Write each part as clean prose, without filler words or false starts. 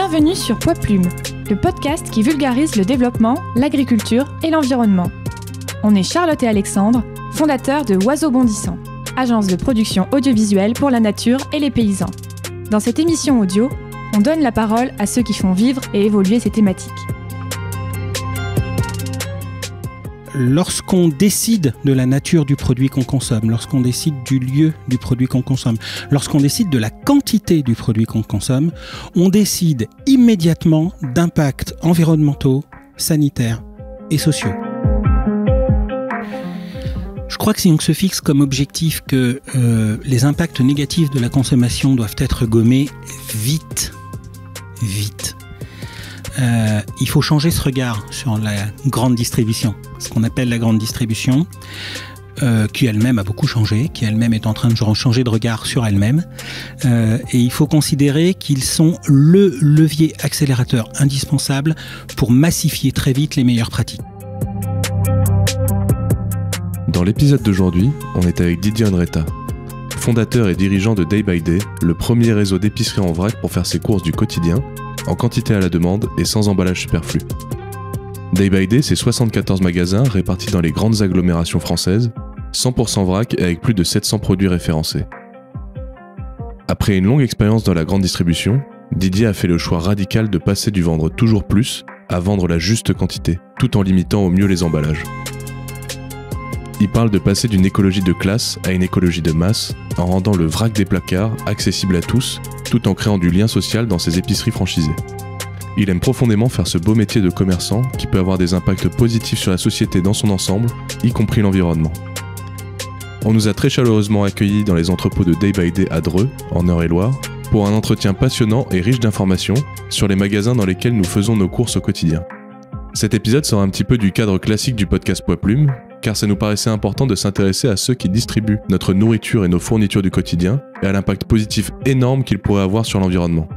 Bienvenue sur Poids Plume, le podcast qui vulgarise le développement, l'agriculture et l'environnement. On est Charlotte et Alexandre, fondateurs de Oiseaux Bondissants, agence de production audiovisuelle pour la nature et les paysans. Dans cette émission audio, on donne la parole à ceux qui font vivre et évoluer ces thématiques. Lorsqu'on décide de la nature du produit qu'on consomme, lorsqu'on décide du lieu du produit qu'on consomme, lorsqu'on décide de la quantité du produit qu'on consomme, on décide immédiatement d'impacts environnementaux, sanitaires et sociaux. Je crois que si on se fixe comme objectif que les impacts négatifs de la consommation doivent être gommés vite, il faut changer ce regard sur la grande distribution, ce qu'on appelle la grande distribution, qui elle-même a beaucoup changé, qui elle-même est en train de changer de regard sur elle-même. Et il faut considérer qu'ils sont le levier accélérateur indispensable pour massifier très vite les meilleures pratiques. Dans l'épisode d'aujourd'hui, on est avec Didier Henretta, fondateur et dirigeant de Day by Day, le premier réseau d'épiceries en vrac pour faire ses courses du quotidien, en quantité à la demande et sans emballage superflu. Day by Day, c'est 74 magasins répartis dans les grandes agglomérations françaises, 100% vrac et avec plus de 700 produits référencés. Après une longue expérience dans la grande distribution, Didier a fait le choix radical de passer du vendre toujours plus à vendre la juste quantité, tout en limitant au mieux les emballages. Il parle de passer d'une écologie de classe à une écologie de masse, en rendant le vrac des placards accessible à tous, tout en créant du lien social dans ses épiceries franchisées. Il aime profondément faire ce beau métier de commerçant qui peut avoir des impacts positifs sur la société dans son ensemble, y compris l'environnement. On nous a très chaleureusement accueillis dans les entrepôts de Day by Day à Dreux, en Eure-et-Loire, pour un entretien passionnant et riche d'informations sur les magasins dans lesquels nous faisons nos courses au quotidien. Cet épisode sort un petit peu du cadre classique du podcast Poids Plume, car ça nous paraissait important de s'intéresser à ceux qui distribuent notre nourriture et nos fournitures du quotidien, et à l'impact positif énorme qu'ils pourraient avoir sur l'environnement.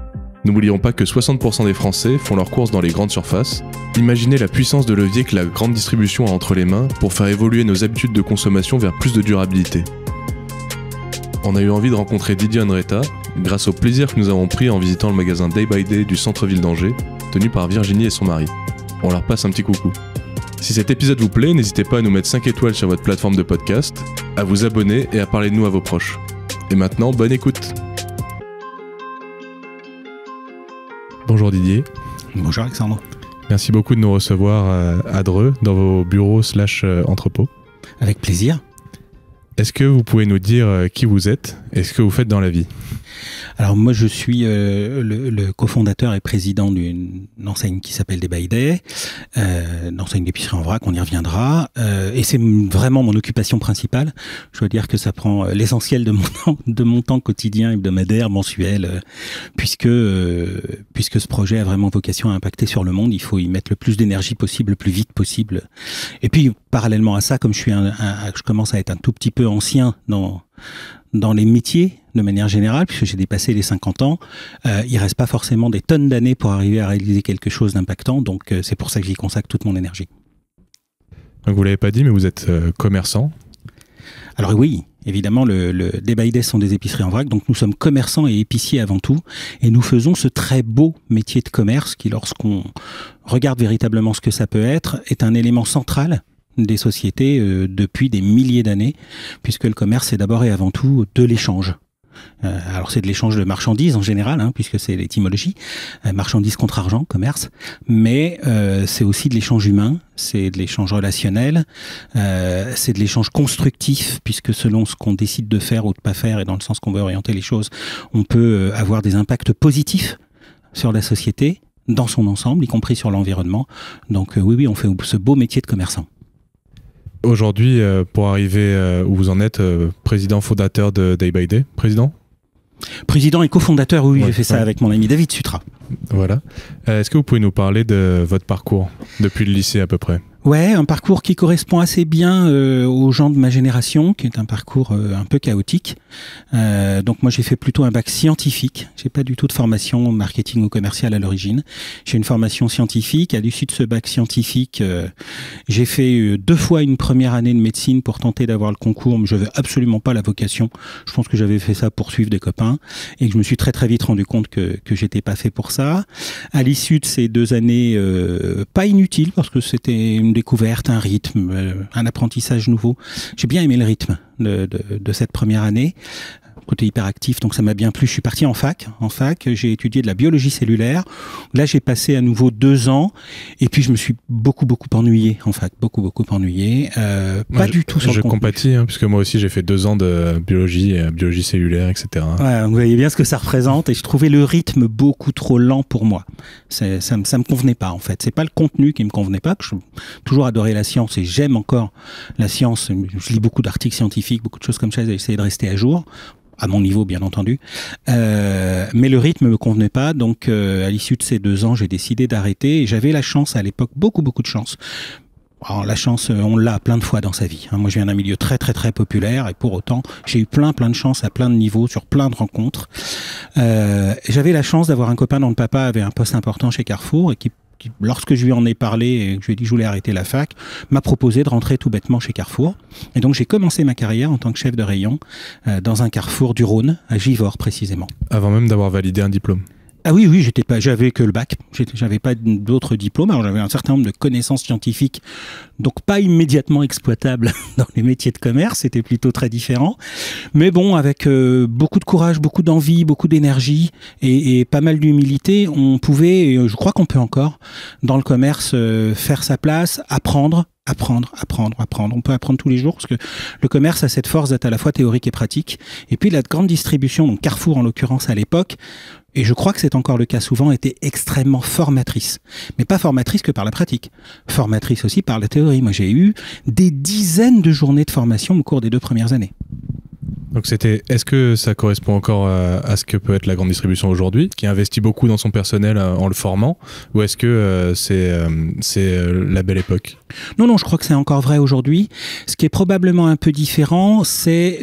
N'oublions pas que 60% des Français font leurs courses dans les grandes surfaces. Imaginez la puissance de levier que la grande distribution a entre les mains pour faire évoluer nos habitudes de consommation vers plus de durabilité. On a eu envie de rencontrer Didier Henretta, grâce au plaisir que nous avons pris en visitant le magasin Day by Day du centre-ville d'Angers, tenu par Virginie et son mari. On leur passe un petit coucou. Si cet épisode vous plaît, n'hésitez pas à nous mettre 5 étoiles sur votre plateforme de podcast, à vous abonner et à parler de nous à vos proches. Et maintenant, bonne écoute. Bonjour Didier. Bonjour Alexandre. Merci beaucoup de nous recevoir à Dreux, dans vos bureaux / entrepôts. Avec plaisir. Est-ce que vous pouvez nous dire qui vous êtes et ce que vous faites dans la vie ? Alors moi je suis le cofondateur et président d'une enseigne qui s'appelle Day by Day, une enseigne d'épicerie en vrac, on y reviendra, et c'est vraiment mon occupation principale. Je dois dire que ça prend l'essentiel de mon temps quotidien, hebdomadaire, mensuel, puisque ce projet a vraiment vocation à impacter sur le monde. Il faut y mettre le plus d'énergie possible, le plus vite possible. Et puis parallèlement à ça, comme je commence à être un tout petit peu ancien dans les métiers de manière générale, puisque j'ai dépassé les 50 ans, il reste pas forcément des tonnes d'années pour arriver à réaliser quelque chose d'impactant, donc c'est pour ça que j'y consacre toute mon énergie. Donc vous l'avez pas dit, mais vous êtes commerçant. Alors oui, évidemment, le Day by Day sont des épiceries en vrac, donc nous sommes commerçants et épiciers avant tout, et nous faisons ce très beau métier de commerce qui, lorsqu'on regarde véritablement ce que ça peut être, est un élément central des sociétés depuis des milliers d'années, puisque le commerce c'est d'abord et avant tout de l'échange. Alors c'est de l'échange de marchandises en général, puisque c'est l'étymologie, marchandises contre argent, commerce, mais c'est aussi de l'échange humain, c'est de l'échange relationnel, c'est de l'échange constructif, puisque selon ce qu'on décide de faire ou de pas faire et dans le sens qu'on veut orienter les choses, on peut avoir des impacts positifs sur la société, dans son ensemble, y compris sur l'environnement. Donc oui, on fait ce beau métier de commerçant. Aujourd'hui, pour arriver où vous en êtes, président fondateur de Day by Day, président et cofondateur, oui, j'ai fait ça avec mon ami David Sutra. Voilà. Est-ce que vous pouvez nous parler de votre parcours depuis le lycée à peu près ? Ouais, un parcours qui correspond assez bien aux gens de ma génération, qui est un parcours un peu chaotique. Donc moi j'ai fait plutôt un bac scientifique. J'ai pas du tout de formation marketing ou commercial à l'origine. J'ai une formation scientifique. À l'issue de ce bac scientifique, j'ai fait 2 fois une première année de médecine pour tenter d'avoir le concours, mais je n'avais absolument pas la vocation. Je pense que j'avais fait ça pour suivre des copains et que je me suis très très vite rendu compte que j'étais pas fait pour ça. À l'issue de ces 2 années, pas inutiles parce que c'était une découverte, un rythme, un apprentissage nouveau. J'ai bien aimé le rythme de cette première année. Côté hyperactif, donc ça m'a bien plu. Je suis parti en fac. En fac, j'ai étudié de la biologie cellulaire. Là, j'ai passé à nouveau 2 ans. Et puis, je me suis beaucoup ennuyé en fac. Beaucoup ennuyé. Pas du tout sur le contenu. Je compatis, puisque moi aussi, j'ai fait 2 ans de biologie cellulaire, etc. Ouais, vous voyez bien ce que ça représente. Et je trouvais le rythme beaucoup trop lent pour moi. Ça me convenait pas, en fait. C'est pas le contenu qui me convenait pas. J'ai toujours adoré la science et j'aime encore la science. Je lis beaucoup d'articles scientifiques, beaucoup de choses comme ça. J'ai essayé de rester à jour. À mon niveau, bien entendu. Mais le rythme me convenait pas. Donc, à l'issue de ces 2 ans, j'ai décidé d'arrêter. Et j'avais la chance, à l'époque, beaucoup de chance. Alors, la chance, on l'a plein de fois dans sa vie. Moi, je viens d'un milieu très populaire. Et pour autant, j'ai eu plein de chance à plein de niveaux, sur plein de rencontres. J'avais la chance d'avoir un copain dont le papa avait un poste important chez Carrefour et qui, lorsque je lui en ai parlé et que je lui ai dit que je voulais arrêter la fac, m'a proposé de rentrer tout bêtement chez Carrefour. Et donc j'ai commencé ma carrière en tant que chef de rayon dans un Carrefour du Rhône, à Givors précisément. Avant même d'avoir validé un diplôme. Ah oui, j'avais que le bac. J'avais pas d'autres diplômes. Alors j'avais un certain nombre de connaissances scientifiques, donc pas immédiatement exploitables dans les métiers de commerce. C'était plutôt très différent. Mais bon, avec beaucoup de courage, beaucoup d'envie, beaucoup d'énergie et pas mal d'humilité, on pouvait, et je crois qu'on peut encore, dans le commerce, faire sa place, apprendre. On peut apprendre tous les jours parce que le commerce a cette force d'être à la fois théorique et pratique. Et puis la grande distribution, donc Carrefour en l'occurrence à l'époque, et je crois que c'est encore le cas souvent, était extrêmement formatrice. Mais pas formatrice que par la pratique. Formatrice aussi par la théorie. Moi, j'ai eu des dizaines de journées de formation au cours des 2 premières années. Donc est-ce que ça correspond encore à ce que peut être la grande distribution aujourd'hui, qui investit beaucoup dans son personnel en le formant, ou est-ce que c'est la belle époque ? Non, je crois que c'est encore vrai aujourd'hui. Ce qui est probablement un peu différent, c'est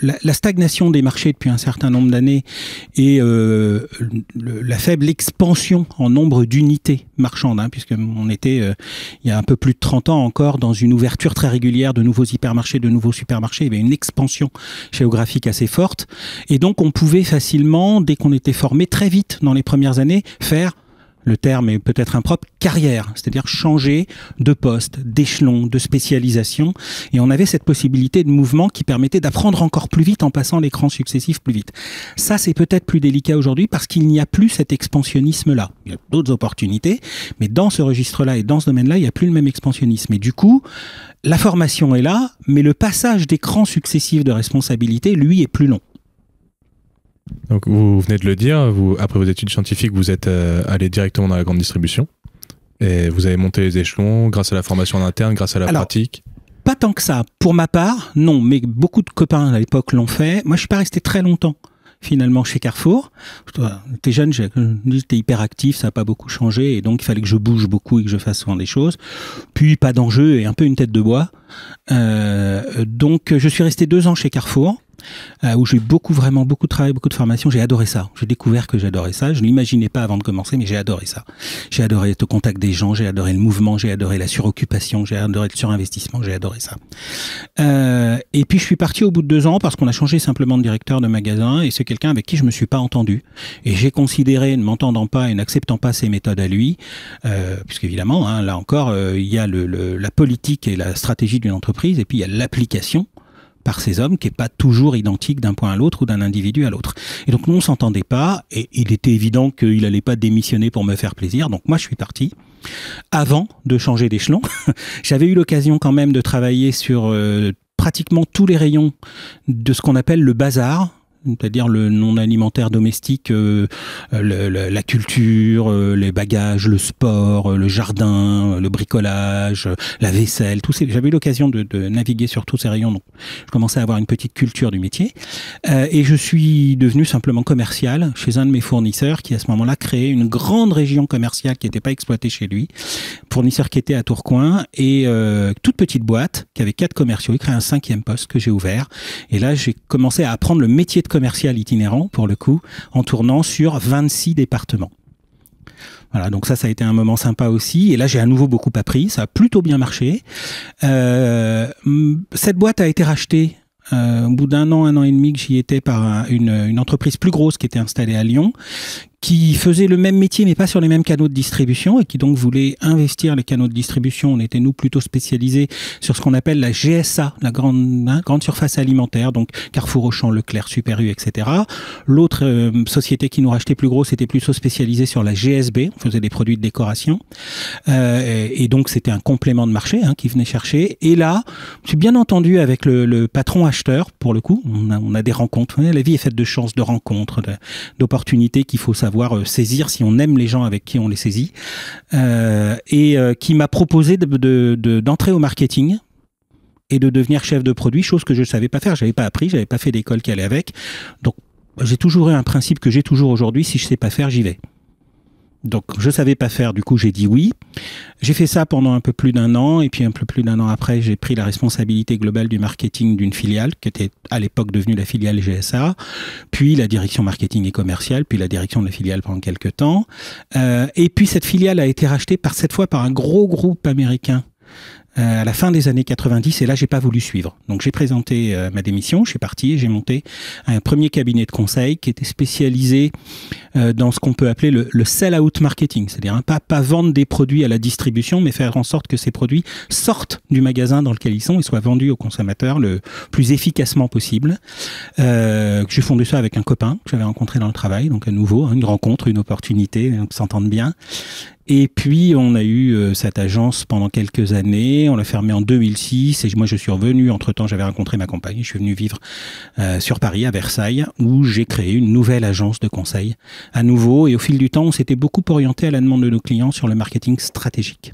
la stagnation des marchés depuis un certain nombre d'années et la faible expansion en nombre d'unités marchandes, puisqu'on était, il y a un peu plus de 30 ans encore, dans une ouverture très régulière de nouveaux hypermarchés, de nouveaux supermarchés. Il y avait une expansion géographique assez forte. Et donc, on pouvait facilement, dès qu'on était formé, très vite, dans les premières années, faire, le terme est peut-être impropre, carrière, c'est-à-dire changer de poste, d'échelon, de spécialisation. Et on avait cette possibilité de mouvement qui permettait d'apprendre encore plus vite en passant les crans successifs plus vite. Ça, c'est peut-être plus délicat aujourd'hui parce qu'il n'y a plus cet expansionnisme-là. Il y a d'autres opportunités, mais dans ce registre-là et dans ce domaine-là, il n'y a plus le même expansionnisme. Et du coup, la formation est là, mais le passage des crans successifs de responsabilité, lui, est plus long. Donc vous venez de le dire, après vos études scientifiques, vous êtes allé directement dans la grande distribution et vous avez monté les échelons grâce à la formation en interne, grâce à la pratique. Pas tant que ça. Pour ma part, non, mais beaucoup de copains à l'époque l'ont fait. Moi, je suis pas resté très longtemps finalement chez Carrefour. J'étais jeune, j'étais hyperactif, ça n'a pas beaucoup changé et donc il fallait que je bouge beaucoup et que je fasse souvent des choses. Puis pas d'enjeu et un peu une tête de bois. Donc je suis resté 2 ans chez Carrefour. Où j'ai vraiment beaucoup de travail, beaucoup de formation. J'ai adoré ça. J'ai découvert que j'adorais ça. Je ne l'imaginais pas avant de commencer, mais j'ai adoré ça. J'ai adoré être au contact des gens, j'ai adoré le mouvement, j'ai adoré la suroccupation, j'ai adoré le surinvestissement, j'ai adoré ça. Et puis je suis parti au bout de 2 ans parce qu'on a changé simplement de directeur de magasin et c'est quelqu'un avec qui je me suis pas entendu. Et j'ai considéré, ne m'entendant pas et n'acceptant pas ses méthodes à lui, puisqu'évidemment, là encore, il y a la politique et la stratégie d'une entreprise et puis il y a l'application par ces hommes qui n'est pas toujours identique d'un point à l'autre ou d'un individu à l'autre. Et donc nous on s'entendait pas et il était évident qu'il n'allait pas démissionner pour me faire plaisir. Donc moi je suis parti avant de changer d'échelon. J'avais eu l'occasion quand même de travailler sur pratiquement tous les rayons de ce qu'on appelle le bazar. c'est-à-dire le non alimentaire domestique, la culture, les bagages, le sport, le jardin, le bricolage, la vaisselle, j'avais eu l'occasion de naviguer sur tous ces rayons, donc je commençais à avoir une petite culture du métier. Et je suis devenu simplement commercial chez un de mes fournisseurs qui à ce moment-là créait une grande région commerciale qui n'était pas exploitée chez lui, fournisseur qui était à Tourcoing, et toute petite boîte qui avait 4 commerciaux. Il crée un 5e poste que j'ai ouvert, et là j'ai commencé à apprendre le métier de commercial itinérant, pour le coup, en tournant sur 26 départements. Voilà, donc ça a été un moment sympa aussi. Et là, j'ai à nouveau beaucoup appris. Ça a plutôt bien marché. Cette boîte a été rachetée au bout d'un an et demi que j'y étais par une entreprise plus grosse qui était installée à Lyon, qui faisait le même métier mais pas sur les mêmes canaux de distribution et qui donc voulait investir les canaux de distribution. On était nous plutôt spécialisés sur ce qu'on appelle la GSA, la grande surface alimentaire, donc Carrefour, Auchan, Leclerc, Super U, etc. L'autre société qui nous rachetait plus grosse était plutôt spécialisée sur la GSB, on faisait des produits de décoration, et donc c'était un complément de marché qui venait chercher. Et là, je suis bien entendu avec le patron acheteur, pour le coup, on a des rencontres. La vie est faite de chances, de rencontres, d'opportunités qu'il faut savoir saisir si on aime les gens avec qui on les saisit, et qui m'a proposé d'entrer au marketing et de devenir chef de produit, chose que je ne savais pas faire, j'avais pas appris, j'avais pas fait d'école qui allait avec. Donc j'ai toujours eu un principe que j'ai toujours aujourd'hui: si je sais pas faire, j'y vais. Donc je savais pas faire, du coup j'ai dit oui. J'ai fait ça pendant un peu plus d'un an, et puis un peu plus d'un an après, j'ai pris la responsabilité globale du marketing d'une filiale qui était à l'époque devenue la filiale GSA, puis la direction marketing et commerciale, puis la direction de la filiale pendant quelques temps. Et puis cette filiale a été rachetée cette fois par un gros groupe américain à la fin des années 90, et là j'ai pas voulu suivre. Donc j'ai présenté ma démission, je suis parti et j'ai monté un premier cabinet de conseil qui était spécialisé dans ce qu'on peut appeler le sell-out marketing, c'est-à-dire pas vendre des produits à la distribution, mais faire en sorte que ces produits sortent du magasin dans lequel ils sont et soient vendus aux consommateurs le plus efficacement possible. J'ai fondé ça avec un copain que j'avais rencontré dans le travail, donc à nouveau une rencontre, une opportunité, on s'entende bien. Et puis, on a eu cette agence pendant quelques années. On l'a fermée en 2006. Et moi, je suis revenu. Entre-temps, j'avais rencontré ma compagne. Je suis venu vivre sur Paris, à Versailles, où j'ai créé une nouvelle agence de conseil à nouveau. Et au fil du temps, on s'était beaucoup orienté à la demande de nos clients sur le marketing stratégique.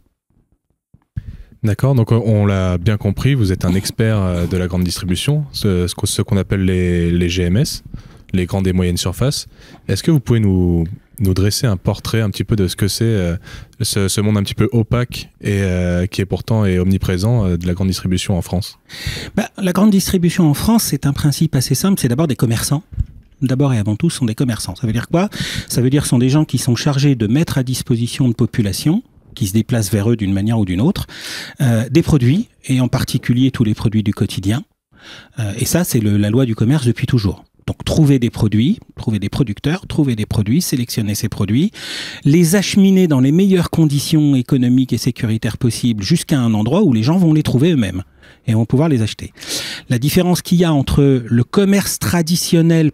D'accord, donc on l'a bien compris, vous êtes un expert de la grande distribution, ce qu'on appelle les GMS, les grandes et moyennes surfaces. Est-ce que vous pouvez nous dresser un portrait un petit peu de ce que c'est ce monde un petit peu opaque et qui est pourtant omniprésent de la grande distribution en France? La grande distribution en France, c'est un principe assez simple, c'est d'abord des commerçants. D'abord et avant tout, ce sont des commerçants. Ça veut dire quoi? Ça veut dire que ce sont des gens qui sont chargés de mettre à disposition de populations qui se déplacent vers eux d'une manière ou d'une autre, des produits, et en particulier tous les produits du quotidien. Et ça, c'est la loi du commerce depuis toujours. Donc trouver des produits, trouver des producteurs, trouver des produits, sélectionner ces produits, les acheminer dans les meilleures conditions économiques et sécuritaires possibles jusqu'à un endroit où les gens vont les trouver eux-mêmes et vont pouvoir les acheter. La différence qu'il y a entre le commerce traditionnel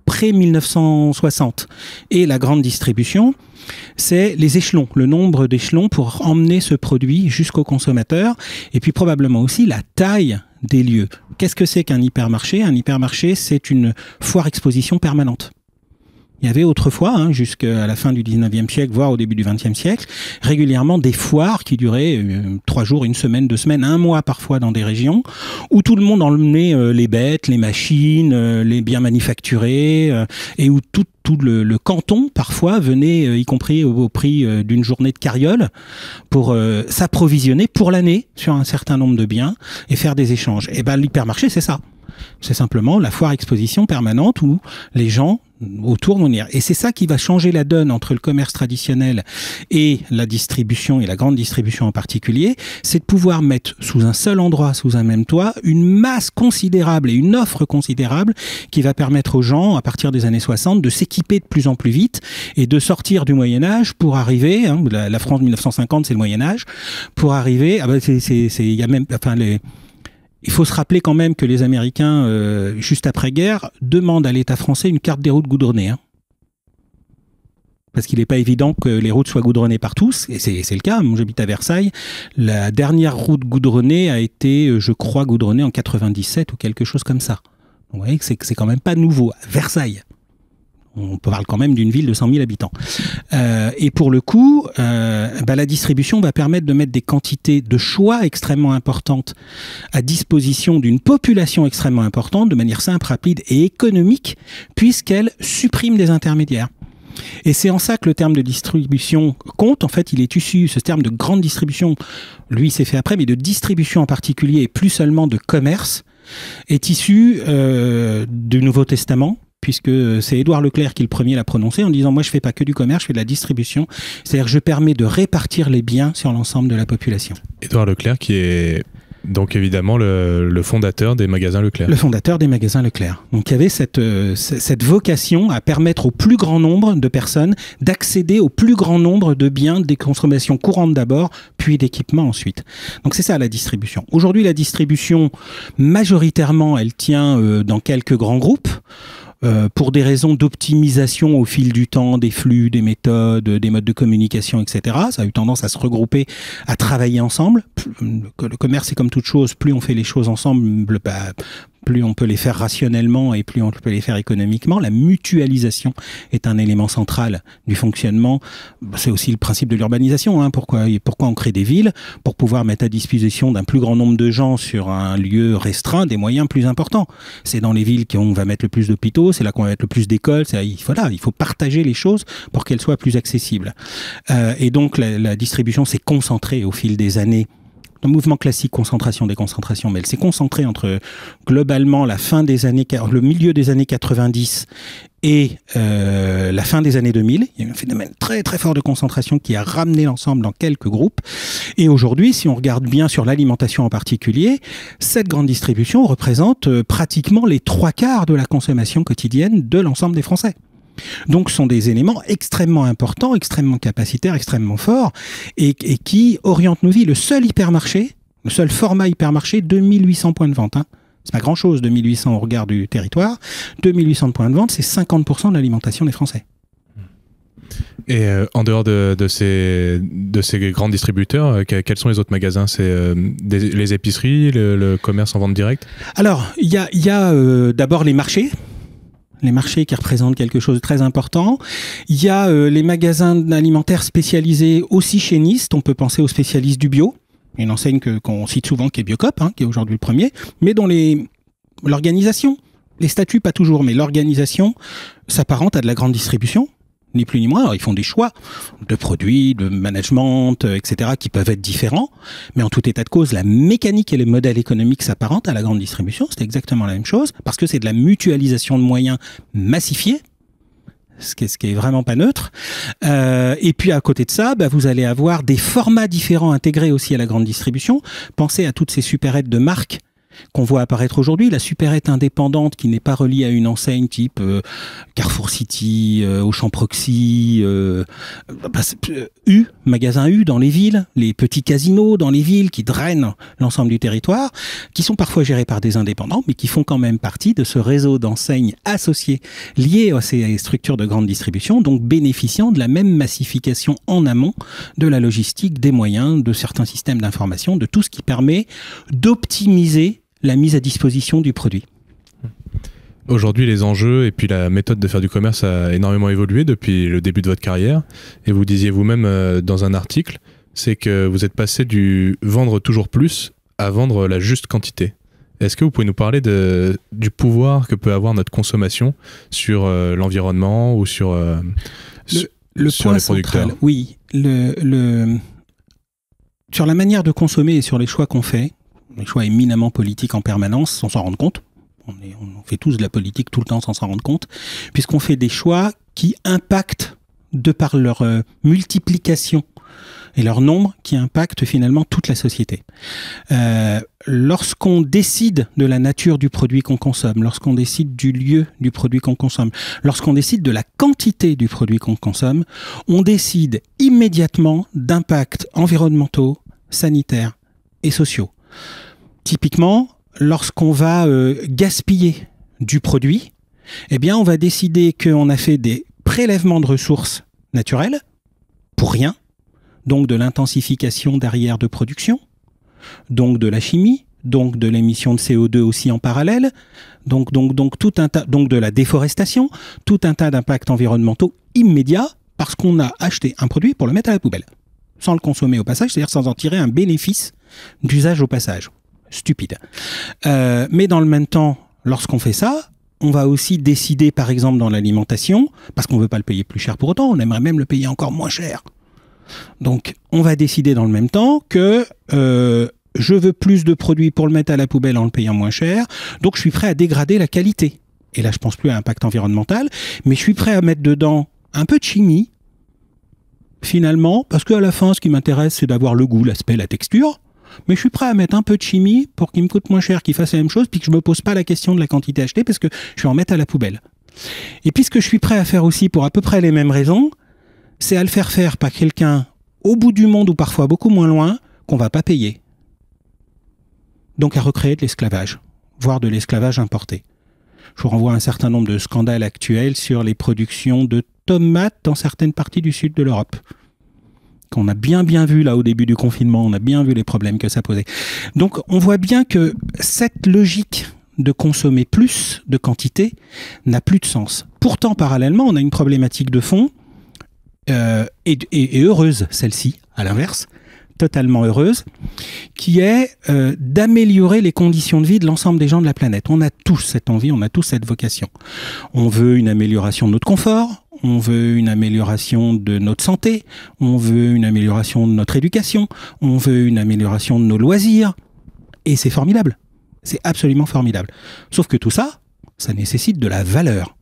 pré-1960 et la grande distribution, c'est les échelons, le nombre d'échelons pour emmener ce produit jusqu'au consommateur, et puis probablement aussi la taille des lieux. Qu'est-ce que c'est qu'un hypermarché? Un hypermarché, c'est une foire exposition permanente. Il y avait autrefois, jusqu'à la fin du 19e siècle, voire au début du 20e siècle, régulièrement des foires qui duraient 3 jours, 1 semaine, 2 semaines, 1 mois parfois dans des régions, où tout le monde emmenait les bêtes, les machines, les biens manufacturés, et où tout le canton, parfois, venait, y compris au prix d'une journée de carriole, pour s'approvisionner pour l'année sur un certain nombre de biens et faire des échanges. Et l'hypermarché, c'est ça. C'est simplement la foire exposition permanente où les gens autour vont venir. Et c'est ça qui va changer la donne entre le commerce traditionnel et la distribution, et la grande distribution en particulier, c'est de pouvoir mettre sous un seul endroit, sous un même toit, une masse considérable et une offre considérable qui va permettre aux gens, à partir des années 60, de s'équiper de plus en plus vite et de sortir du Moyen-Âge pour arriver, la France de 1950, c'est le Moyen-Âge, pour arriver, il y a même, il faut se rappeler quand même que les Américains, juste après-guerre, demandent à l'État français une carte des routes goudronnées. Parce qu'il n'est pas évident que les routes soient goudronnées par tous, et c'est le cas. Moi, j'habite à Versailles. La dernière route goudronnée a été, je crois, goudronnée en 97 ou quelque chose comme ça. Vous voyez que c'est quand même pas nouveau. Versailles. On parle quand même d'une ville de 100 000 habitants. Et pour le coup, la distribution va permettre de mettre des quantités de choix extrêmement importantes à disposition d'une population extrêmement importante, de manière simple, rapide et économique, puisqu'elle supprime des intermédiaires. Et c'est en ça que le terme de distribution compte. En fait, il est issu, ce terme de grande distribution, lui s'est fait après, mais de distribution en particulier, et plus seulement de commerce, est issu du Nouveau Testament, puisque c'est Édouard Leclerc qui le premier l'a prononcé en disant « Moi, je fais pas que du commerce, je fais de la distribution. » C'est-à-dire que je permets de répartir les biens sur l'ensemble de la population. Édouard Leclerc qui est donc évidemment le fondateur des magasins Leclerc. Le fondateur des magasins Leclerc. Donc il y avait cette vocation à permettre au plus grand nombre de personnes d'accéder au plus grand nombre de biens, des consommations courantes d'abord, puis d'équipements ensuite. Donc c'est ça la distribution. Aujourd'hui, la distribution, majoritairement, elle tient dans quelques grands groupes. Pour des raisons d'optimisation au fil du temps, des flux, des méthodes, des modes de communication, etc. Ça a eu tendance à se regrouper, à travailler ensemble. Le commerce, c'est comme toute chose, plus on fait les choses ensemble, plus on peut les faire rationnellement et plus on peut les faire économiquement. La mutualisation est un élément central du fonctionnement. C'est aussi le principe de l'urbanisation. Hein. Pourquoi on crée des villes? Pour pouvoir mettre à disposition d'un plus grand nombre de gens sur un lieu restreint des moyens plus importants. C'est dans les villes qu'on va mettre le plus d'hôpitaux, c'est là qu'on va mettre le plus d'écoles. Il faut partager les choses pour qu'elles soient plus accessibles. Et donc la distribution s'est concentrée au fil des années. Un mouvement classique, concentration, déconcentration, mais elle s'est concentrée entre globalement le milieu des années 90 et la fin des années 2000. Il y a eu un phénomène très très fort de concentration qui a ramené l'ensemble dans quelques groupes. Et aujourd'hui, si on regarde bien sur l'alimentation en particulier, cette grande distribution représente pratiquement les 3/4 de la consommation quotidienne de l'ensemble des Français. Donc ce sont des éléments extrêmement importants, extrêmement capacitaires, extrêmement forts et qui orientent nos vies. Le seul format hypermarché, 2800 points de vente. Hein. C'est pas grand chose, 2800 au regard du territoire. 2800 points de vente, c'est 50% de l'alimentation des Français. Et en dehors de ces grands distributeurs, quels sont les autres magasins? C'est les épiceries, le commerce en vente directe? Alors, il y a d'abord les marchés. Les marchés qui représentent quelque chose de très important. Il y a les magasins alimentaires spécialisés aussi chez Nist. On peut penser aux spécialistes du bio. Une enseigne qu'on cite souvent qui est Biocop, hein, qui est aujourd'hui le premier, mais dont l'organisation, les statuts pas toujours, mais l'organisation s'apparente à de la grande distribution. Ni plus ni moins. Alors, ils font des choix de produits, de management, etc., qui peuvent être différents. Mais en tout état de cause, la mécanique et les modèles économiques s'apparentent à la grande distribution. C'est exactement la même chose, parce que c'est de la mutualisation de moyens massifiés, ce qui est vraiment pas neutre. Et puis à côté de ça, vous allez avoir des formats différents intégrés aussi à la grande distribution. Pensez à toutes ces supérettes de marques qu'on voit apparaître aujourd'hui, la supérette indépendante qui n'est pas reliée à une enseigne type Carrefour City, Auchan Proxy, magasin U dans les villes, les petits casinos dans les villes qui drainent l'ensemble du territoire, qui sont parfois gérés par des indépendants, mais qui font quand même partie de ce réseau d'enseignes associées liées à ces structures de grande distribution, donc bénéficiant de la même massification en amont de la logistique, des moyens, de certains systèmes d'information, de tout ce qui permet d'optimiser la mise à disposition du produit. Aujourd'hui, les enjeux et puis la méthode de faire du commerce a énormément évolué depuis le début de votre carrière. Et vous disiez vous-même dans un article, c'est que vous êtes passé du vendre toujours plus à vendre la juste quantité. Est-ce que vous pouvez nous parler du pouvoir que peut avoir notre consommation sur l'environnement ou sur sur les producteurs? Oui, sur la manière de consommer et sur les choix qu'on fait, les choix éminemment politiques en permanence, sans s'en rendre compte. On fait tous de la politique tout le temps sans s'en rendre compte, puisqu'on fait des choix qui impactent, de par leur multiplication et leur nombre, qui impactent finalement toute la société. Lorsqu'on décide de la nature du produit qu'on consomme, lorsqu'on décide du lieu du produit qu'on consomme, lorsqu'on décide de la quantité du produit qu'on consomme, on décide immédiatement d'impacts environnementaux, sanitaires et sociaux. Typiquement, lorsqu'on va gaspiller du produit, eh bien, on va décider qu'on a fait des prélèvements de ressources naturelles pour rien, donc de l'intensification derrière de production, donc de la chimie, donc de l'émission de CO2 aussi en parallèle, Donc tout un tas, donc de la déforestation, tout un tas d'impacts environnementaux immédiats parce qu'on a acheté un produit pour le mettre à la poubelle, sans le consommer au passage, c'est-à-dire sans en tirer un bénéfice d'usage au passage. Stupide. Mais dans le même temps, lorsqu'on fait ça, on va aussi décider, par exemple, dans l'alimentation, parce qu'on ne veut pas le payer plus cher pour autant, on aimerait même le payer encore moins cher. Donc, on va décider dans le même temps que je veux plus de produits pour le mettre à la poubelle en le payant moins cher, donc je suis prêt à dégrader la qualité. Et là, je pense plus à l'impact environnemental, mais je suis prêt à mettre dedans un peu de chimie, finalement, parce qu'à la fin, ce qui m'intéresse, c'est d'avoir le goût, l'aspect, la texture. Mais je suis prêt à mettre un peu de chimie pour qu'il me coûte moins cher, qu'il fasse la même chose, puis que je me pose pas la question de la quantité achetée, parce que je vais en mettre à la poubelle. Et puis ce que je suis prêt à faire aussi, pour à peu près les mêmes raisons, c'est à le faire faire par quelqu'un au bout du monde, ou parfois beaucoup moins loin, qu'on va pas payer. Donc à recréer de l'esclavage, voire de l'esclavage importé. Je vous renvoie à un certain nombre de scandales actuels sur les productions de tomates dans certaines parties du sud de l'Europe. Qu'on a bien vu là au début du confinement, on a bien vu les problèmes que ça posait. Donc on voit bien que cette logique de consommer plus de quantité n'a plus de sens. Pourtant, parallèlement, on a une problématique de fond, et heureuse celle-ci, à l'inverse, totalement heureuse, qui est d'améliorer les conditions de vie de l'ensemble des gens de la planète. On a tous cette envie, on a tous cette vocation. On veut une amélioration de notre confort, on veut une amélioration de notre santé, on veut une amélioration de notre éducation, on veut une amélioration de nos loisirs, et c'est formidable. C'est absolument formidable. Sauf que tout ça, ça nécessite de la valeur.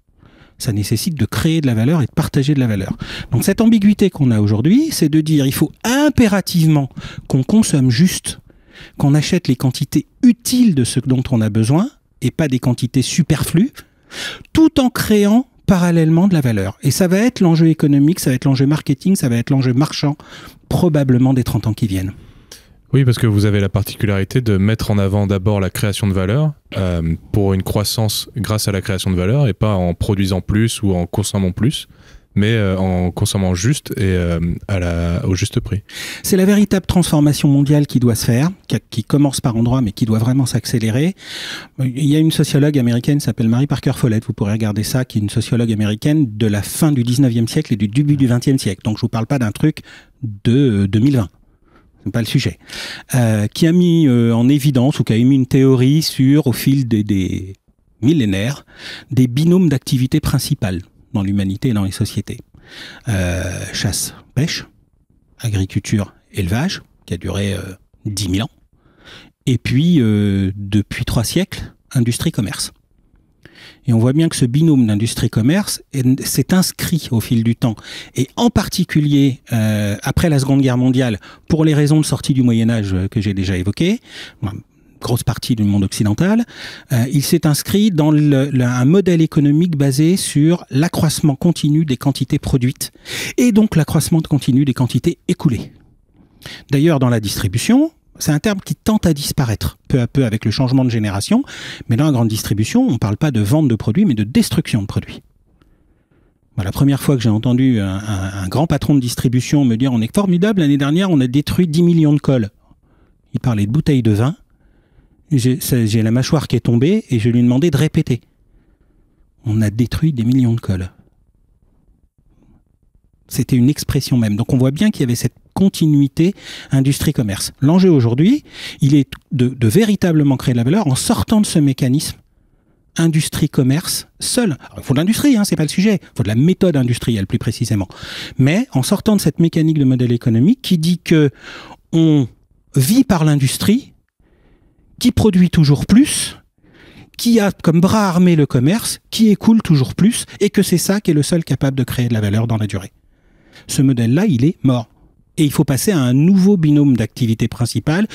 Ça nécessite de créer de la valeur et de partager de la valeur. Donc cette ambiguïté qu'on a aujourd'hui, c'est de dire il faut impérativement qu'on consomme juste, qu'on achète les quantités utiles de ce dont on a besoin, et pas des quantités superflues, tout en créant parallèlement de la valeur. Et ça va être l'enjeu économique, ça va être l'enjeu marketing, ça va être l'enjeu marchand, probablement des 30 ans qui viennent. Oui, parce que vous avez la particularité de mettre en avant d'abord la création de valeur pour une croissance grâce à la création de valeur et pas en produisant plus ou en consommant plus, mais en consommant juste et au juste prix. C'est la véritable transformation mondiale qui doit se faire, qui commence par endroits, mais qui doit vraiment s'accélérer. Il y a une sociologue américaine qui s'appelle Mary Parker Follett, vous pourrez regarder ça, qui est une sociologue américaine de la fin du 19e siècle et du début du 20e siècle. Donc je vous parle pas d'un truc de 2020. C'est pas le sujet, qui a mis en évidence ou qui a émis une théorie sur, au fil des millénaires, des binômes d'activités principales dans l'humanité et dans les sociétés. Chasse, pêche, agriculture, élevage, qui a duré 10 000 ans, et puis, depuis 3 siècles, industrie, commerce. Et on voit bien que ce binôme d'industrie-commerce s'est inscrit au fil du temps. Et en particulier, après la Seconde Guerre mondiale, pour les raisons de sortie du Moyen-Âge que j'ai déjà évoquées, grosse partie du monde occidental, il s'est inscrit dans un modèle économique basé sur l'accroissement continu des quantités produites et donc l'accroissement continu des quantités écoulées. D'ailleurs, dans la distribution, c'est un terme qui tente à disparaître peu à peu avec le changement de génération. Mais dans la grande distribution, on ne parle pas de vente de produits, mais de destruction de produits. La première fois que j'ai entendu un grand patron de distribution me dire « On est formidable, l'année dernière, on a détruit 10 millions de cols ». Il parlait de bouteilles de vin. J'ai la mâchoire qui est tombée et je lui ai demandé de répéter. On a détruit des millions de cols. C'était une expression même. Donc on voit bien qu'il y avait cette continuité industrie-commerce. L'enjeu aujourd'hui, il est de véritablement créer de la valeur en sortant de ce mécanisme industrie-commerce seul. Alors, il faut de l'industrie, c'est pas le sujet. Il faut de la méthode industrielle plus précisément. Mais en sortant de cette mécanique de modèle économique qui dit que on vit par l'industrie, qui produit toujours plus, qui a comme bras armé le commerce, qui écoule toujours plus, et que c'est ça qui est le seul capable de créer de la valeur dans la durée. Ce modèle-là, il est mort. Et il faut passer à un nouveau binôme d'activité principale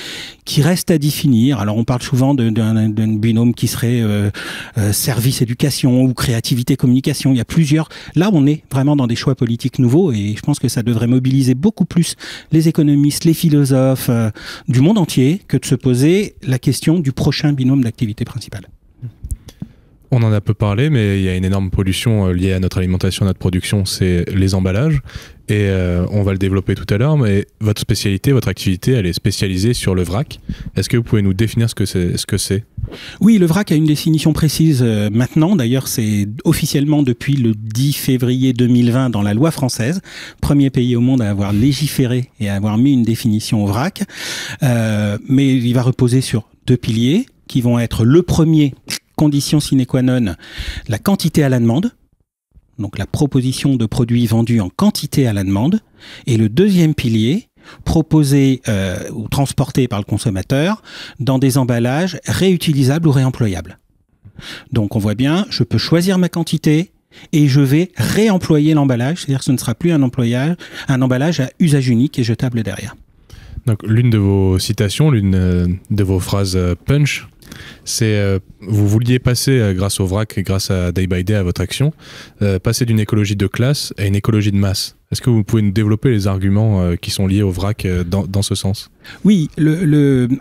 qui reste à définir. Alors on parle souvent d'un binôme qui serait service éducation ou créativité communication. Il y a plusieurs. Là, on est vraiment dans des choix politiques nouveaux et je pense que ça devrait mobiliser beaucoup plus les économistes, les philosophes du monde entier que de se poser la question du prochain binôme d'activité principale. On en a peu parlé, mais il y a une énorme pollution liée à notre alimentation, à notre production, c'est les emballages. Et on va le développer tout à l'heure, mais votre spécialité, votre activité, elle est spécialisée sur le vrac. Est-ce que vous pouvez nous définir ce que c'est ? Oui, le vrac a une définition précise maintenant. D'ailleurs, c'est officiellement depuis le 10 février 2020 dans la loi française. Premier pays au monde à avoir légiféré et à avoir mis une définition au vrac. Mais il va reposer sur 2 piliers qui vont être le premier, condition sine qua non, la quantité à la demande. Donc la proposition de produits vendus en quantité à la demande. Et le deuxième pilier, proposés ou transportés par le consommateur dans des emballages réutilisables ou réemployables. Donc on voit bien, je peux choisir ma quantité et je vais réemployer l'emballage, c'est-à-dire que ce ne sera plus un emballage à usage unique et jetable derrière. Donc l'une de vos citations, l'une de vos phrases punch, c'est vous vouliez passer grâce au vrac et grâce à Day by Day, à votre action, passer d'une écologie de classe à une écologie de masse. Est-ce que vous pouvez nous développer les arguments qui sont liés au vrac dans ce sens ? Oui,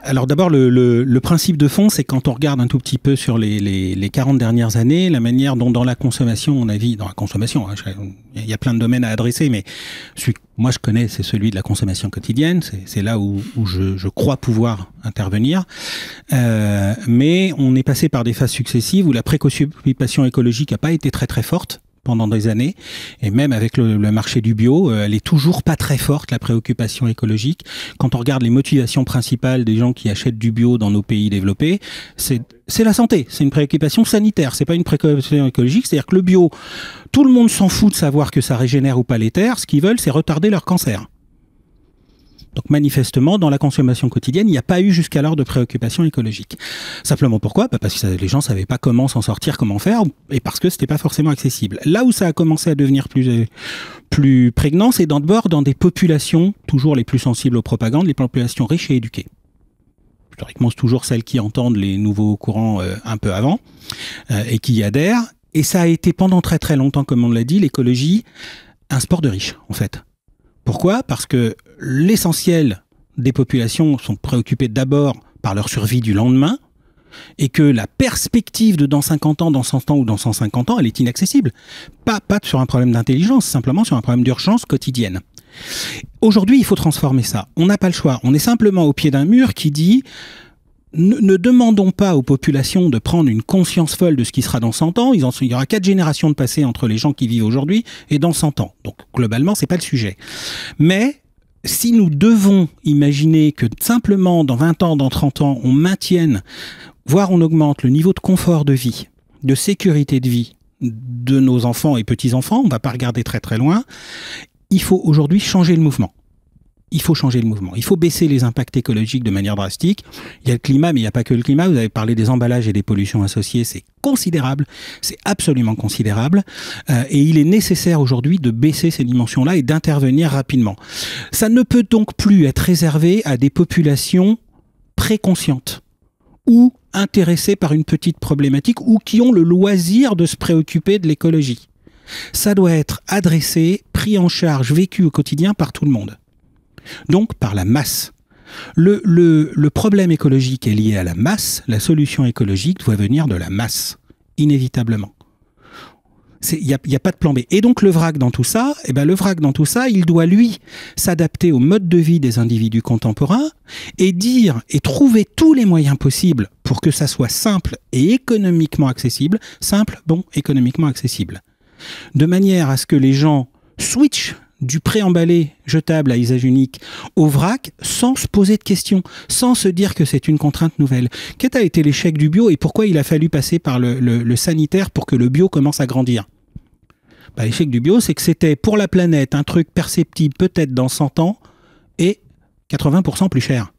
alors d'abord le principe de fond, c'est quand on regarde un tout petit peu sur les 40 dernières années, la manière dont dans la consommation, on a vu, dans la consommation, hein, il y a plein de domaines à adresser, mais celui que moi je connais, c'est celui de la consommation quotidienne, c'est là où je crois pouvoir intervenir, mais on est passé par des phases successives où la préoccupation écologique n'a pas été très très forte pendant des années, et même avec le marché du bio, elle est toujours pas très forte, la préoccupation écologique. Quand on regarde les motivations principales des gens qui achètent du bio dans nos pays développés, c'est la santé, c'est une préoccupation sanitaire, c'est pas une préoccupation écologique, c'est-à-dire que le bio, tout le monde s'en fout de savoir que ça régénère ou pas les terres, ce qu'ils veulent, c'est retarder leur cancer. Donc manifestement, dans la consommation quotidienne, il n'y a pas eu jusqu'alors de préoccupation écologique. Simplement pourquoi ? Parce que les gens ne savaient pas comment s'en sortir, comment faire, et parce que ce n'était pas forcément accessible. Là où ça a commencé à devenir plus prégnant, c'est d'abord dans des populations, toujours les plus sensibles aux propagandes, les populations riches et éduquées. Historiquement, c'est toujours celles qui entendent les nouveaux courants un peu avant, et qui y adhèrent. Et ça a été pendant très très longtemps, comme on l'a dit, l'écologie, un sport de riches, en fait. Pourquoi ? Parce que l'essentiel des populations sont préoccupées d'abord par leur survie du lendemain et que la perspective de dans 50 ans, dans 100 ans ou dans 150 ans, elle est inaccessible. Pas sur un problème d'intelligence, simplement sur un problème d'urgence quotidienne. Aujourd'hui, il faut transformer ça. On n'a pas le choix. On est simplement au pied d'un mur qui dit ne demandons pas aux populations de prendre une conscience folle de ce qui sera dans 100 ans. Il y aura 4 générations de passé entre les gens qui vivent aujourd'hui et dans 100 ans. Donc, globalement, c'est pas le sujet. Mais, si nous devons imaginer que simplement dans 20 ans, dans 30 ans, on maintienne, voire on augmente le niveau de confort de vie, de sécurité de vie de nos enfants et petits-enfants, on ne va pas regarder très très loin, il faut aujourd'hui changer le mouvement. Il faut changer le mouvement. Il faut baisser les impacts écologiques de manière drastique. Il y a le climat, mais il n'y a pas que le climat. Vous avez parlé des emballages et des pollutions associées. C'est considérable. C'est absolument considérable. Et il est nécessaire aujourd'hui de baisser ces dimensions-là et d'intervenir rapidement. Ça ne peut donc plus être réservé à des populations préconscientes ou intéressées par une petite problématique ou qui ont le loisir de se préoccuper de l'écologie. Ça doit être adressé, pris en charge, vécu au quotidien par tout le monde. Donc par la masse. Le problème écologique est lié à la masse, la solution écologique doit venir de la masse, inévitablement. Il n'y a pas de plan B. Et donc le vrac dans tout ça, il doit lui s'adapter au mode de vie des individus contemporains et dire et trouver tous les moyens possibles pour que ça soit simple et économiquement accessible, économiquement accessible. De manière à ce que les gens switchent du pré-emballé jetable à usage unique au vrac sans se poser de questions, sans se dire que c'est une contrainte nouvelle. Quel a été l'échec du bio et pourquoi il a fallu passer par le sanitaire pour que le bio commence à grandir ? L'échec du bio, c'est que c'était pour la planète un truc perceptible peut-être dans 100 ans et 80% plus cher.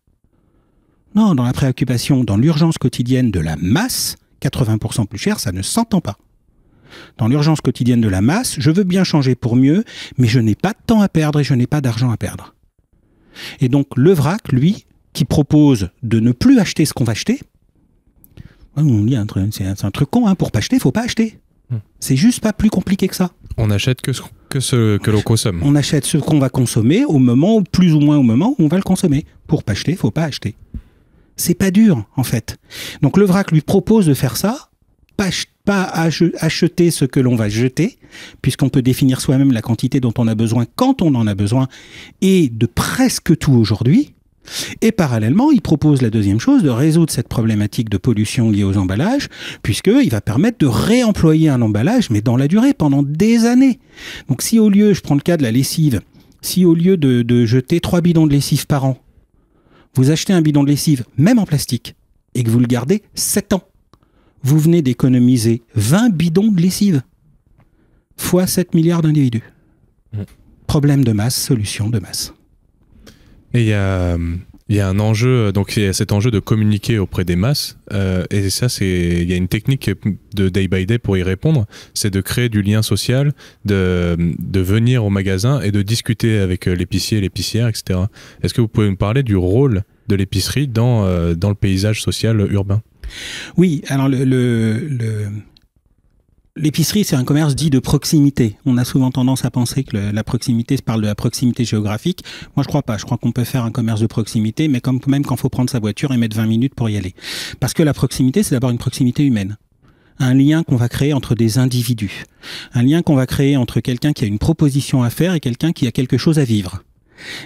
Non, dans la préoccupation, dans l'urgence quotidienne de la masse, 80% plus cher, ça ne s'entend pas. Dans l'urgence quotidienne de la masse, je veux bien changer pour mieux, mais je n'ai pas de temps à perdre et je n'ai pas d'argent à perdre. Et donc le vrac, lui, qui propose de ne plus acheter ce qu'on va acheter, on dit c'est un truc con, pour pas acheter, il ne faut pas acheter. C'est juste pas plus compliqué que ça. On n'achète que ce que l'on consomme. On achète ce qu'on va consommer au moment, plus ou moins au moment où on va le consommer. Pour pas acheter, il ne faut pas acheter. C'est pas dur, en fait. Donc le vrac lui propose de faire ça, pas acheter ce que l'on va jeter, puisqu'on peut définir soi-même la quantité dont on a besoin quand on en a besoin, et de presque tout aujourd'hui. Et parallèlement, il propose la deuxième chose, de résoudre cette problématique de pollution liée aux emballages, puisqu'il va permettre de réemployer un emballage, mais dans la durée, pendant des années. Donc si au lieu, je prends le cas de la lessive, si au lieu de jeter 3 bidons de lessive par an, vous achetez un bidon de lessive, même en plastique, et que vous le gardez 7 ans, vous venez d'économiser 20 bidons de lessive, fois 7 milliards d'individus. Problème de masse, solution de masse. Et il y a un enjeu, donc il y a cet enjeu de communiquer auprès des masses, et ça, il y a une technique de Day by Day pour y répondre, c'est de créer du lien social, de venir au magasin et de discuter avec l'épicier, l'épicière, etc. Est-ce que vous pouvez me parler du rôle de l'épicerie dans le paysage social urbain? Oui, alors l'épicerie, c'est un commerce dit de proximité. On a souvent tendance à penser que la proximité se parle de la proximité géographique. Moi, je crois pas. Je crois qu'on peut faire un commerce de proximité, mais même quand il faut prendre sa voiture et mettre 20 minutes pour y aller. Parce que la proximité, c'est d'abord une proximité humaine. Un lien qu'on va créer entre des individus. Un lien qu'on va créer entre quelqu'un qui a une proposition à faire et quelqu'un qui a quelque chose à vivre.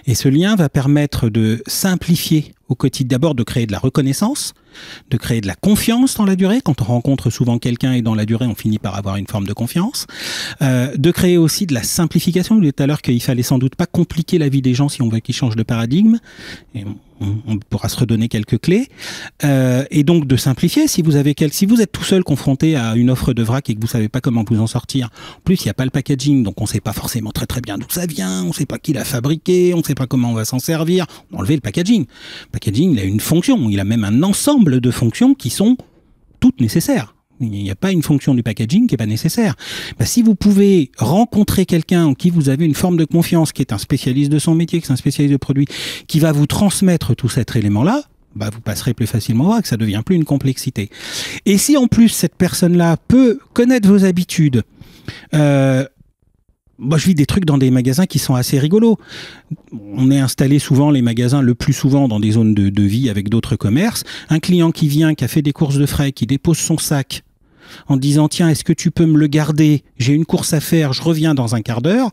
Et ce lien va permettre de simplifier au quotidien, d'abord de créer de la reconnaissance, de créer de la confiance dans la durée. Quand on rencontre souvent quelqu'un et dans la durée, on finit par avoir une forme de confiance. De créer aussi de la simplification. Je disais tout à l'heure qu'il fallait sans doute pas compliquer la vie des gens si on veut qu'ils changent de paradigme. Et on pourra se redonner quelques clés. Et donc de simplifier. Si vous êtes tout seul confronté à une offre de vrac et que vous savez pas comment vous en sortir, en plus il n'y a pas le packaging, donc on sait pas forcément très bien d'où ça vient, on sait pas qui l'a fabriqué, on sait pas comment on va s'en servir. Enlevez le packaging. Le packaging, il a une fonction, il a même un ensemble de fonctions qui sont toutes nécessaires. Il n'y a pas une fonction du packaging qui n'est pas nécessaire. Si vous pouvez rencontrer quelqu'un en qui vous avez une forme de confiance, qui est un spécialiste de son métier, qui est un spécialiste de produit, qui va vous transmettre tout cet élément-là, vous passerez plus facilement voir que ça ne devient plus une complexité. Et si en plus cette personne-là peut connaître vos habitudes, je vis des trucs dans des magasins qui sont assez rigolos. On est installé souvent, les magasins, le plus souvent dans des zones de vie avec d'autres commerces. Un client qui vient, qui a fait des courses de frais, qui dépose son sac en disant « Tiens, est-ce que tu peux me le garder? J'ai une course à faire, je reviens dans un quart d'heure. »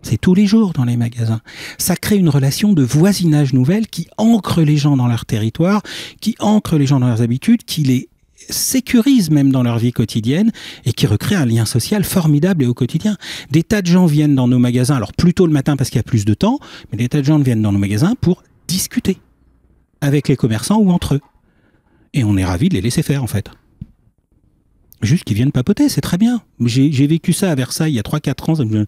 C'est tous les jours dans les magasins. Ça crée une relation de voisinage nouvelle qui ancre les gens dans leur territoire, qui ancre les gens dans leurs habitudes, qui les sécurise même dans leur vie quotidienne et qui recrée un lien social formidable et au quotidien. Des tas de gens viennent dans nos magasins, alors plutôt le matin parce qu'il y a plus de temps, mais des tas de gens viennent dans nos magasins pour discuter avec les commerçants ou entre eux. Et on est ravis de les laisser faire en fait. Juste qu'ils viennent papoter, c'est très bien. J'ai vécu ça à Versailles il y a 3-4 ans.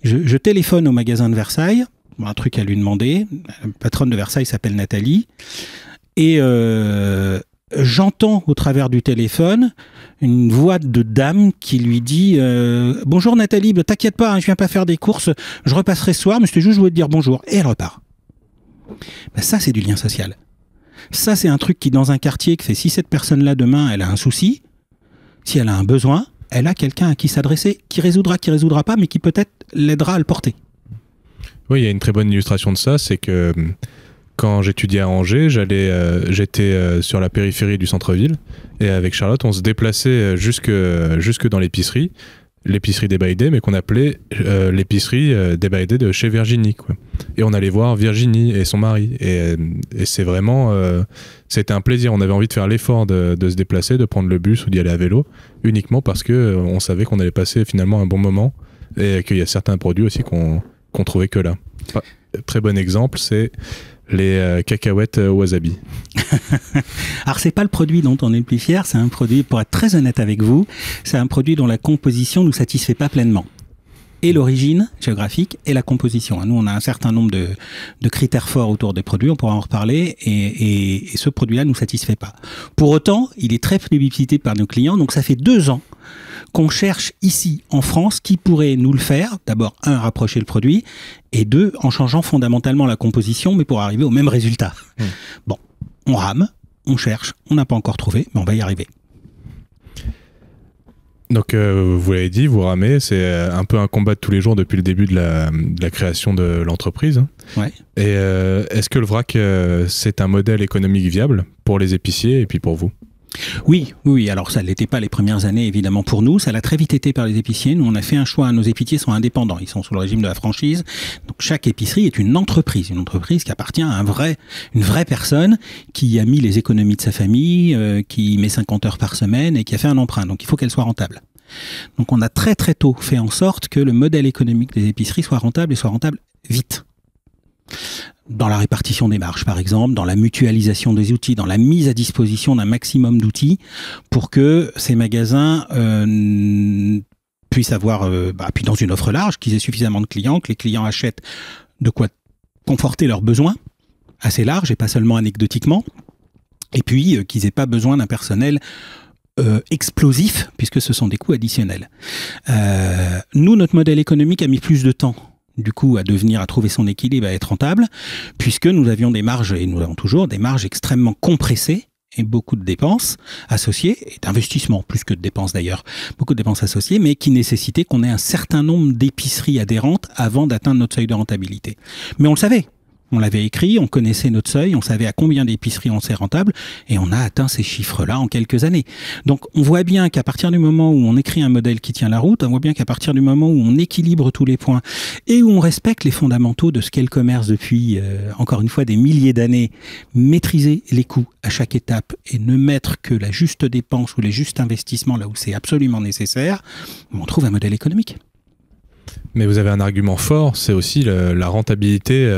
Je téléphone au magasin de Versailles, un truc à lui demander. La patronne de Versailles s'appelle Nathalie. Et j'entends au travers du téléphone une voix de dame qui lui dit « Bonjour Nathalie, t'inquiète pas, je viens pas faire des courses, je repasserai ce soir, mais c'était juste je voulais te dire bonjour. » Et elle repart. Ça, c'est du lien social. Ça, c'est un truc qui, dans un quartier, qui fait si cette personne-là, demain, elle a un souci, si elle a un besoin, elle a quelqu'un à qui s'adresser, qui résoudra pas, mais qui peut-être l'aidera à le porter. Oui, il y a une très bonne illustration de ça, c'est que quand j'étudiais à Angers, j'étais sur la périphérie du centre-ville, et avec Charlotte, on se déplaçait jusque dans l'épicerie Day by Day, mais qu'on appelait l'épicerie Day by Day de chez Virginie, quoi. Et on allait voir Virginie et son mari, et c'est vraiment c'était un plaisir. On avait envie de faire l'effort de se déplacer, de prendre le bus ou d'y aller à vélo, uniquement parce que on savait qu'on allait passer finalement un bon moment, et qu'il y a certains produits aussi qu'on trouvait que là. Très bon exemple, c'est les cacahuètes wasabi. Alors c'est pas le produit dont on est le plus fier, c'est un produit, pour être très honnête avec vous, c'est un produit dont la composition nous satisfait pas pleinement. Et l'origine géographique et la composition. Nous, on a un certain nombre de critères forts autour des produits, on pourra en reparler, et ce produit-là nous satisfait pas. Pour autant, il est très plébiscité par nos clients, donc ça fait 2 ans qu'on cherche ici en France qui pourrait nous le faire. D'abord, 1, rapprocher le produit, et 2, en changeant fondamentalement la composition, mais pour arriver au même résultat. Bon, on rame, on cherche, on n'a pas encore trouvé, mais on va y arriver. Donc, vous l'avez dit, vous ramez, c'est un peu un combat de tous les jours depuis le début de la création de l'entreprise. Ouais. Et est-ce que le vrac, c'est un modèle économique viable pour les épiciers et puis pour vous ? Oui. Alors ça ne l'était pas les premières années, évidemment, pour nous. Ça l'a très vite été par les épiciers. Nous, on a fait un choix. Nos épiciers sont indépendants. Ils sont sous le régime de la franchise. Donc chaque épicerie est une entreprise qui appartient à une vraie personne qui a mis les économies de sa famille, qui met 50 heures par semaine et qui a fait un emprunt. Donc il faut qu'elle soit rentable. Donc on a très très tôt fait en sorte que le modèle économique des épiceries soit rentable et soit rentable vite. Dans la répartition des marges, par exemple, dans la mutualisation des outils, dans la mise à disposition d'un maximum d'outils pour que ces magasins puissent avoir, puis dans une offre large, qu'ils aient suffisamment de clients, que les clients achètent de quoi conforter leurs besoins, assez large et pas seulement anecdotiquement, et puis qu'ils n'aient pas besoin d'un personnel explosif, puisque ce sont des coûts additionnels. Nous, notre modèle économique a mis plus de temps du coup à trouver son équilibre, à être rentable, puisque nous avions des marges, et nous avons toujours des marges extrêmement compressées et beaucoup de dépenses associées, et d'investissements, plus que de dépenses d'ailleurs, beaucoup de dépenses associées, mais qui nécessitaient qu'on ait un certain nombre d'épiceries adhérentes avant d'atteindre notre seuil de rentabilité. Mais on le savait. On l'avait écrit, on connaissait notre seuil, on savait à combien d'épiceries on s'est rentable et on a atteint ces chiffres-là en quelques années. Donc on voit bien qu'à partir du moment où on écrit un modèle qui tient la route, on voit bien qu'à partir du moment où on équilibre tous les points et où on respecte les fondamentaux de ce qu'est le commerce depuis, encore une fois, des milliers d'années, maîtriser les coûts à chaque étape et ne mettre que la juste dépense ou les justes investissements là où c'est absolument nécessaire, on trouve un modèle économique. Mais vous avez un argument fort, c'est aussi la rentabilité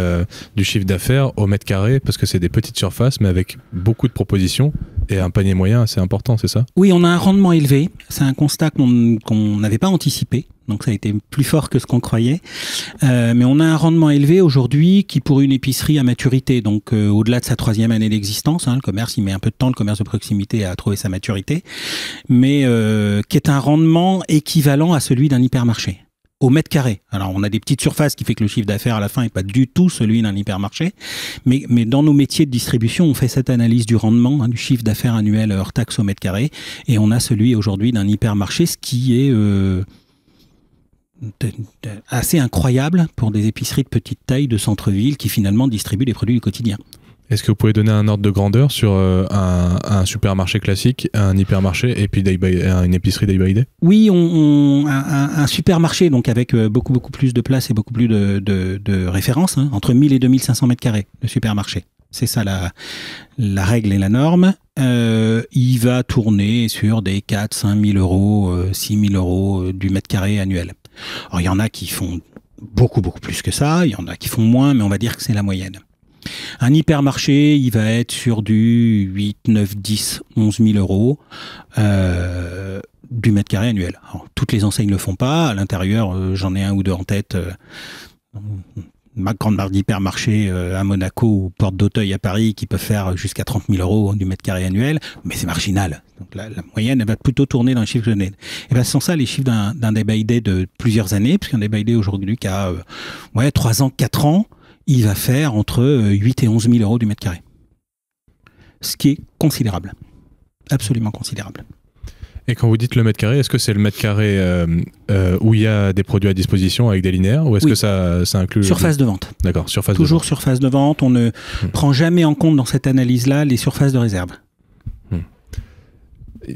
du chiffre d'affaires au mètre carré, parce que c'est des petites surfaces, mais avec beaucoup de propositions et un panier moyen assez important, c'est ça? Oui, on a un rendement élevé. C'est un constat qu'on n'avait pas anticipé. Donc ça a été plus fort que ce qu'on croyait. Mais on a un rendement élevé aujourd'hui qui, pour une épicerie à maturité, donc au-delà de sa 3e année d'existence, le commerce, il met un peu de temps, le commerce de proximité, à trouver sa maturité, mais qui est un rendement équivalent à celui d'un hypermarché. Au mètre carré. Alors, on a des petites surfaces qui fait que le chiffre d'affaires à la fin n'est pas du tout celui d'un hypermarché. Mais dans nos métiers de distribution, on fait cette analyse du rendement, du chiffre d'affaires annuel hors taxe au mètre carré. Et on a celui aujourd'hui d'un hypermarché, ce qui est assez incroyable pour des épiceries de petite taille de centre-ville qui finalement distribuent des produits du quotidien. Est-ce que vous pouvez donner un ordre de grandeur sur un supermarché classique, un hypermarché et puis une épicerie Day by Day? Oui, un supermarché donc avec beaucoup plus de place et beaucoup plus de références, entre 1000 et 2500 mètres carrés de supermarché. C'est ça la règle et la norme. Il va tourner sur des 4-5 000 euros, 6 000 euros du mètre carré annuel. Alors il y en a qui font beaucoup plus que ça, il y en a qui font moins, mais on va dire que c'est la moyenne. Un hypermarché, il va être sur du 8, 9, 10, 11 000 euros du mètre carré annuel. Alors, toutes les enseignes ne le font pas. À l'intérieur, j'en ai un ou deux en tête. Ma grande marque d'hypermarché à Monaco ou Porte d'Auteuil à Paris qui peuvent faire jusqu'à 30 000 euros du mètre carré annuel, mais c'est marginal. Donc la moyenne, elle va plutôt tourner dans les chiffres que je donne. Et bien sans ça, les chiffres d'un Day by Day de plusieurs années, puisqu'un Day by Day aujourd'hui qui a 3 ans, 4 ans, il va faire entre 8 et 11 000 euros du mètre carré. Ce qui est considérable. Absolument considérable. Et quand vous dites le mètre carré, est-ce que c'est le mètre carré où il y a des produits à disposition avec des linéaires ou est-ce que ça inclut... Surface de vente. D'accord, surface Toujours de vente. Surface de vente. On ne prend jamais en compte dans cette analyse-là les surfaces de réserve.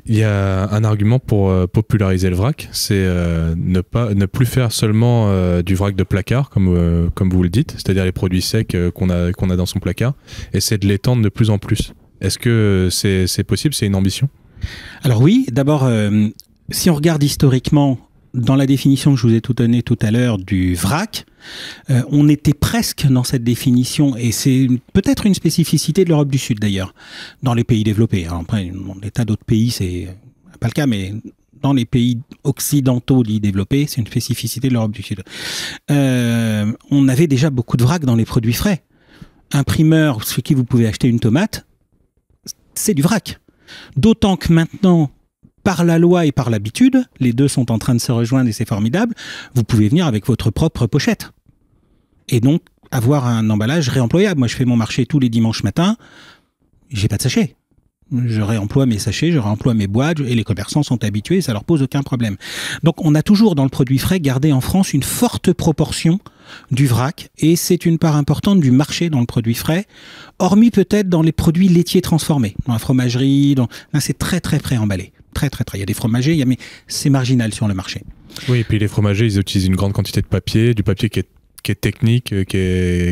Il y a un argument pour populariser le vrac, c'est ne plus faire seulement du vrac de placard, comme vous le dites, c'est-à-dire les produits secs qu'on a dans son placard, et c'est de l'étendre de plus en plus. Est-ce que c'est possible, c'est une ambition? Alors oui, d'abord, si on regarde historiquement, dans la définition que je vous ai donnée tout à l'heure du vrac, on était presque dans cette définition, et c'est peut-être une spécificité de l'Europe du Sud d'ailleurs, dans les pays développés. Alors après, dans des tas d'autres pays, c'est pas le cas, mais dans les pays occidentaux dits développés, c'est une spécificité de l'Europe du Sud. On avait déjà beaucoup de vrac dans les produits frais. Imprimeur, ce qui vous pouvez acheter une tomate, c'est du vrac. D'autant que maintenant, par la loi et par l'habitude, les deux sont en train de se rejoindre et c'est formidable, vous pouvez venir avec votre propre pochette. Et donc, avoir un emballage réemployable. Moi, je fais mon marché tous les dimanches matins, j'ai pas de sachet. Je réemploie mes sachets, je réemploie mes boîtes, et les commerçants sont habitués, ça leur pose aucun problème. Donc on a toujours dans le produit frais gardé en France une forte proportion du vrac, et c'est une part importante du marché dans le produit frais, hormis peut-être dans les produits laitiers transformés, dans la fromagerie, là c'est très très préemballé, très. Il y a des fromagers, mais c'est marginal sur le marché. Oui, et puis les fromagers, ils utilisent une grande quantité de papier, du papier qui est technique,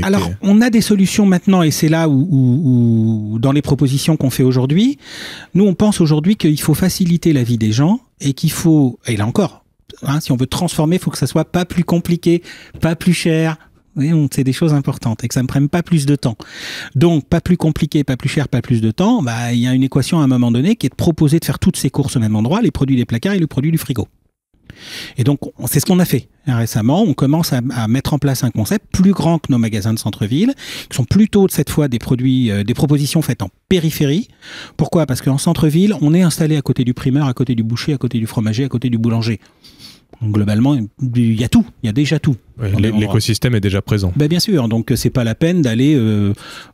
Alors, on a des solutions maintenant, et c'est là où dans les propositions qu'on fait aujourd'hui, nous on pense aujourd'hui qu'il faut faciliter la vie des gens, et qu'il faut, et là encore, si on veut transformer, il faut que ça soit pas plus compliqué, pas plus cher. Oui, c'est des choses importantes, et que ça ne prenne pas plus de temps. Donc, pas plus compliqué, pas plus cher, pas plus de temps, il y a une équation à un moment donné qui est de proposer de faire toutes ces courses au même endroit, les produits des placards et les produits du frigo. Et donc, c'est ce qu'on a fait récemment. On commence à mettre en place un concept plus grand que nos magasins de centre-ville, qui sont plutôt cette fois des propositions faites en périphérie. Pourquoi ? Parce qu'en centre-ville, on est installé à côté du primeur, à côté du boucher, à côté du fromager, à côté du boulanger. Donc, globalement, il y a tout, il y a déjà tout. Oui, l'écosystème est déjà présent. Bien sûr, donc c'est pas la peine d'aller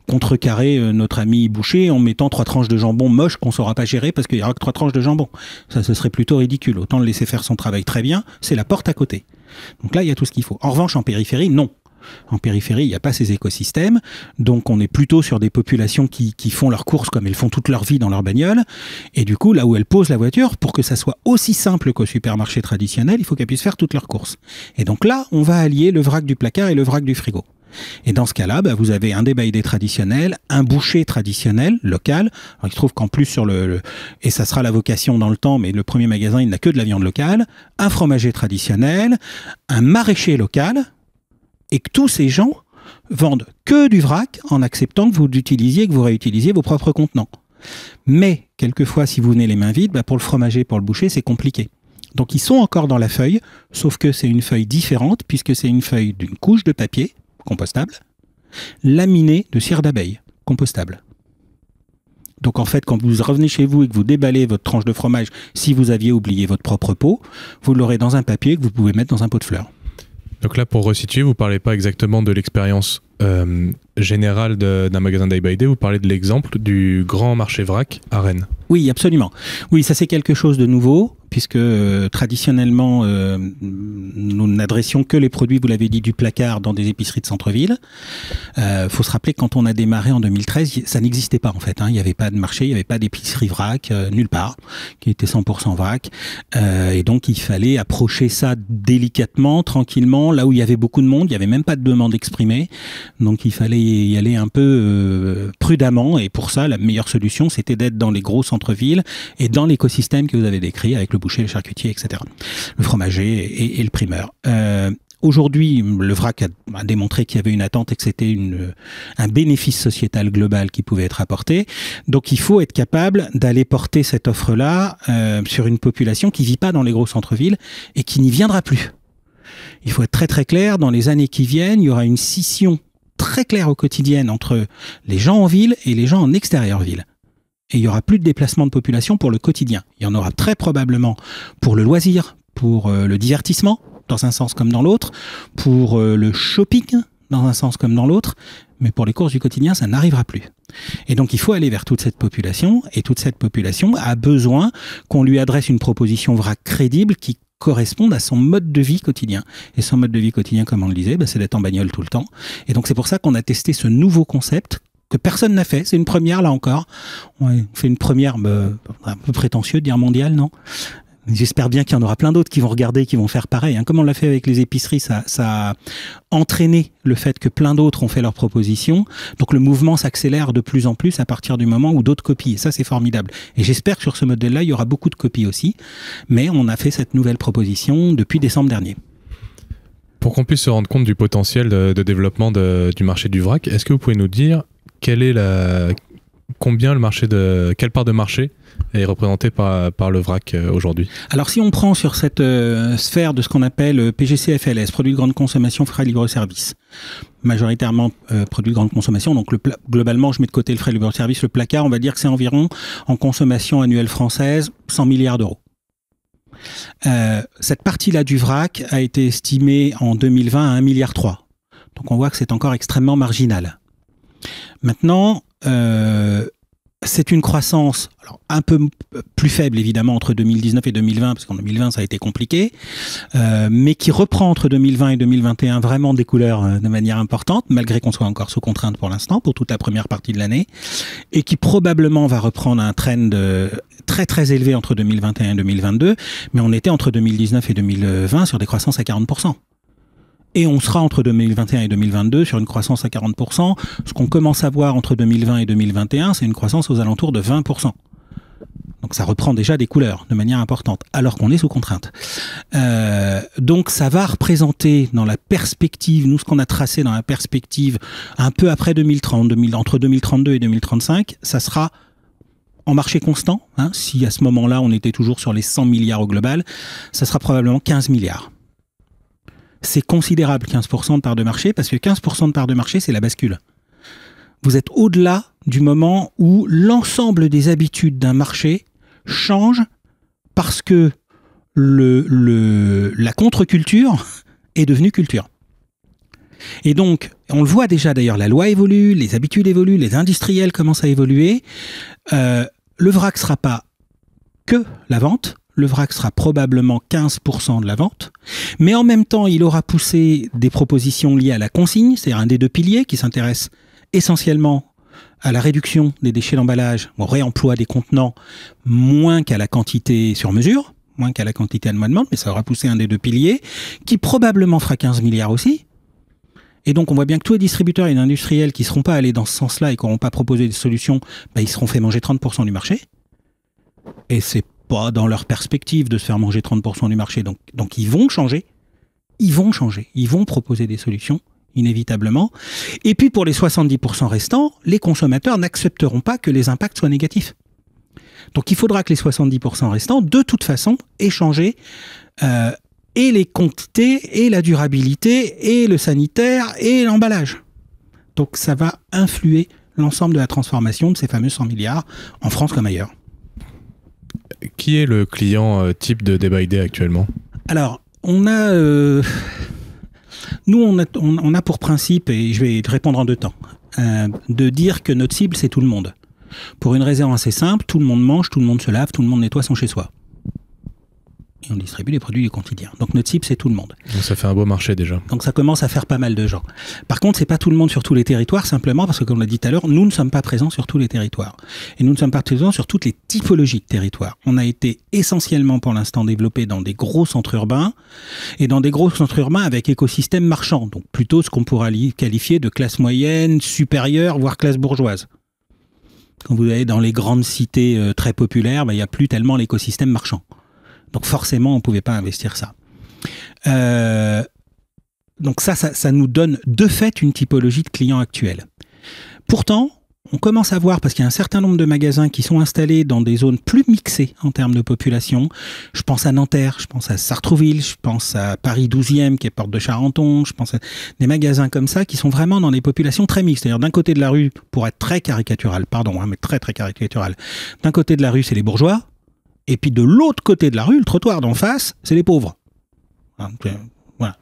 contrecarrer notre ami boucher en mettant 3 tranches de jambon moches qu'on saura pas gérer parce qu'il y aura que 3 tranches de jambon. Ça, ce serait plutôt ridicule. Autant le laisser faire son travail très bien, c'est la porte à côté. Donc là, il y a tout ce qu'il faut. En revanche, en périphérie, non. En périphérie, il n'y a pas ces écosystèmes, donc on est plutôt sur des populations qui font leurs courses comme elles font toute leur vie dans leur bagnole, et du coup, là où elles posent la voiture, pour que ça soit aussi simple qu'au supermarché traditionnel, il faut qu'elles puissent faire toutes leurs courses. Et donc là, on va allier le vrac du placard et le vrac du frigo. Et dans ce cas-là, vous avez un DayByDay traditionnel, un boucher traditionnel, local. Alors, il se trouve qu'en plus et ça sera la vocation dans le temps, mais le premier magasin, il n'a que de la viande locale, un fromager traditionnel, un maraîcher local, et que tous ces gens vendent que du vrac en acceptant que vous l'utilisiez, que vous réutilisiez vos propres contenants. Mais, quelquefois, si vous venez les mains vides, pour le fromager, pour le boucher, c'est compliqué. Donc, ils sont encore dans la feuille, sauf que c'est une feuille différente, puisque c'est une feuille d'une couche de papier, compostable, laminée de cire d'abeille, compostable. Donc, en fait, quand vous revenez chez vous et que vous déballez votre tranche de fromage, si vous aviez oublié votre propre pot, vous l'aurez dans un papier que vous pouvez mettre dans un pot de fleurs. Donc là, pour resituer, vous ne parlez pas exactement de l'expérience générale d'un magasin DayByDay, vous parlez de l'exemple du grand marché vrac à Rennes. Oui, absolument. Oui, ça c'est quelque chose de nouveau, puisque traditionnellement, nous n'adressions que les produits, vous l'avez dit, du placard dans des épiceries de centre-ville. Faut se rappeler que quand on a démarré en 2013, ça n'existait pas en fait. Il n'y avait pas de marché, il n'y avait pas d'épicerie vrac, nulle part, qui était 100% vrac. Et donc, il fallait approcher ça délicatement, tranquillement, là où il y avait beaucoup de monde, il n'y avait même pas de demande exprimée. Donc, il fallait y aller un peu prudemment. Et pour ça, la meilleure solution, c'était d'être dans les gros centres-villes et dans l'écosystème que vous avez décrit avec le boucher, le charcutier, etc. Le fromager et le primeur. Aujourd'hui, le vrac a démontré qu'il y avait une attente et que c'était un bénéfice sociétal global qui pouvait être apporté. Donc, il faut être capable d'aller porter cette offre-là sur une population qui ne vit pas dans les gros centres-villes et qui n'y viendra plus. Il faut être très très clair, dans les années qui viennent, il y aura une scission très claire au quotidien entre les gens en ville et les gens en extérieur ville. Et il n'y aura plus de déplacement de population pour le quotidien. Il y en aura très probablement pour le loisir, pour le divertissement, dans un sens comme dans l'autre, pour le shopping, dans un sens comme dans l'autre, mais pour les courses du quotidien, ça n'arrivera plus. Et donc, il faut aller vers toute cette population, et toute cette population a besoin qu'on lui adresse une proposition vrac crédible qui corresponde à son mode de vie quotidien. Et son mode de vie quotidien, comme on le disait, c'est d'être en bagnole tout le temps. Et donc, c'est pour ça qu'on a testé ce nouveau concept que personne n'a fait. C'est une première, là encore. On fait une première un peu prétentieux de dire mondiale, non ? J'espère bien qu'il y en aura plein d'autres qui vont regarder, qui vont faire pareil. Comme on l'a fait avec les épiceries, ça a entraîné le fait que plein d'autres ont fait leurs propositions. Donc le mouvement s'accélère de plus en plus à partir du moment où d'autres copient. Et ça, c'est formidable. Et j'espère que sur ce modèle-là, il y aura beaucoup de copies aussi. Mais on a fait cette nouvelle proposition depuis décembre dernier. Pour qu'on puisse se rendre compte du potentiel de développement du marché du vrac, est-ce que vous pouvez nous dire quelle part de marché est représentée par le vrac aujourd'hui? Alors si on prend sur cette sphère de ce qu'on appelle PGC-FLS, produits de grande consommation, frais libre-service, majoritairement produits de grande consommation, donc globalement je mets de côté le frais libre-service, le placard, on va dire que c'est environ en consommation annuelle française 100 milliards d'euros. Cette partie-là du vrac a été estimée en 2020 à 1,3 milliard. Donc on voit que c'est encore extrêmement marginal. Maintenant, c'est une croissance un peu plus faible évidemment entre 2019 et 2020, parce qu'en 2020 ça a été compliqué, mais qui reprend entre 2020 et 2021 vraiment des couleurs de manière importante, malgré qu'on soit encore sous contrainte pour l'instant, pour toute la première partie de l'année, et qui probablement va reprendre un trend très très élevé entre 2021 et 2022, mais on était entre 2019 et 2020 sur des croissances à 40%. Et on sera entre 2021 et 2022 sur une croissance à 40%. Ce qu'on commence à voir entre 2020 et 2021, c'est une croissance aux alentours de 20%. Donc ça reprend déjà des couleurs de manière importante, alors qu'on est sous contrainte. Donc ça va représenter dans la perspective, nous ce qu'on a tracé dans la perspective un peu après 2030, entre 2032 et 2035, ça sera en marché constant. Si à ce moment-là on était toujours sur les 100 milliards au global, ça sera probablement 15 milliards. C'est considérable, 15% de part de marché, parce que 15% de part de marché, c'est la bascule. Vous êtes au-delà du moment où l'ensemble des habitudes d'un marché change parce que la contre-culture est devenue culture. Et donc, on le voit déjà d'ailleurs, la loi évolue, les habitudes évoluent, les industriels commencent à évoluer. Le vrac ne sera pas que la vente. Le vrac sera probablement 15% de la vente, mais en même temps, il aura poussé des propositions liées à la consigne, c'est-à-dire un des deux piliers qui s'intéresse essentiellement à la réduction des déchets d'emballage, au réemploi des contenants, moins qu'à la quantité sur mesure, moins qu'à la quantité à demande, mais ça aura poussé un des deux piliers, qui probablement fera 15 milliards aussi. Et donc, on voit bien que tous les distributeurs et les industriels qui ne seront pas allés dans ce sens-là et qui n'auront pas proposé des solutions, ils seront fait manger 30% du marché. Et c'est pas dans leur perspective de se faire manger 30% du marché. Donc ils vont changer. Ils vont proposer des solutions, inévitablement. Et puis pour les 70% restants, les consommateurs n'accepteront pas que les impacts soient négatifs. Donc il faudra que les 70% restants, de toute façon, aient changé et les quantités, et la durabilité, et le sanitaire, et l'emballage. Donc ça va influer l'ensemble de la transformation de ces fameux 100 milliards, en France comme ailleurs. Qui est le client type de Day by Day actuellement ? Alors, on a pour principe, et je vais te répondre en deux temps, de dire que notre cible, c'est tout le monde. Pour une raison assez simple, tout le monde mange, tout le monde se lave, tout le monde nettoie son chez-soi. Et on distribue les produits du quotidien. Donc notre cible, c'est tout le monde. Donc ça fait un beau marché déjà. Donc ça commence à faire pas mal de gens. Par contre, c'est pas tout le monde sur tous les territoires, simplement parce que, comme on l'a dit tout à l'heure, nous ne sommes pas présents sur tous les territoires. Et nous ne sommes pas présents sur toutes les typologies de territoires. On a été essentiellement, pour l'instant, développé dans des gros centres urbains, et dans des gros centres urbains avec écosystème marchand. Donc plutôt ce qu'on pourra qualifier de classe moyenne, supérieure, voire classe bourgeoise. Quand vous allez dans les grandes cités très populaires, il n'y a plus tellement l'écosystème marchand. Donc forcément, on ne pouvait pas investir ça. Donc ça nous donne de fait une typologie de clients actuels. Pourtant, on commence à voir, parce qu'il y a un certain nombre de magasins qui sont installés dans des zones plus mixées en termes de population. Je pense à Nanterre, je pense à Sartrouville, je pense à Paris 12e qui est porte de Charenton, je pense à des magasins comme ça qui sont vraiment dans des populations très mixtes. C'est-à-dire d'un côté de la rue, pour être très caricatural, mais très très caricatural, d'un côté de la rue, c'est les bourgeois. Et puis de l'autre côté de la rue, le trottoir d'en face, c'est les pauvres. Voilà.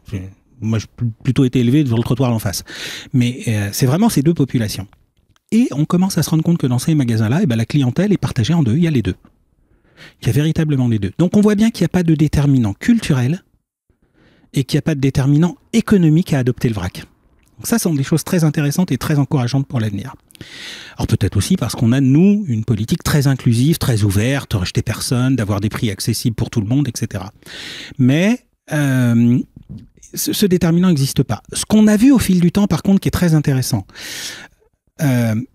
Moi, j'ai plutôt été élevé sur le trottoir d'en face. Mais c'est vraiment ces deux populations. Et on commence à se rendre compte que dans ces magasins-là, la clientèle est partagée en deux. Il y a les deux. Il y a véritablement les deux. Donc on voit bien qu'il n'y a pas de déterminant culturel et qu'il n'y a pas de déterminant économique à adopter le vrac. Donc ça, ce sont des choses très intéressantes et très encourageantes pour l'avenir. Alors peut-être aussi parce qu'on a, nous, une politique très inclusive, très ouverte, de rejeter personne, d'avoir des prix accessibles pour tout le monde, etc. Mais ce déterminant n'existe pas. Ce qu'on a vu au fil du temps, par contre, qui est très intéressant,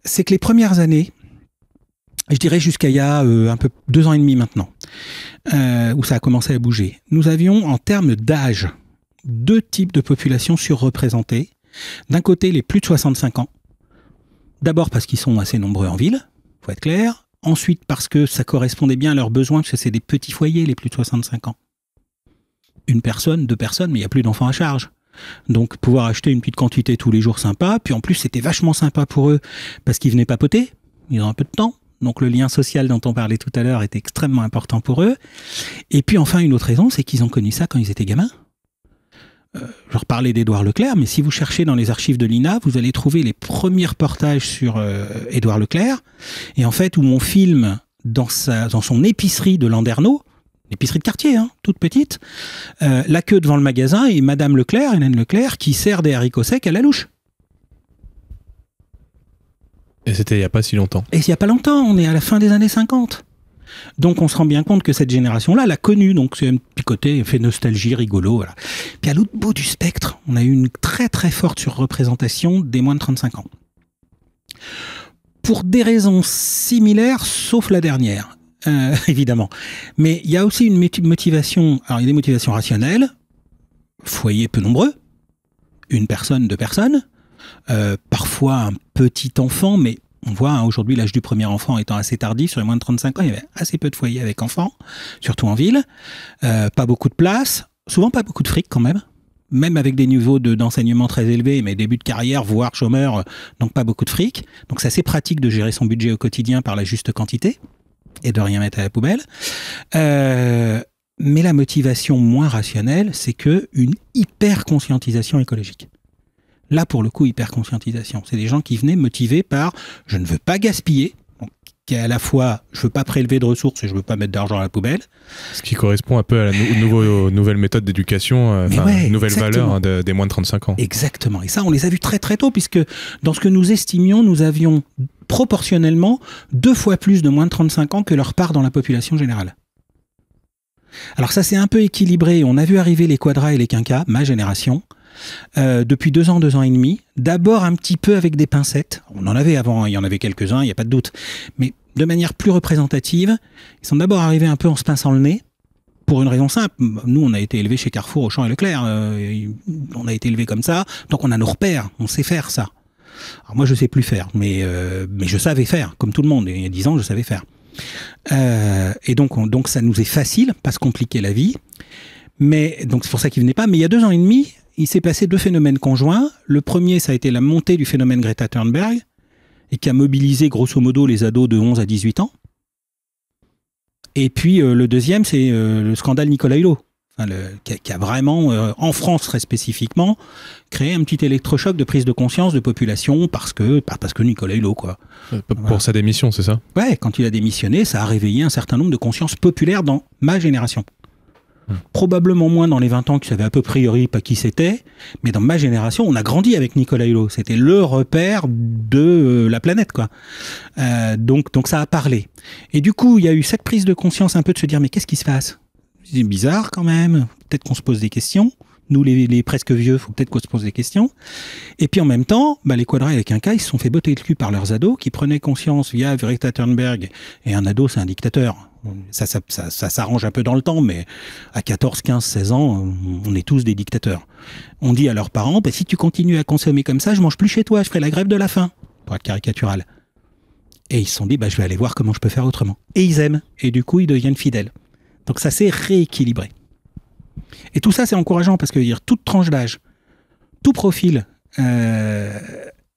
c'est que les premières années, je dirais jusqu'à il y a un peu 2 ans et demi maintenant, où ça a commencé à bouger, nous avions en termes d'âge 2 types de populations surreprésentées. D'un côté, les plus de 65 ans. D'abord parce qu'ils sont assez nombreux en ville, faut être clair. Ensuite parce que ça correspondait bien à leurs besoins, parce que c'est des petits foyers, les plus de 65 ans. 1 personne, 2 personnes, mais il n'y a plus d'enfants à charge. Donc pouvoir acheter une petite quantité tous les jours, sympa. Puis en plus, c'était vachement sympa pour eux, parce qu'ils venaient papoter, ils ont un peu de temps. Donc le lien social dont on parlait tout à l'heure était extrêmement important pour eux. Et puis enfin, une autre raison, c'est qu'ils ont connu ça quand ils étaient gamins. je reparlais d'Édouard Leclerc, mais si vous cherchez dans les archives de l'INA, vous allez trouver les premiers reportages sur Édouard Leclerc. Et en fait, où on filme dans son épicerie de Landerneau, épicerie de quartier, toute petite, la queue devant le magasin et Madame Leclerc, Hélène Leclerc, qui sert des haricots secs à la louche. Et c'était il n'y a pas si longtemps. Et il n'y a pas longtemps, on est à la fin des années 50. Donc on se rend bien compte que cette génération-là l'a connue, donc c'est un petit côté fait nostalgie, rigolo. Voilà. Puis à l'autre bout du spectre, on a eu une très très forte surreprésentation des moins de 35 ans. Pour des raisons similaires, sauf la dernière, évidemment. Mais il y a aussi une motivation, alors il y a des motivations rationnelles, foyer peu nombreux, une personne, deux personnes, parfois un petit enfant, mais on voit aujourd'hui l'âge du premier enfant étant assez tardif, sur les moins de 35 ans, il y avait assez peu de foyers avec enfants, surtout en ville, pas beaucoup de place, souvent pas beaucoup de fric quand même avec des niveaux d'enseignement très élevés, mais début de carrière, voire chômeur, donc pas beaucoup de fric. Donc c'est assez pratique de gérer son budget au quotidien par la juste quantité et de rien mettre à la poubelle. Mais la motivation moins rationnelle, c'est une hyper-conscientisation écologique. Là, pour le coup, hyper-conscientisation. C'est des gens qui venaient motivés par « je ne veux pas gaspiller », qui est à la fois « je ne veux pas prélever de ressources et je ne veux pas mettre d'argent à la poubelle ». Ce qui correspond un peu à la nouvelle méthode d'éducation, nouvelle valeur des moins de 35 ans. Exactement. Et ça, on les a vus très très tôt, puisque dans ce que nous estimions, nous avions proportionnellement 2 fois plus de moins de 35 ans que leur part dans la population générale. Alors ça, c'est un peu équilibré. On a vu arriver les quadras et les quinquas, ma génération, depuis 2 ans et demi, d'abord un petit peu avec des pincettes. On en avait avant, il y en avait quelques-uns, il n'y a pas de doute. Mais de manière plus représentative, ils sont d'abord arrivés un peu en se pinçant le nez, pour une raison simple. Nous, on a été élevés chez Carrefour, Auchan et Leclerc. On a été élevés comme ça, donc on a nos repères, on sait faire ça. Alors moi, je ne sais plus faire, mais je savais faire, comme tout le monde. Et il y a 10 ans, je savais faire. Et donc ça nous est facile, pas se compliquer la vie. Mais donc c'est pour ça qu'ils venaient pas. Mais il y a 2 ans et demi, il s'est passé 2 phénomènes conjoints. Le premier, ça a été la montée du phénomène Greta Thunberg, et qui a mobilisé grosso modo les ados de 11 à 18 ans. Et puis le deuxième, c'est le scandale Nicolas Hulot, qui a vraiment, en France très spécifiquement, créé un petit électrochoc de prise de conscience de population parce que Nicolas Hulot, quoi. Pour sa démission, c'est ça ? Ouais, quand il a démissionné, ça a réveillé un certain nombre de consciences populaires dans ma génération. Probablement moins dans les 20 ans qui savaient à peu près pas qui c'était, mais dans ma génération, on a grandi avec Nicolas Hulot. C'était le repère de la planète, quoi. Donc ça a parlé. Et du coup, il y a eu cette prise de conscience un peu de se dire, mais qu'est-ce qui se passe ? C'est bizarre quand même, peut-être qu'on se pose des questions. Nous, les presque vieux, il faut peut-être qu'on se pose des questions. Et puis en même temps, les quadras et les quinquas, ils se sont fait botter le cul par leurs ados qui prenaient conscience via Greta Thunberg. Et un ado, c'est un dictateur. Ça s'arrange un peu dans le temps, mais à 14, 15, 16 ans, on est tous des dictateurs. On dit à leurs parents, si tu continues à consommer comme ça, je mange plus chez toi, je ferai la grève de la faim, pour être caricatural. Et ils se sont dit, je vais aller voir comment je peux faire autrement. Et ils aiment, et du coup, ils deviennent fidèles. Donc ça s'est rééquilibré. Et tout ça, c'est encourageant, parce que dire toute tranche d'âge, tout profil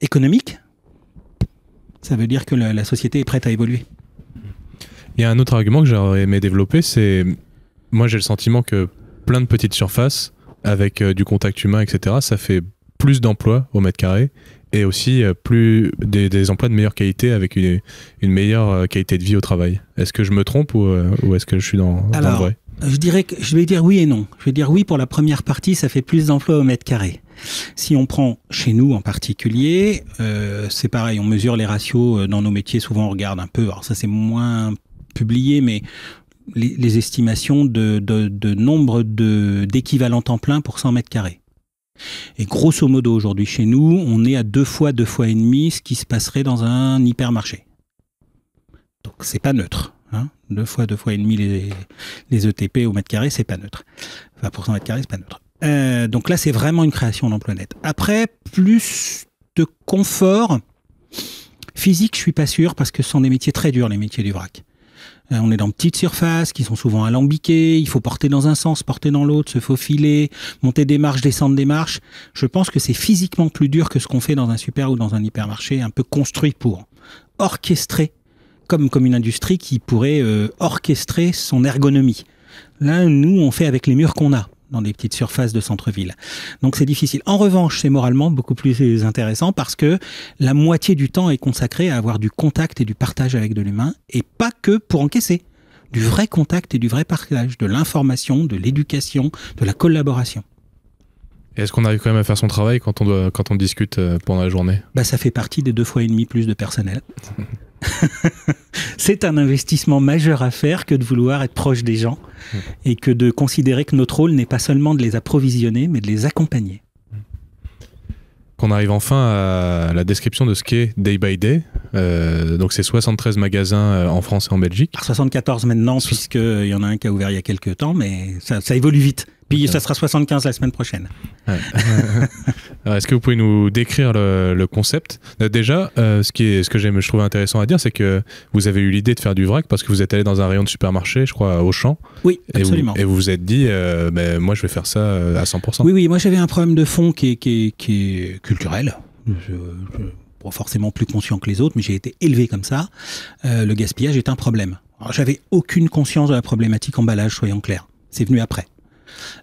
économique, ça veut dire que la société est prête à évoluer. Il y a un autre argument que j'aurais aimé développer, c'est... Moi, j'ai le sentiment que plein de petites surfaces, avec du contact humain, etc., ça fait plus d'emplois au mètre carré, et aussi plus des emplois de meilleure qualité, avec une meilleure qualité de vie au travail. Est-ce que je me trompe ou est-ce que je suis dans le vrai ? Je vais dire oui et non. Je vais dire oui pour la première partie, ça fait plus d'emplois au mètre carré. Si on prend chez nous en particulier, c'est pareil, on mesure les ratios dans nos métiers, souvent on regarde un peu, alors ça c'est moins publié, mais les estimations de nombre d'équivalents temps plein pour 100 mètres carrés. Et grosso modo aujourd'hui chez nous, on est à 2 fois et demi ce qui se passerait dans un hypermarché. Donc c'est pas neutre. 2 fois et demi les ETP au mètre carré, c'est pas neutre. Enfin, pour 100 mètres carrés, c'est pas neutre. Donc là, c'est vraiment une création d'emploi net. Après, plus de confort physique, je suis pas sûr, parce que ce sont des métiers très durs, les métiers du vrac. On est dans petites surfaces qui sont souvent alambiquées, il faut porter dans un sens, porter dans l'autre, se faufiler, monter des marches, descendre des marches. Je pense que c'est physiquement plus dur que ce qu'on fait dans un super ou dans un hypermarché, un peu construit pour orchestrer, comme une industrie qui pourrait orchestrer son ergonomie. Là, nous, on fait avec les murs qu'on a. dans des petites surfaces de centre-ville. Donc c'est difficile. En revanche, c'est moralement beaucoup plus intéressant parce que la moitié du temps est consacré à avoir du contact et du partage avec de l'humain, et pas que pour encaisser. Du vrai contact et du vrai partage, de l'information, de l'éducation, de la collaboration. Et est-ce qu'on arrive quand même à faire son travail quand on discute pendant la journée ? Ça fait partie des 2,5 fois plus de personnel. C'est un investissement majeur à faire que de vouloir être proche des gens et que de considérer que notre rôle n'est pas seulement de les approvisionner, mais de les accompagner. Qu'on arrive enfin à la description de ce qu'est Day by Day. Donc c'est 73 magasins en France et en Belgique. 74 maintenant, puisqu'il y en a un qui a ouvert il y a quelques temps, mais ça évolue vite. Puis ça sera 75 la semaine prochaine. Ouais. Alors, est-ce que vous pouvez nous décrire le concept ? Déjà, ce que je trouvais intéressant à dire, c'est que vous avez eu l'idée de faire du vrac parce que vous êtes allé dans un rayon de supermarché, je crois, à Auchan. Oui, absolument. Et vous vous êtes dit, moi je vais faire ça à 100%. Oui, moi j'avais un problème de fond qui est culturel. Pas forcément plus conscient que les autres, mais j'ai été élevé comme ça. Le gaspillage est un problème. Alors, j'avais aucune conscience de la problématique emballage, soyons clairs. C'est venu après.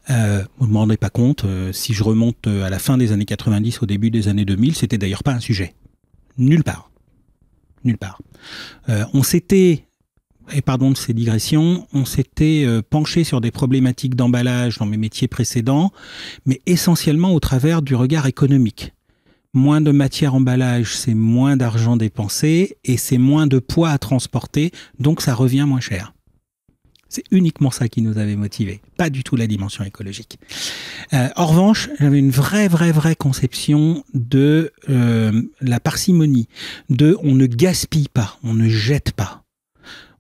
Vous ne me rendez pas compte, si je remonte à la fin des années 90, au début des années 2000, c'était d'ailleurs pas un sujet. Nulle part. On s'était, et pardon de ces digressions, on s'était penché sur des problématiques d'emballage dans mes métiers précédents, mais essentiellement au travers du regard économique. Moins de matière emballage, c'est moins d'argent dépensé et c'est moins de poids à transporter, donc ça revient moins cher. C'est uniquement ça qui nous avait motivés, pas du tout la dimension écologique. En revanche, j'avais une vraie conception de la parcimonie, on ne gaspille pas, on ne jette pas.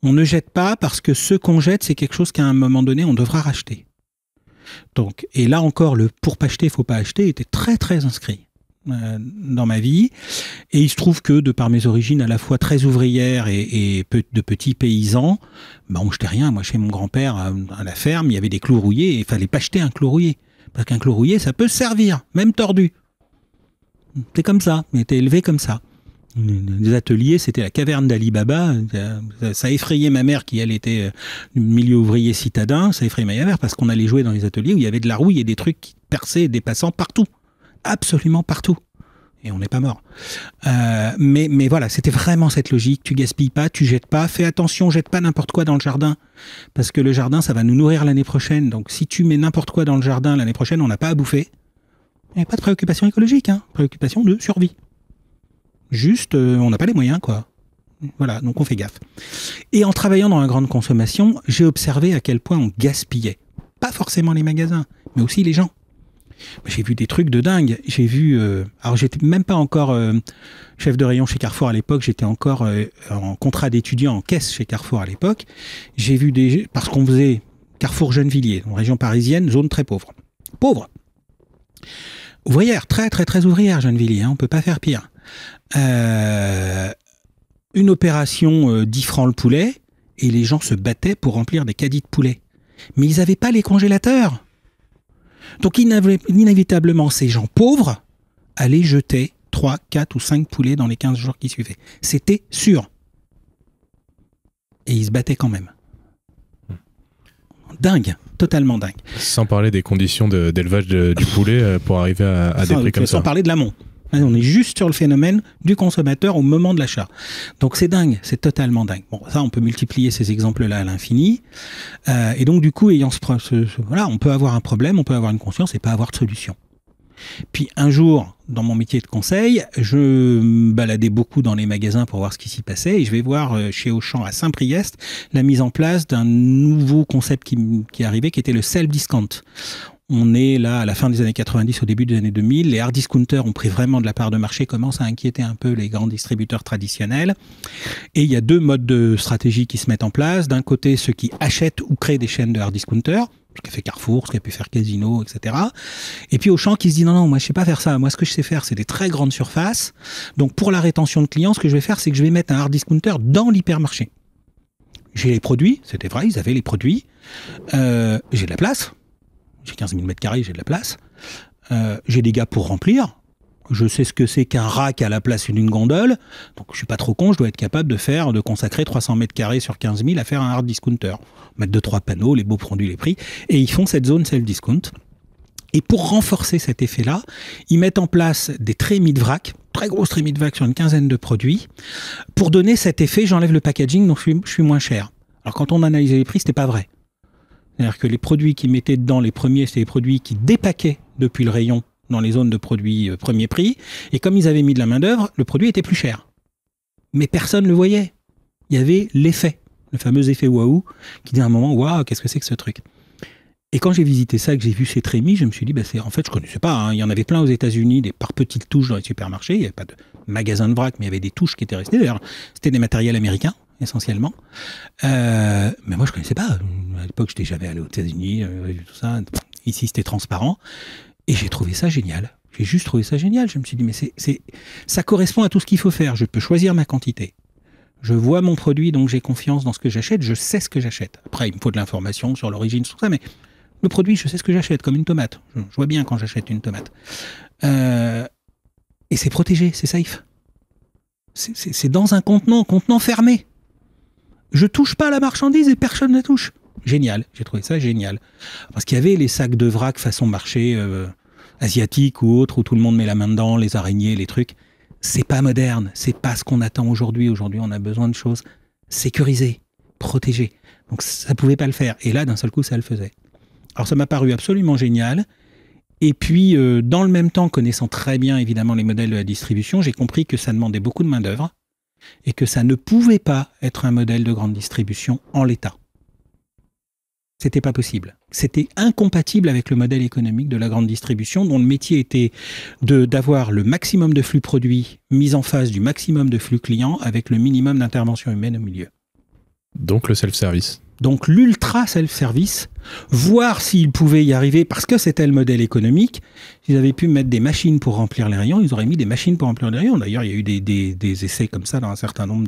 On ne jette pas parce que ce qu'on jette, c'est quelque chose qu'à un moment donné, on devra racheter. Donc, et là encore, le pour pas acheter, faut pas acheter était très inscrit dans ma vie, et il se trouve que de par mes origines à la fois très ouvrières et de petits paysans, on jetait rien. Moi, chez mon grand-père à la ferme, il y avait des clous rouillés et il fallait pas jeter un clou rouillé parce qu'un clou rouillé, ça peut servir, même tordu. C'est comme ça, on était élevé comme ça. Les ateliers, c'était la caverne d'Ali Baba. Ça effrayait ma mère qui, elle, était du milieu ouvrier citadin. Ça effrayait ma mère parce qu'on allait jouer dans les ateliers où il y avait de la rouille et des trucs qui perçaient des passants partout. Absolument partout. Et on n'est pas mort. Mais voilà, c'était vraiment cette logique. Tu gaspilles pas, tu jettes pas. Fais attention, jette pas n'importe quoi dans le jardin. Parce que le jardin, ça va nous nourrir l'année prochaine. Donc si tu mets n'importe quoi dans le jardin l'année prochaine, on n'a pas à bouffer. Il n'y a pas de préoccupation écologique, préoccupation de survie. Juste, on n'a pas les moyens, quoi. Voilà, donc on fait gaffe. Et en travaillant dans la grande consommation, j'ai observé à quel point on gaspillait. Pas forcément les magasins, mais aussi les gens. J'ai vu des trucs de dingue. J'ai vu... alors, j'étais même pas encore chef de rayon chez Carrefour à l'époque. J'étais encore en contrat d'étudiant en caisse chez Carrefour à l'époque. J'ai vu des... Parce qu'on faisait Carrefour Gennevilliers, en région parisienne, zone très pauvre. Pauvre. Ouvrière, très ouvrière, Gennevilliers. On peut pas faire pire. Une opération 10 francs le poulet, et les gens se battaient pour remplir des caddies de poulet. Mais ils n'avaient pas les congélateurs. Donc inévitablement, ces gens pauvres allaient jeter 3, 4 ou 5 poulets dans les 15 jours qui suivaient. C'était sûr. Et ils se battaient quand même. Dingue, totalement dingue. Sans parler des conditions d'élevage du poulet pour arriver à des prix comme ça. Sans parler de l'amont. On est juste sur le phénomène du consommateur au moment de l'achat. Donc c'est dingue, c'est totalement dingue. Bon, ça, on peut multiplier ces exemples-là à l'infini. Et donc du coup, ayant voilà, on peut avoir un problème, on peut avoir une conscience et pas avoir de solution. Puis un jour, dans mon métier de conseil, je me baladais beaucoup dans les magasins pour voir ce qui s'y passait, et je vais voir chez Auchan à Saint-Priest la mise en place d'un nouveau concept qui arrivait, qui était le self-discount. On est là à la fin des années 90, au début des années 2000. Les hard discounters ont pris vraiment de la part de marché, commencent à inquiéter un peu les grands distributeurs traditionnels. Et il y a deux modes de stratégie qui se mettent en place. D'un côté, ceux qui achètent ou créent des chaînes de hard discounters, ce qu'a fait Carrefour, ce qu'a pu faire Casino, etc. Et puis Auchan qui se dit non, moi je sais pas faire ça. Moi ce que je sais faire, c'est des très grandes surfaces. Donc pour la rétention de clients, ce que je vais faire, c'est que je vais mettre un hard discounter dans l'hypermarché. J'ai les produits, c'était vrai, ils avaient les produits. J'ai de la place. J'ai 15 000 m², j'ai de la place. J'ai des gars pour remplir. Je sais ce que c'est qu'un rack à la place d'une gondole. Donc, je suis pas trop con, je dois être capable de consacrer 300 mètres carrés sur 15 000 à faire un hard discounter. Mettre 2-3 panneaux, les beaux produits, les prix. Et ils font cette zone self-discount. Et pour renforcer cet effet-là, ils mettent en place des trémies de vrac, très grosses trémies de vrac sur une quinzaine de produits, pour donner cet effet, j'enlève le packaging, donc je suis moins cher. Alors, quand on analysait les prix, c'était pas vrai. C'est-à-dire que les produits qu'ils mettaient dedans, les premiers, c'était des produits qui dépaquaient depuis le rayon dans les zones de produits premier prix. Et comme ils avaient mis de la main-d'œuvre, le produit était plus cher. Mais personne ne le voyait. Il y avait l'effet, le fameux effet waouh, qui dit à un moment, waouh, qu'est-ce que c'est que ce truc? Et quand j'ai visité ça, que j'ai vu ces trémies, je me suis dit, en fait, je connaissais pas. Hein. Il y en avait plein aux États-Unis, par petites touches dans les supermarchés. Il n'y avait pas de magasin de vrac, mais il y avait des touches qui étaient restées. D'ailleurs, c'était des matériels américains, essentiellement. Mais moi, je connaissais pas. À l'époque, je n'étais jamais allé aux États-Unis, tout ça. Ici, c'était transparent. Et j'ai trouvé ça génial. J'ai juste trouvé ça génial. Je me suis dit, mais ça correspond à tout ce qu'il faut faire. Je peux choisir ma quantité. Je vois mon produit, donc j'ai confiance dans ce que j'achète. Je sais ce que j'achète. Après, il me faut de l'information sur l'origine, tout ça, mais le produit, je sais ce que j'achète, comme une tomate. Je vois bien quand j'achète une tomate. Et c'est protégé, c'est safe. C'est dans un contenant fermé. Je touche pas à la marchandise et personne ne la touche. Génial, j'ai trouvé ça génial. Parce qu'il y avait les sacs de vrac façon marché asiatique ou autre, où tout le monde met la main dedans, les araignées, les trucs. C'est pas moderne, c'est pas ce qu'on attend aujourd'hui. Aujourd'hui, on a besoin de choses sécurisées, protégées. Donc ça pouvait pas le faire. Et là, d'un seul coup, ça le faisait. Alors ça m'a paru absolument génial. Et puis, dans le même temps, connaissant très bien évidemment les modèles de la distribution, j'ai compris que ça demandait beaucoup de main-d'œuvre et que ça ne pouvait pas être un modèle de grande distribution en l'état. C'était pas possible. C'était incompatible avec le modèle économique de la grande distribution, dont le métier était d'avoir le maximum de flux produits mis en face du maximum de flux clients avec le minimum d'intervention humaine au milieu. Donc le self-service. Donc l'ultra self-service, voir s'ils pouvaient y arriver, parce que c'était le modèle économique. S'ils avaient pu mettre des machines pour remplir les rayons, ils auraient mis des machines pour remplir les rayons. D'ailleurs, il y a eu des essais comme ça dans un certain nombre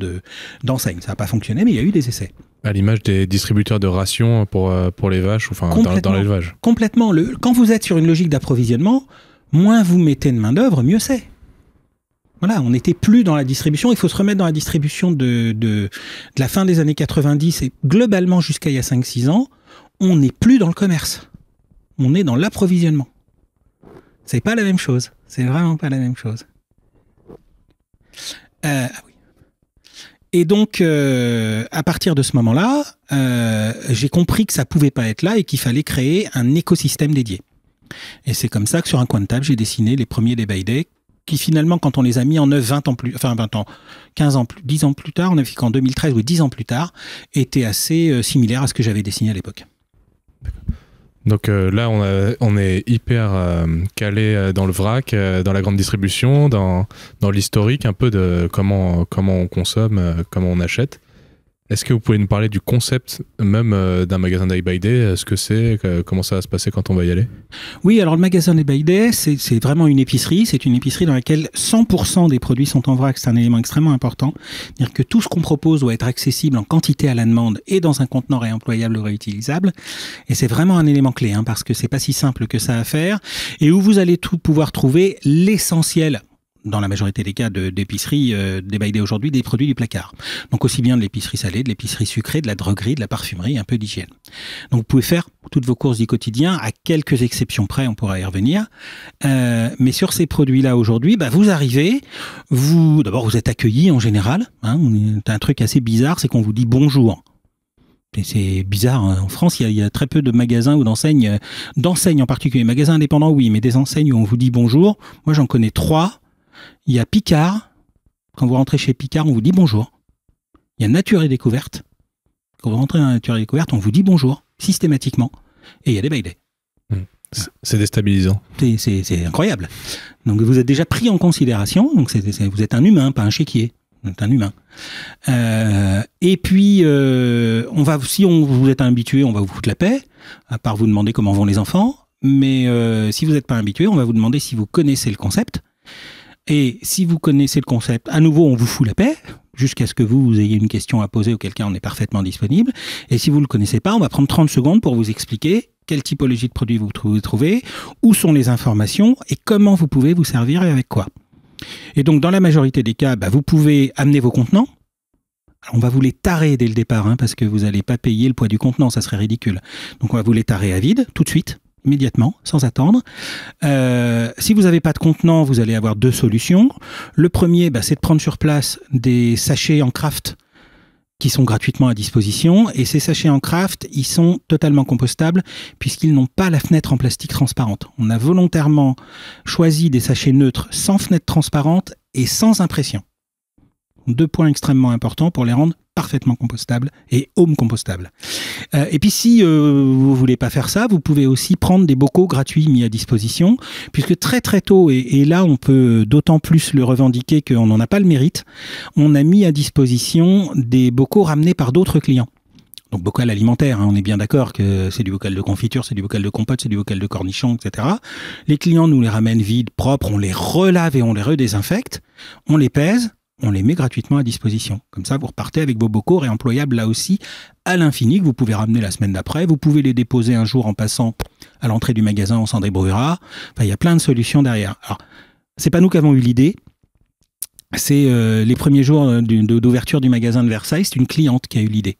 d'enseignes. Ça n'a pas fonctionné, mais il y a eu des essais. À l'image des distributeurs de rations pour les vaches, enfin dans l'élevage. Complètement. Quand vous êtes sur une logique d'approvisionnement, moins vous mettez de main-d'œuvre, mieux c'est. Voilà, on n'était plus dans la distribution. Il faut se remettre dans la distribution de la fin des années 90 et globalement jusqu'à il y a 5-6 ans, on n'est plus dans le commerce. On est dans l'approvisionnement. C'est pas la même chose. C'est vraiment pas la même chose. Oui. Et donc, à partir de ce moment-là, j'ai compris que ça pouvait pas être là et qu'il fallait créer un écosystème dédié. Et c'est comme ça que sur un coin de table, j'ai dessiné les premiers Day by Day qui finalement, quand on les a mis en œuvre 10 ans plus tard, on a vu qu'en 2013 ou 10 ans plus tard, étaient assez similaires à ce que j'avais dessiné à l'époque. Donc là, on est hyper calé dans le vrac, dans la grande distribution, dans l'historique un peu de comment on consomme, comment on achète. Est-ce que vous pouvez nous parler du concept même d'un magasin Day by Day? Ce que c'est, comment ça va se passer quand on va y aller? Oui, alors le magasin Day by Day, c'est vraiment une épicerie. C'est une épicerie dans laquelle 100% des produits sont en vrac. C'est un élément extrêmement important. C'est-à-dire que tout ce qu'on propose doit être accessible en quantité à la demande et dans un contenant réemployable ou réutilisable. Et c'est vraiment un élément clé, hein, parce que c'est pas si simple que ça à faire. Et où vous allez pouvoir trouver l'essentiel, dans la majorité des cas d'épicerie Day by Day aujourd'hui, des produits du placard. Donc aussi bien de l'épicerie salée, de l'épicerie sucrée, de la droguerie, de la parfumerie, un peu d'hygiène. Donc vous pouvez faire toutes vos courses du quotidien, à quelques exceptions près, on pourra y revenir. Mais sur ces produits-là aujourd'hui, vous arrivez, d'abord vous êtes accueillis en général. Hein, un truc assez bizarre, c'est qu'on vous dit bonjour. Et c'est bizarre, hein. En France, il y a très peu de magasins ou d'enseignes en particulier. Magasins indépendants, oui, mais des enseignes où on vous dit bonjour. Moi, j'en connais 3. Il y a Picard. Quand vous rentrez chez Picard, on vous dit bonjour. Il y a Nature et Découverte. Quand vous rentrez dans Nature et Découverte, on vous dit bonjour, systématiquement. Et il y a Day by Day. C'est déstabilisant. C'est incroyable. Donc vous êtes déjà pris en considération. Donc vous êtes un humain, pas un chéquier. Vous êtes un humain. Et puis, si vous êtes habitué, on va vous foutre la paix, à part vous demander comment vont les enfants. Mais si vous n'êtes pas habitué, on va vous demander si vous connaissez le concept. Et si vous connaissez le concept, à nouveau, on vous fout la paix, jusqu'à ce que vous ayez une question à poser, auquel cas on est parfaitement disponible. Et si vous ne le connaissez pas, on va prendre 30 secondes pour vous expliquer quelle typologie de produit vous trouvez, où sont les informations et comment vous pouvez vous servir et avec quoi. Et donc, dans la majorité des cas, vous pouvez amener vos contenants. Alors, on va vous les tarer dès le départ, parce que vous n'allez pas payer le poids du contenant, ça serait ridicule. Donc, on va vous les tarer à vide, tout de suite, immédiatement, sans attendre. Si vous n'avez pas de contenant, vous allez avoir 2 solutions. Le premier, c'est de prendre sur place des sachets en craft qui sont gratuitement à disposition. Et ces sachets en craft, ils sont totalement compostables puisqu'ils n'ont pas la fenêtre en plastique transparente. On a volontairement choisi des sachets neutres sans fenêtre transparente et sans impression. 2 points extrêmement importants pour les rendre parfaitement compostables et home compostables. Et puis si vous ne voulez pas faire ça, vous pouvez aussi prendre des bocaux gratuits mis à disposition, puisque très très tôt, et là on peut d'autant plus le revendiquer qu'on n'en a pas le mérite, on a mis à disposition des bocaux ramenés par d'autres clients. Donc bocal alimentaire, on est bien d'accord que c'est du bocal de confiture, c'est du bocal de compote, c'est du bocal de cornichons, etc. Les clients nous les ramènent vides, propres, on les relave et on les redésinfecte, on les pèse, on les met gratuitement à disposition. Comme ça, vous repartez avec vos bocaux réemployables là aussi à l'infini, que vous pouvez ramener la semaine d'après. Vous pouvez les déposer un jour en passant à l'entrée du magasin, on s'en débrouillera. Enfin, il y a plein de solutions derrière. Alors, c'est pas nous qui avons eu l'idée. C'est les premiers jours d'ouverture du magasin de Versailles, c'est une cliente qui a eu l'idée.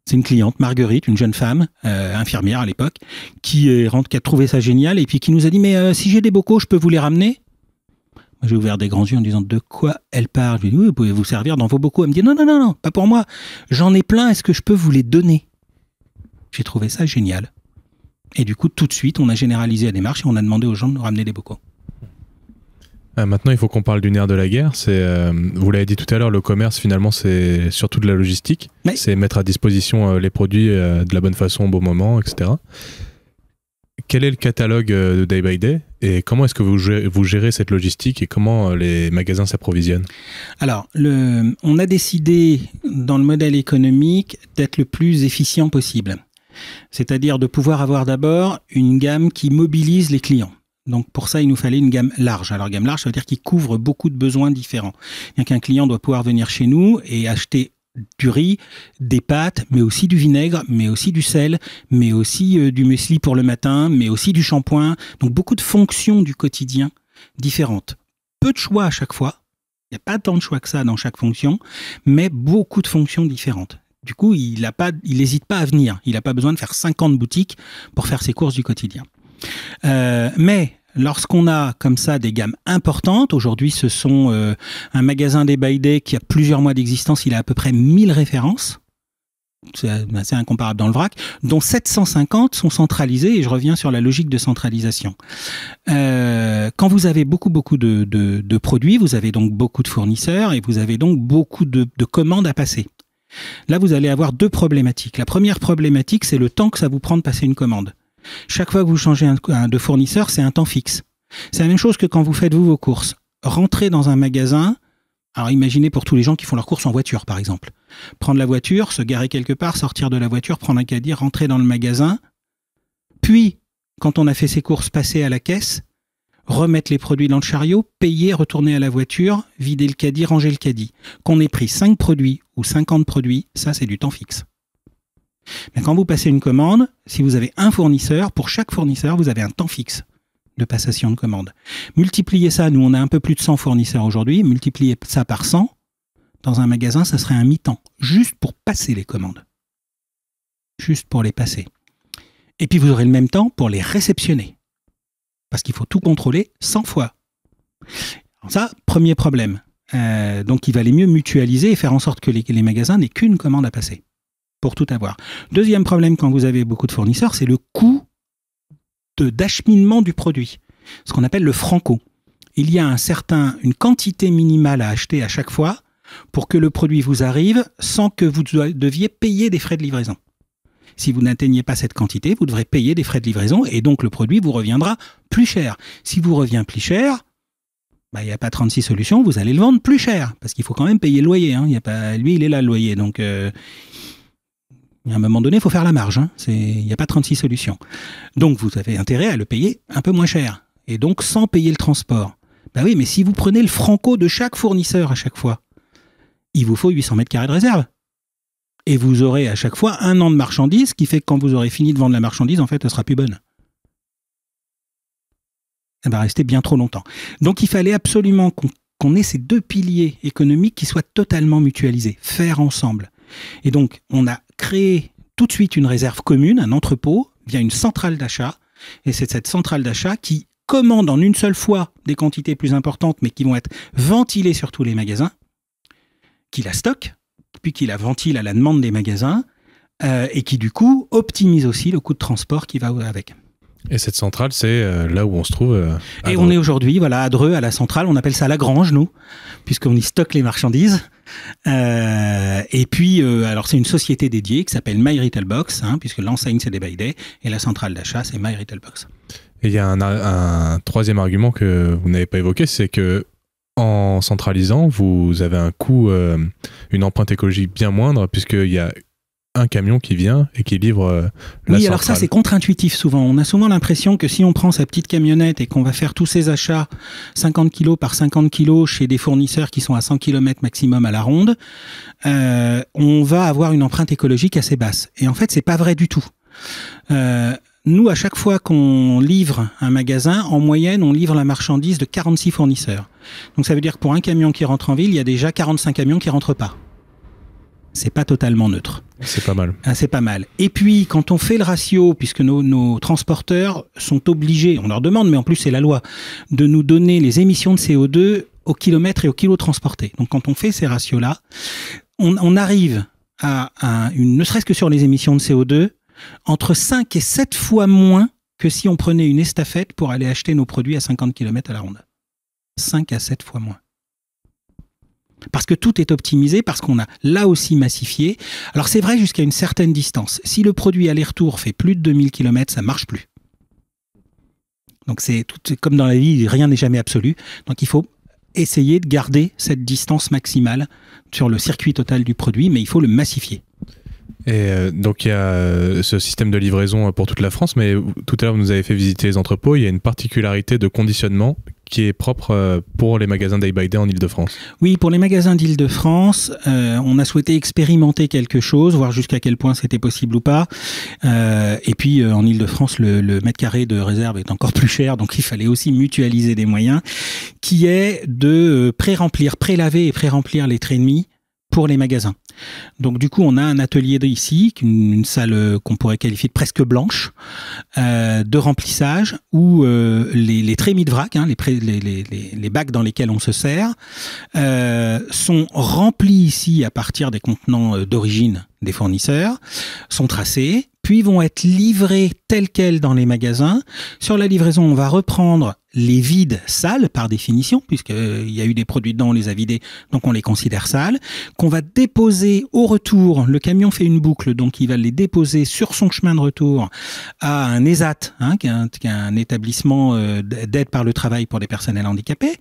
C'est une cliente, Marguerite, une jeune femme, infirmière à l'époque, qui a trouvé ça génial et puis qui nous a dit « Mais si j'ai des bocaux, je peux vous les ramener ?» J'ai ouvert des grands yeux en disant de quoi elle parle. Je lui ai dit oui, vous pouvez vous servir dans vos bocaux. Elle me dit non, pas pour moi. J'en ai plein, est-ce que je peux vous les donner? J'ai trouvé ça génial. Et du coup, tout de suite, on a généralisé la démarche et on a demandé aux gens de nous ramener des bocaux. Maintenant, il faut qu'on parle du nerf de la guerre. Vous l'avez dit tout à l'heure, le commerce, finalement, c'est surtout de la logistique. Oui. C'est mettre à disposition les produits de la bonne façon au bon moment, etc. Quel est le catalogue de Day by Day et comment est-ce que vous gérez cette logistique et comment les magasins s'approvisionnent? Alors, on a décidé dans le modèle économique d'être le plus efficient possible. C'est-à-dire de pouvoir avoir d'abord une gamme qui mobilise les clients. Donc pour ça, il nous fallait une gamme large. Alors gamme large, ça veut dire qu'il couvre beaucoup de besoins différents. Bien qu'un client doit pouvoir venir chez nous et acheter du riz, des pâtes, mais aussi du vinaigre, mais aussi du sel, mais aussi du muesli pour le matin, mais aussi du shampoing. Donc beaucoup de fonctions du quotidien différentes. Peu de choix à chaque fois. Il n'y a pas tant de choix que ça dans chaque fonction, mais beaucoup de fonctions différentes. Du coup, il n'hésite pas à venir. Il n'a pas besoin de faire 50 boutiques pour faire ses courses du quotidien. Mais lorsqu'on a comme ça des gammes importantes, aujourd'hui ce sont un magasin Day by Day qui a plusieurs mois d'existence, il a à peu près 1000 références, c'est assez incomparable dans le vrac, dont 750 sont centralisées, et je reviens sur la logique de centralisation. Quand vous avez beaucoup de produits, vous avez donc beaucoup de fournisseurs, et vous avez donc beaucoup de commandes à passer. Là, vous allez avoir 2 problématiques. La première problématique, c'est le temps que ça vous prend de passer une commande. Chaque fois que vous changez de fournisseur, c'est un temps fixe. C'est la même chose que quand vous faites vos courses. Rentrez dans un magasin, alors imaginez pour tous les gens qui font leurs courses en voiture par exemple. Prendre la voiture, se garer quelque part, sortir de la voiture, prendre un caddie, rentrer dans le magasin, puis quand on a fait ses courses, passer à la caisse, remettre les produits dans le chariot, payer, retourner à la voiture, vider le caddie, ranger le caddie. Qu'on ait pris 5 produits ou 50 produits, ça c'est du temps fixe. Mais quand vous passez une commande, si vous avez un fournisseur, pour chaque fournisseur, vous avez un temps fixe de passation de commande. Multipliez ça, nous on a un peu plus de 100 fournisseurs aujourd'hui, multipliez ça par 100, dans un magasin, ça serait un mi-temps, juste pour passer les commandes. Juste pour les passer. Et puis vous aurez le même temps pour les réceptionner. Parce qu'il faut tout contrôler 100 fois. Alors ça, premier problème. Donc il valait mieux mutualiser et faire en sorte que les magasins n'aient qu'une commande à passer. Pour tout avoir. Deuxième problème quand vous avez beaucoup de fournisseurs, c'est le coût d'acheminement du produit. Ce qu'on appelle le franco. Il y a une quantité minimale à acheter à chaque fois pour que le produit vous arrive sans que vous deviez payer des frais de livraison. Si vous n'atteignez pas cette quantité, vous devrez payer des frais de livraison et donc le produit vous reviendra plus cher. Si vous revient plus cher, il n'y a pas 36 solutions, vous allez le vendre plus cher parce qu'il faut quand même payer le loyer. Lui, il est là le loyer, donc... à un moment donné, il faut faire la marge. Il n'y a pas 36 solutions. Donc, vous avez intérêt à le payer un peu moins cher. Et donc, sans payer le transport. Oui, mais si vous prenez le franco de chaque fournisseur à chaque fois, il vous faut 800 mètres carrés de réserve. Et vous aurez à chaque fois 1 an de marchandise, ce qui fait que quand vous aurez fini de vendre la marchandise, en fait, elle sera plus bonne. Elle va rester bien trop longtemps. Donc il fallait absolument qu'on ait ces 2 piliers économiques qui soient totalement mutualisés, faire ensemble. Et donc on a créé tout de suite une réserve commune, un entrepôt, via une centrale d'achat. Et c'est cette centrale d'achat qui commande en une seule fois des quantités plus importantes, mais qui vont être ventilées sur tous les magasins, qui la stocke, puis qui la ventile à la demande des magasins, et qui du coup optimise aussi le coût de transport qui va avec. Et cette centrale, c'est là où on se trouve et on est aujourd'hui à Dreux, à la centrale. On appelle ça la grange, nous, puisqu'on y stocke les marchandises. Et puis, alors c'est une société dédiée qui s'appelle My Retail Box, puisque l'enseigne c'est Day by Day, et la centrale d'achat c'est My Retail Box. Et il y a un troisième argument que vous n'avez pas évoqué, c'est que en centralisant, vous avez un coût, une empreinte écologique bien moindre, puisqu'il y a un camion qui vient et qui livre la centrale. Oui, alors ça c'est contre-intuitif souvent. On a souvent l'impression que si on prend sa petite camionnette et qu'on va faire tous ses achats 50 kg par 50 kg chez des fournisseurs qui sont à 100 km maximum à la ronde, on va avoir une empreinte écologique assez basse. Et en fait, c'est pas vrai du tout. Nous, à chaque fois qu'on livre un magasin, en moyenne, on livre la marchandise de 46 fournisseurs. Donc ça veut dire que pour un camion qui rentre en ville, il y a déjà 45 camions qui rentrent pas. C'est pas totalement neutre. C'est pas mal. C'est pas mal. Et puis, quand on fait le ratio, puisque nos transporteurs sont obligés, on leur demande, mais en plus c'est la loi, de nous donner les émissions de CO2 au kilomètre et au kilo transporté. Donc quand on fait ces ratios-là, on arrive à ne serait-ce que sur les émissions de CO2, entre 5 et 7 fois moins que si on prenait une estafette pour aller acheter nos produits à 50 km à la ronde. 5 à 7 fois moins. Parce que tout est optimisé, parce qu'on a là aussi massifié. Alors c'est vrai jusqu'à une certaine distance. Si le produit aller-retour fait plus de 2000 km, ça ne marche plus. Donc c'est comme dans la vie, rien n'est jamais absolu. Donc il faut essayer de garder cette distance maximale sur le circuit total du produit, mais il faut le massifier. Et donc il y a ce système de livraison pour toute la France, mais tout à l'heure vous nous avez fait visiter les entrepôts, il y a une particularité de conditionnement qui est propre pour les magasins Day by Day en Ile-de-France. Oui, pour les magasins d'Ile-de-France, on a souhaité expérimenter quelque chose, voir jusqu'à quel point c'était possible ou pas. Et puis en Ile-de-France, le mètre carré de réserve est encore plus cher, donc il fallait aussi mutualiser des moyens, qui est de pré-laver et pré-remplir les traits de mie pour les magasins. Donc du coup, on a un atelier ici, une salle qu'on pourrait qualifier de presque blanche, de remplissage, où les trémies de vrac, les bacs dans lesquels on se sert, sont remplis ici à partir des contenants d'origine des fournisseurs, sont tracés, puis vont être livrés tels quels dans les magasins. Sur la livraison, on va reprendre les vides sales par définition, puisqu'il y a eu des produits dedans, on les a vidés, donc on les considère sales, qu'on va déposer au retour. Le camion fait une boucle, donc il va les déposer sur son chemin de retour à un ESAT, qui est un établissement d'aide par le travail pour les personnels handicapés,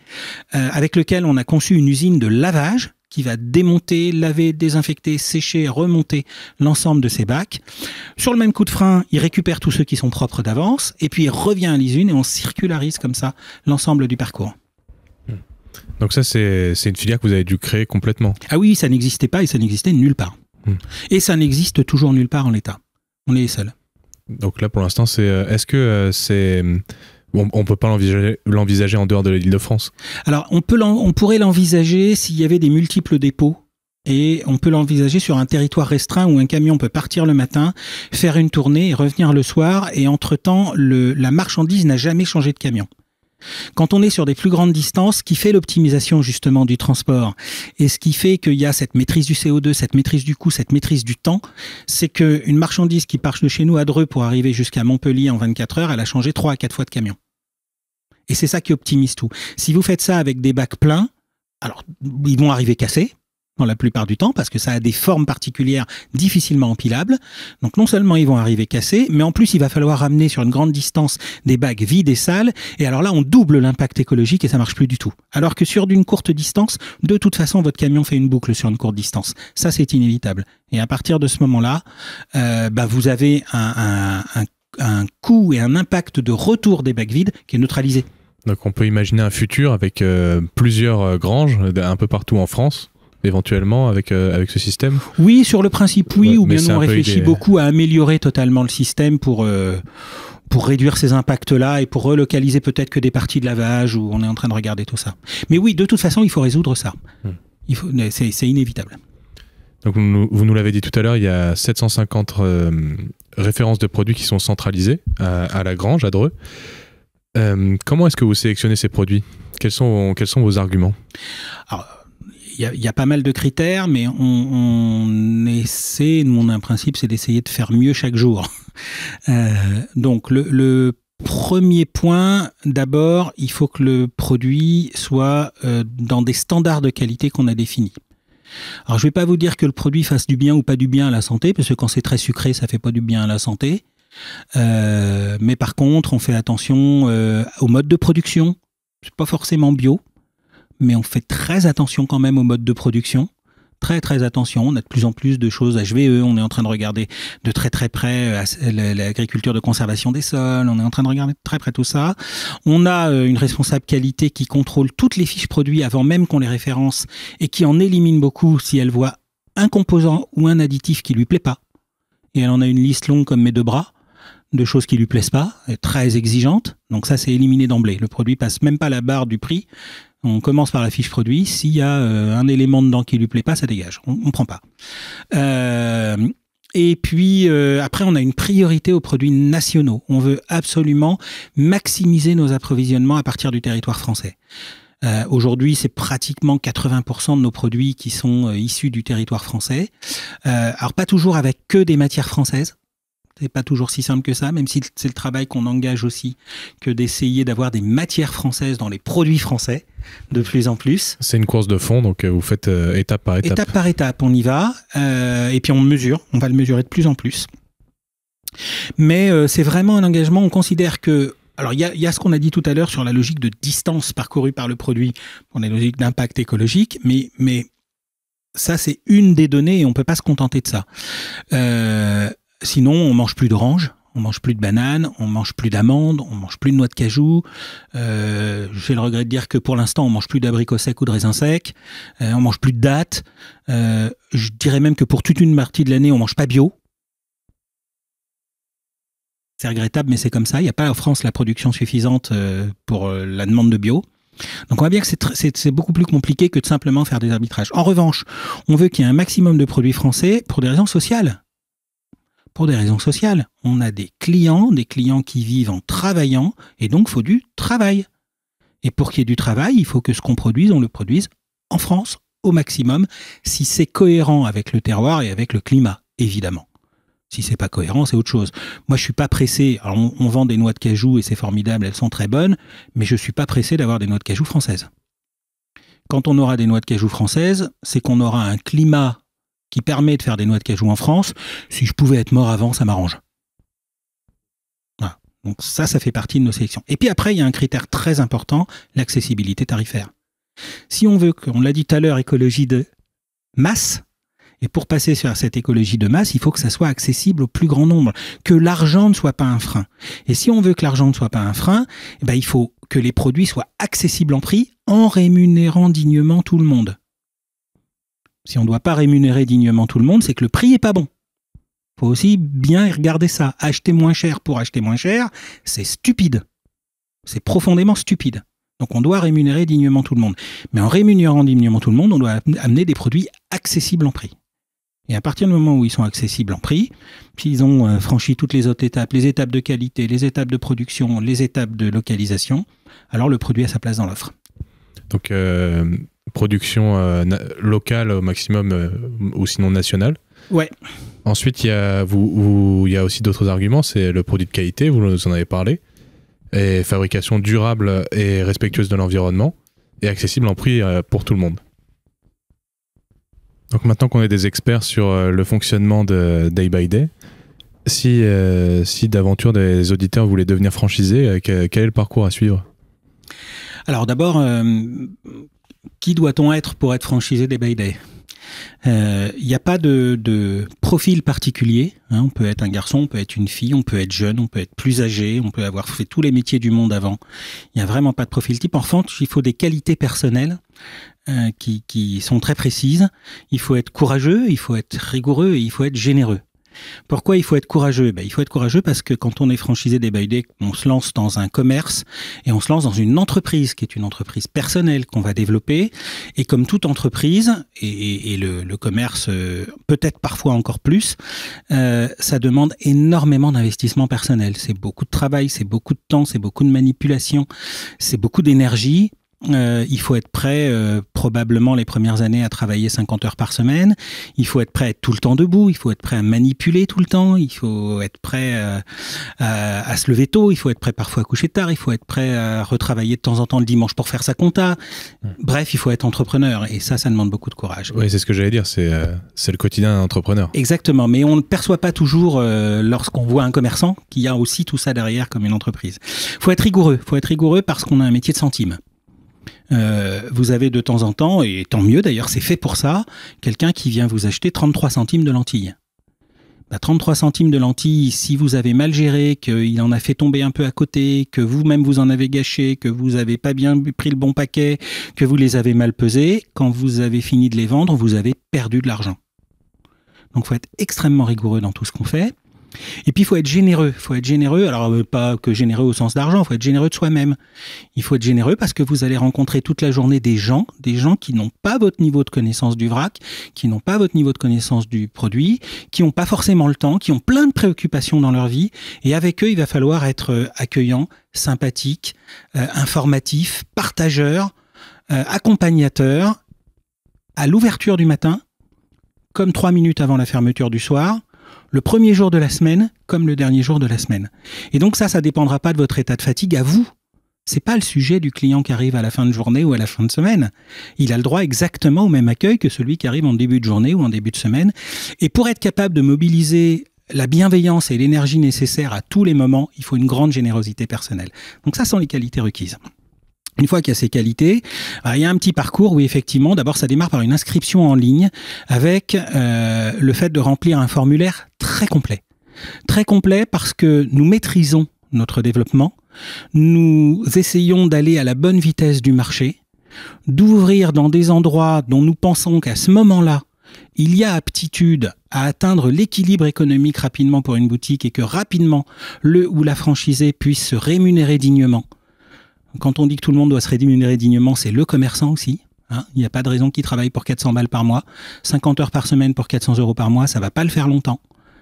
avec lequel on a conçu une usine de lavage qui va démonter, laver, désinfecter, sécher, remonter l'ensemble de ces bacs. Sur le même coup de frein, il récupère tous ceux qui sont propres d'avance, et puis il revient à l'usine et on circularise comme ça l'ensemble du parcours. Donc ça, c'est une filière que vous avez dû créer complètement. Ah oui, ça n'existait pas et ça n'existait nulle part. Et ça n'existe toujours nulle part en l'état. On est les seuls. Donc là, pour l'instant, est-ce que c'est... On ne peut pas l'envisager en dehors de l'Île-de-France. Alors, on pourrait l'envisager s'il y avait des multiples dépôts. Et on peut l'envisager sur un territoire restreint où un camion peut partir le matin, faire une tournée et revenir le soir. Et entre-temps, la marchandise n'a jamais changé de camion. Quand on est sur des plus grandes distances, ce qui fait l'optimisation justement du transport et ce qui fait qu'il y a cette maîtrise du CO2, cette maîtrise du coût, cette maîtrise du temps, c'est qu'une marchandise qui part de chez nous à Dreux pour arriver jusqu'à Montpellier en 24 heures, elle a changé 3 à 4 fois de camion. Et c'est ça qui optimise tout. Si vous faites ça avec des bacs pleins, alors ils vont arriver cassés dans la plupart du temps parce que ça a des formes particulières difficilement empilables. Donc non seulement ils vont arriver cassés, mais en plus il va falloir ramener sur une grande distance des bacs vides et sales. Et alors là, on double l'impact écologique et ça marche plus du tout. Alors que sur d'une courte distance, de toute façon, votre camion fait une boucle sur une courte distance. Ça, c'est inévitable. Et à partir de ce moment-là, vous avez un coût et un impact de retour des bacs vides qui est neutralisé. Donc on peut imaginer un futur avec plusieurs granges un peu partout en France éventuellement avec ce système? Oui, sur le principe, oui, ou bien nous on réfléchit beaucoup à améliorer totalement le système pour réduire ces impacts-là et pour relocaliser peut-être que des parties de lavage, où on est en train de regarder tout ça. Mais oui, de toute façon, il faut résoudre ça. C'est inévitable. Donc vous nous l'avez dit tout à l'heure, il y a 750 références de produits qui sont centralisées à la Grange, à Dreux. Comment est-ce que vous sélectionnez ces produits? Quels sont vos arguments? Alors, il y a pas mal de critères, mais on essaie, mon principe, c'est d'essayer de faire mieux chaque jour. Donc le premier point, d'abord, il faut que le produit soit dans des standards de qualité qu'on a définis. Alors je ne vais pas vous dire que le produit fasse du bien ou pas du bien à la santé, parce que quand c'est très sucré, ça ne fait pas du bien à la santé. Mais par contre, on fait attention au mode de production. C'est pas forcément bio, mais on fait très attention quand même au mode de production. Très très attention, on a de plus en plus de choses HVE, on est en train de regarder de très très près l'agriculture de conservation des sols, on est en train de regarder de très près tout ça. On a une responsable qualité qui contrôle toutes les fiches produits avant même qu'on les référence et qui en élimine beaucoup si elle voit un composant ou un additif qui lui plaît pas. Et elle en a une liste longue comme mes deux bras de choses qui lui plaisent pas, elle est très exigeante, donc ça c'est éliminé d'emblée. Le produit passe même pas la barre du prix. On commence par la fiche produit. S'il y a un élément dedans qui lui plaît pas, ça dégage. On prend pas. Et puis après, on a une priorité aux produits nationaux. On veut absolument maximiser nos approvisionnements à partir du territoire français. Aujourd'hui, c'est pratiquement 80% de nos produits qui sont issus du territoire français. Alors pas toujours avec que des matières françaises. C'est pas toujours si simple que ça, même si c'est le travail qu'on engage aussi, que d'essayer d'avoir des matières françaises dans les produits français, de plus en plus. C'est une course de fond, donc vous faites étape par étape. Étape par étape, on y va, et puis on va le mesurer de plus en plus. Mais c'est vraiment un engagement, on considère que... Alors il y a ce qu'on a dit tout à l'heure sur la logique de distance parcourue par le produit, on a la logique d'impact écologique, mais ça c'est une des données et on peut pas se contenter de ça. Sinon, on mange plus d'oranges, on mange plus de bananes, on mange plus d'amandes, on mange plus de noix de cajou. J'ai le regret de dire que pour l'instant, on mange plus d'abricots secs ou de raisins secs. On mange plus de dattes. Je dirais même que pour toute une partie de l'année, on mange pas bio. C'est regrettable, mais c'est comme ça. Il n'y a pas en France la production suffisante pour la demande de bio. Donc on voit bien que c'est beaucoup plus compliqué que de simplement faire des arbitrages. En revanche, on veut qu'il y ait un maximum de produits français pour des raisons sociales. Pour des raisons sociales. On a des clients qui vivent en travaillant, et donc il faut du travail. Et pour qu'il y ait du travail, il faut que ce qu'on produise, on le produise en France, au maximum, si c'est cohérent avec le terroir et avec le climat, évidemment. Si c'est pas cohérent, c'est autre chose. Moi, je suis pas pressé. Alors, on vend des noix de cajou et c'est formidable, elles sont très bonnes, mais je suis pas pressé d'avoir des noix de cajou françaises. Quand on aura des noix de cajou françaises, c'est qu'on aura un climat qui permet de faire des noix de cajou en France. Si je pouvais être mort avant, ça m'arrange. Voilà. Donc ça fait partie de nos sélections. Et puis après, il y a un critère très important, l'accessibilité tarifaire. Si on veut, on l'a dit tout à l'heure, écologie de masse, et pour passer sur cette écologie de masse, il faut que ça soit accessible au plus grand nombre, que l'argent ne soit pas un frein. Et si on veut que l'argent ne soit pas un frein, eh ben, il faut que les produits soient accessibles en prix en rémunérant dignement tout le monde. Si on ne doit pas rémunérer dignement tout le monde, c'est que le prix est pas bon. Il faut aussi bien regarder ça. Acheter moins cher pour acheter moins cher, c'est stupide. C'est profondément stupide. Donc on doit rémunérer dignement tout le monde. Mais en rémunérant dignement tout le monde, on doit amener des produits accessibles en prix. Et à partir du moment où ils sont accessibles en prix, puis ils ont franchi toutes les autres étapes, les étapes de qualité, les étapes de production, les étapes de localisation, alors le produit a sa place dans l'offre. Donc production locale au maximum ou sinon nationale. Ouais. Ensuite, il y a aussi d'autres arguments, c'est le produit de qualité, vous nous en avez parlé, et fabrication durable et respectueuse de l'environnement, et accessible en prix pour tout le monde. Donc maintenant qu'on est des experts sur le fonctionnement de Day by Day, si d'aventure des auditeurs voulaient devenir franchisés, quel est le parcours à suivre? Alors d'abord, qui doit-on être pour être franchisé Day by Day? Il n'y a pas de profil particulier. On peut être un garçon, on peut être une fille, on peut être jeune, on peut être plus âgé, on peut avoir fait tous les métiers du monde avant. Il n'y a vraiment pas de profil type. En revanche, il faut des qualités personnelles qui sont très précises. Il faut être courageux, il faut être rigoureux et il faut être généreux. Pourquoi il faut être courageux ? Il faut être courageux parce que quand on est franchisé Day by Day, on se lance dans un commerce et on se lance dans une entreprise qui est une entreprise personnelle qu'on va développer. Et comme toute entreprise, et le commerce peut-être parfois encore plus, ça demande énormément d'investissement personnel. C'est beaucoup de travail, c'est beaucoup de temps, c'est beaucoup de manipulation, c'est beaucoup d'énergie. Il faut être prêt probablement les premières années à travailler 50 heures par semaine. Il faut être prêt à être tout le temps debout. Il faut être prêt à manipuler tout le temps. Il faut être prêt à se lever tôt. Il faut être prêt parfois à coucher tard. Il faut être prêt à retravailler de temps en temps le dimanche pour faire sa compta. Bref, il faut être entrepreneur et ça demande beaucoup de courage. Oui, c'est ce que j'allais dire. C'est le quotidien d'un entrepreneur. Exactement, mais on ne perçoit pas toujours lorsqu'on voit un commerçant qu'il y a aussi tout ça derrière comme une entreprise. Faut être rigoureux. Faut être rigoureux parce qu'on a un métier de centime. Vous avez de temps en temps, et tant mieux d'ailleurs, c'est fait pour ça, quelqu'un qui vient vous acheter 33 centimes de lentilles. 33 centimes de lentilles, si vous avez mal géré, qu'il en a fait tomber un peu à côté, que vous-même vous en avez gâché, que vous n'avez pas bien pris le bon paquet, que vous les avez mal pesés, quand vous avez fini de les vendre, vous avez perdu de l'argent. Donc il faut être extrêmement rigoureux dans tout ce qu'on fait. Et puis il faut être généreux. Alors pas que généreux au sens d'argent, il faut être généreux de soi-même. Il faut être généreux parce que vous allez rencontrer toute la journée des gens qui n'ont pas votre niveau de connaissance du vrac, qui n'ont pas votre niveau de connaissance du produit, qui n'ont pas forcément le temps, qui ont plein de préoccupations dans leur vie. Et avec eux, il va falloir être accueillant, sympathique, informatif, partageur, accompagnateur, à l'ouverture du matin, comme 3 minutes avant la fermeture du soir, le premier jour de la semaine comme le dernier jour de la semaine. Et donc ça dépendra pas de votre état de fatigue à vous. C'est pas le sujet du client qui arrive à la fin de journée ou à la fin de semaine. Il a le droit exactement au même accueil que celui qui arrive en début de journée ou en début de semaine. Et pour être capable de mobiliser la bienveillance et l'énergie nécessaires à tous les moments, il faut une grande générosité personnelle. Donc ça sont les qualités requises. Une fois qu'il y a ces qualités, il y a un petit parcours où effectivement, d'abord ça démarre par une inscription en ligne avec le fait de remplir un formulaire très complet. Très complet parce que nous maîtrisons notre développement, nous essayons d'aller à la bonne vitesse du marché, d'ouvrir dans des endroits dont nous pensons qu'à ce moment-là, il y a aptitude à atteindre l'équilibre économique rapidement pour une boutique et que rapidement le ou la franchisée puisse se rémunérer dignement. Quand on dit que tout le monde doit se rémunérer dignement, c'est le commerçant aussi. Il n'y a pas de raison qu'il travaille pour 400 balles par mois. 50 heures par semaine pour 400 € par mois, ça ne va pas le faire longtemps.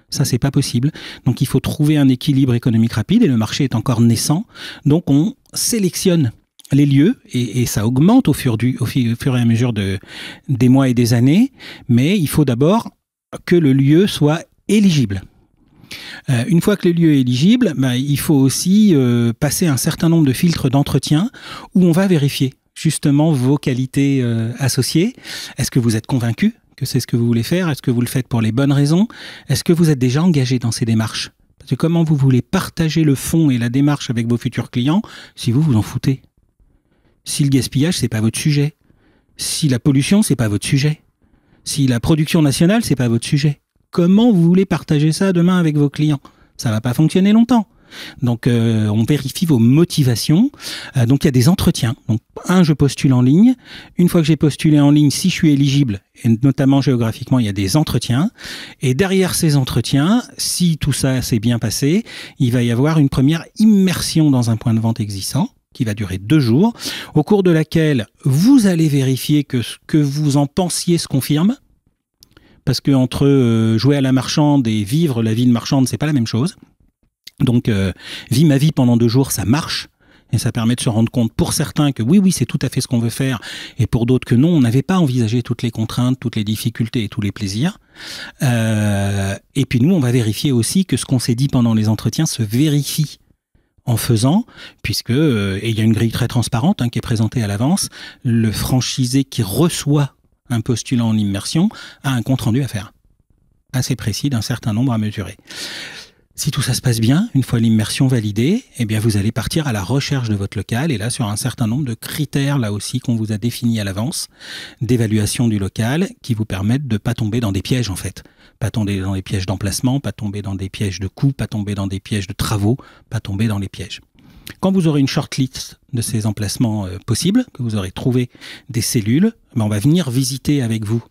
Ça, c'est pas possible. Donc, il faut trouver un équilibre économique rapide et le marché est encore naissant. Donc, on sélectionne les lieux et ça augmente au fur et à mesure des mois et des années. Mais il faut d'abord que le lieu soit éligible. Une fois que le lieu est éligible, il faut aussi passer un certain nombre de filtres d'entretien où on va vérifier justement vos qualités associées. Est-ce que vous êtes convaincu que c'est ce que vous voulez faire? Est-ce que vous le faites pour les bonnes raisons? Est-ce que vous êtes déjà engagé dans ces démarches? Parce que comment vous voulez partager le fond et la démarche avec vos futurs clients si vous vous en foutez? Si le gaspillage, c'est pas votre sujet. Si la pollution, c'est pas votre sujet. Si la production nationale, c'est pas votre sujet. Comment vous voulez partager ça demain avec vos clients? Ça va pas fonctionner longtemps. Donc, on vérifie vos motivations. Donc, il y a des entretiens. Donc, je postule en ligne. Une fois que j'ai postulé en ligne, si je suis éligible, et notamment géographiquement, il y a des entretiens. Et derrière ces entretiens, si tout ça s'est bien passé, il va y avoir une première immersion dans un point de vente existant qui va durer 2 jours, au cours de laquelle vous allez vérifier que ce que vous en pensiez se confirme. Parce que entre jouer à la marchande et vivre la vie de marchande, c'est pas la même chose. Donc, vie ma vie pendant 2 jours, ça marche. Et ça permet de se rendre compte pour certains que oui, c'est tout à fait ce qu'on veut faire. Et pour d'autres que non, on n'avait pas envisagé toutes les contraintes, toutes les difficultés et tous les plaisirs. Et puis nous, on va vérifier aussi que ce qu'on s'est dit pendant les entretiens se vérifie en faisant, puisque, et il y a une grille très transparente qui est présentée à l'avance, le franchisé qui reçoit un postulant en immersion a un compte rendu à faire, assez précis d'un certain nombre à mesurer. Si tout ça se passe bien, une fois l'immersion validée, eh bien vous allez partir à la recherche de votre local et là sur un certain nombre de critères là aussi qu'on vous a définis à l'avance d'évaluation du local qui vous permettent de pas tomber dans des pièges en fait. Pas tomber dans des pièges d'emplacement, pas tomber dans des pièges de coûts, pas tomber dans des pièges de travaux, pas tomber dans les pièges. Quand vous aurez une shortlist de ces emplacements possibles, que vous aurez trouvé des cellules, on va venir visiter avec vous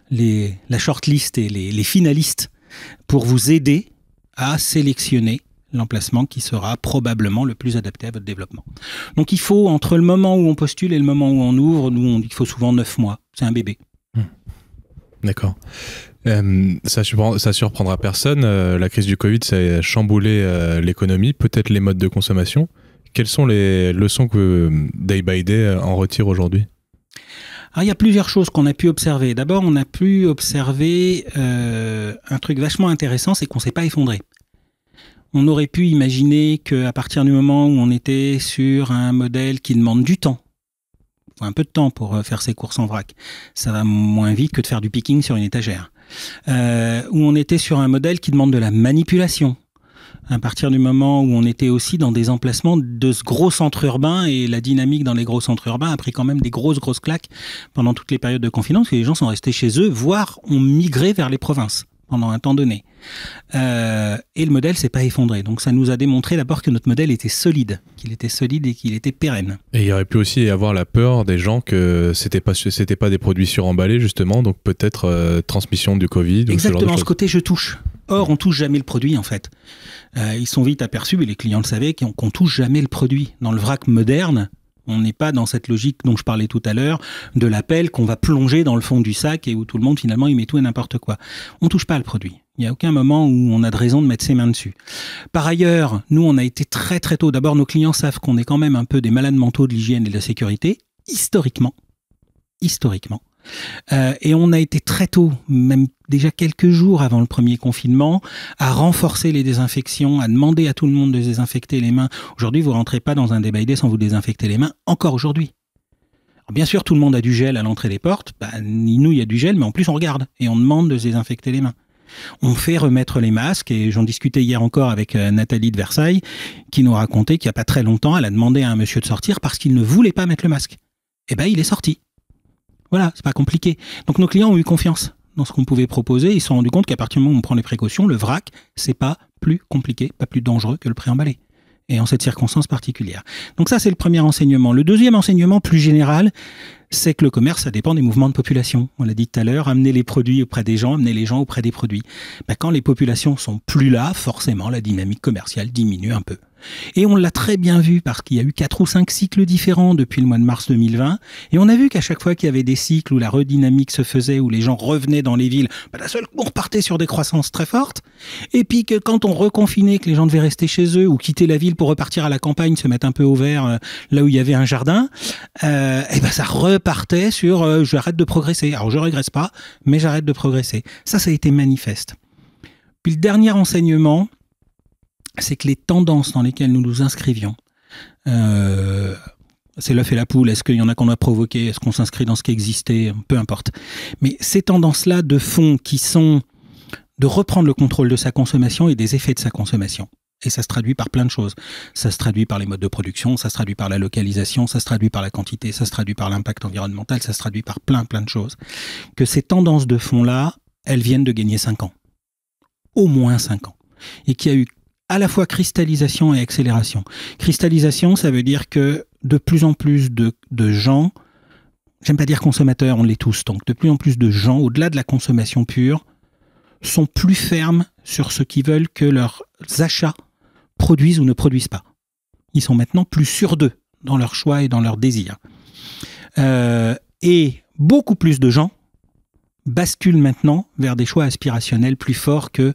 la shortlist et les finalistes pour vous aider à sélectionner l'emplacement qui sera probablement le plus adapté à votre développement. Donc il faut, entre le moment où on postule et le moment où on ouvre, nous on dit qu'il faut souvent 9 mois. C'est un bébé. D'accord. Ça surprendra personne. La crise du Covid, ça a chamboulé l'économie, peut-être les modes de consommation. Quelles sont les leçons que Day by Day en retire aujourd'hui ? Alors, il y a plusieurs choses qu'on a pu observer. D'abord, on a pu observer un truc vachement intéressant, c'est qu'on ne s'est pas effondré. On aurait pu imaginer qu'à partir du moment où on était sur un modèle qui demande du temps, un peu de temps pour faire ses courses en vrac, ça va moins vite que de faire du picking sur une étagère. Où on était sur un modèle qui demande de la manipulation. À partir du moment où on était aussi dans des emplacements de ce gros centre urbain et la dynamique dans les gros centres urbains a pris quand même des grosses claques pendant toutes les périodes de confinement parce que les gens sont restés chez eux, voire ont migré vers les provinces pendant un temps donné. Et le modèle s'est pas effondré. Donc ça nous a démontré d'abord que notre modèle était solide et qu'il était pérenne. Et il y aurait pu aussi y avoir la peur des gens que c'était pas des produits suremballés justement, donc peut-être transmission du Covid. Exactement, ce côté je touche. Or, on touche jamais le produit en fait. Ils sont vite aperçus, et les clients le savaient, qu'on touche jamais le produit. Dans le vrac moderne, on n'est pas dans cette logique dont je parlais tout à l'heure, de l'appel qu'on va plonger dans le fond du sac et où tout le monde finalement il met tout et n'importe quoi. On touche pas le produit. Il n'y a aucun moment où on a de raison de mettre ses mains dessus. Par ailleurs, nous on a été très très tôt. D'abord, nos clients savent qu'on est quand même un peu des malades mentaux de l'hygiène et de la sécurité, historiquement. Et on a été très tôt, même déjà quelques jours avant le premier confinement, à renforcer les désinfections, à demander à tout le monde de se désinfecter les mains. Aujourd'hui, vous rentrez pas dans un Day by Day sans vous désinfecter les mains, encore aujourd'hui. Alors bien sûr, tout le monde a du gel à l'entrée des portes. Nous, il y a du gel, mais en plus, on regarde et on demande de se désinfecter les mains. On fait remettre les masques, et j'en discutais hier encore avec Nathalie de Versailles, qui nous racontait qu'il n'y a pas très longtemps, elle a demandé à un monsieur de sortir parce qu'il ne voulait pas mettre le masque. Et il est sorti. Voilà, c'est pas compliqué. Donc nos clients ont eu confiance dans ce qu'on pouvait proposer. Ils se sont rendus compte qu'à partir du moment où on prend les précautions, le vrac, c'est pas plus compliqué, pas plus dangereux que le préemballé. Et en cette circonstance particulière. Donc ça, c'est le premier enseignement. Le deuxième enseignement, plus général, c'est que le commerce, ça dépend des mouvements de population. On l'a dit tout à l'heure, amener les produits auprès des gens, amener les gens auprès des produits. Quand les populations sont plus là, forcément, la dynamique commerciale diminue un peu. Et on l'a très bien vu parce qu'il y a eu 4 ou 5 cycles différents depuis le mois de mars 2020. Et on a vu qu'à chaque fois qu'il y avait des cycles où la redynamique se faisait, où les gens revenaient dans les villes, d'un seul coup, on repartait sur des croissances très fortes. Et puis que quand on reconfinait, que les gens devaient rester chez eux ou quitter la ville pour repartir à la campagne, se mettre un peu au vert, là où il y avait un jardin, ça repartait sur j'arrête de progresser. Alors je régresse pas, mais j'arrête de progresser. Ça a été manifeste. Puis le dernier enseignement, c'est que les tendances dans lesquelles nous nous inscrivions, c'est l'œuf et la poule, est-ce qu'il y en a qu'on a provoqué, est-ce qu'on s'inscrit dans ce qui existait, peu importe. Mais ces tendances-là de fond qui sont de reprendre le contrôle de sa consommation et des effets de sa consommation. Et ça se traduit par plein de choses. Ça se traduit par les modes de production, ça se traduit par la localisation, ça se traduit par la quantité, ça se traduit par l'impact environnemental, ça se traduit par plein de choses. Que ces tendances de fond-là, elles viennent de gagner 5 ans. Au moins 5 ans. Et qu'il y a eu à la fois cristallisation et accélération. Cristallisation, ça veut dire que de plus en plus de gens, j'aime pas dire consommateurs, on l'est tous, donc de plus en plus de gens, au-delà de la consommation pure, sont plus fermes sur ce qu'ils veulent que leurs achats produisent ou ne produisent pas. Ils sont maintenant plus sûrs d'eux, dans leurs choix et dans leurs désirs. Et beaucoup plus de gens basculent maintenant vers des choix aspirationnels plus forts que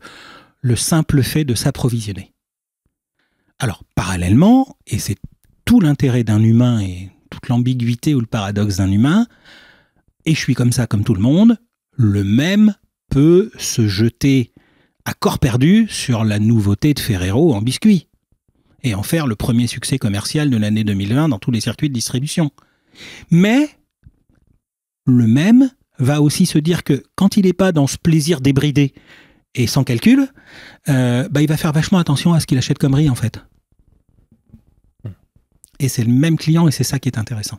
le simple fait de s'approvisionner. Alors, parallèlement, et c'est tout l'intérêt d'un humain et toute l'ambiguïté ou le paradoxe d'un humain, et je suis comme ça comme tout le monde, le même peut se jeter à corps perdu sur la nouveauté de Ferrero en biscuits et en faire le premier succès commercial de l'année 2020 dans tous les circuits de distribution. Mais le même va aussi se dire que quand il n'est pas dans ce plaisir débridé et sans calcul, il va faire vachement attention à ce qu'il achète comme riz, en fait. Et c'est le même client, et c'est ça qui est intéressant.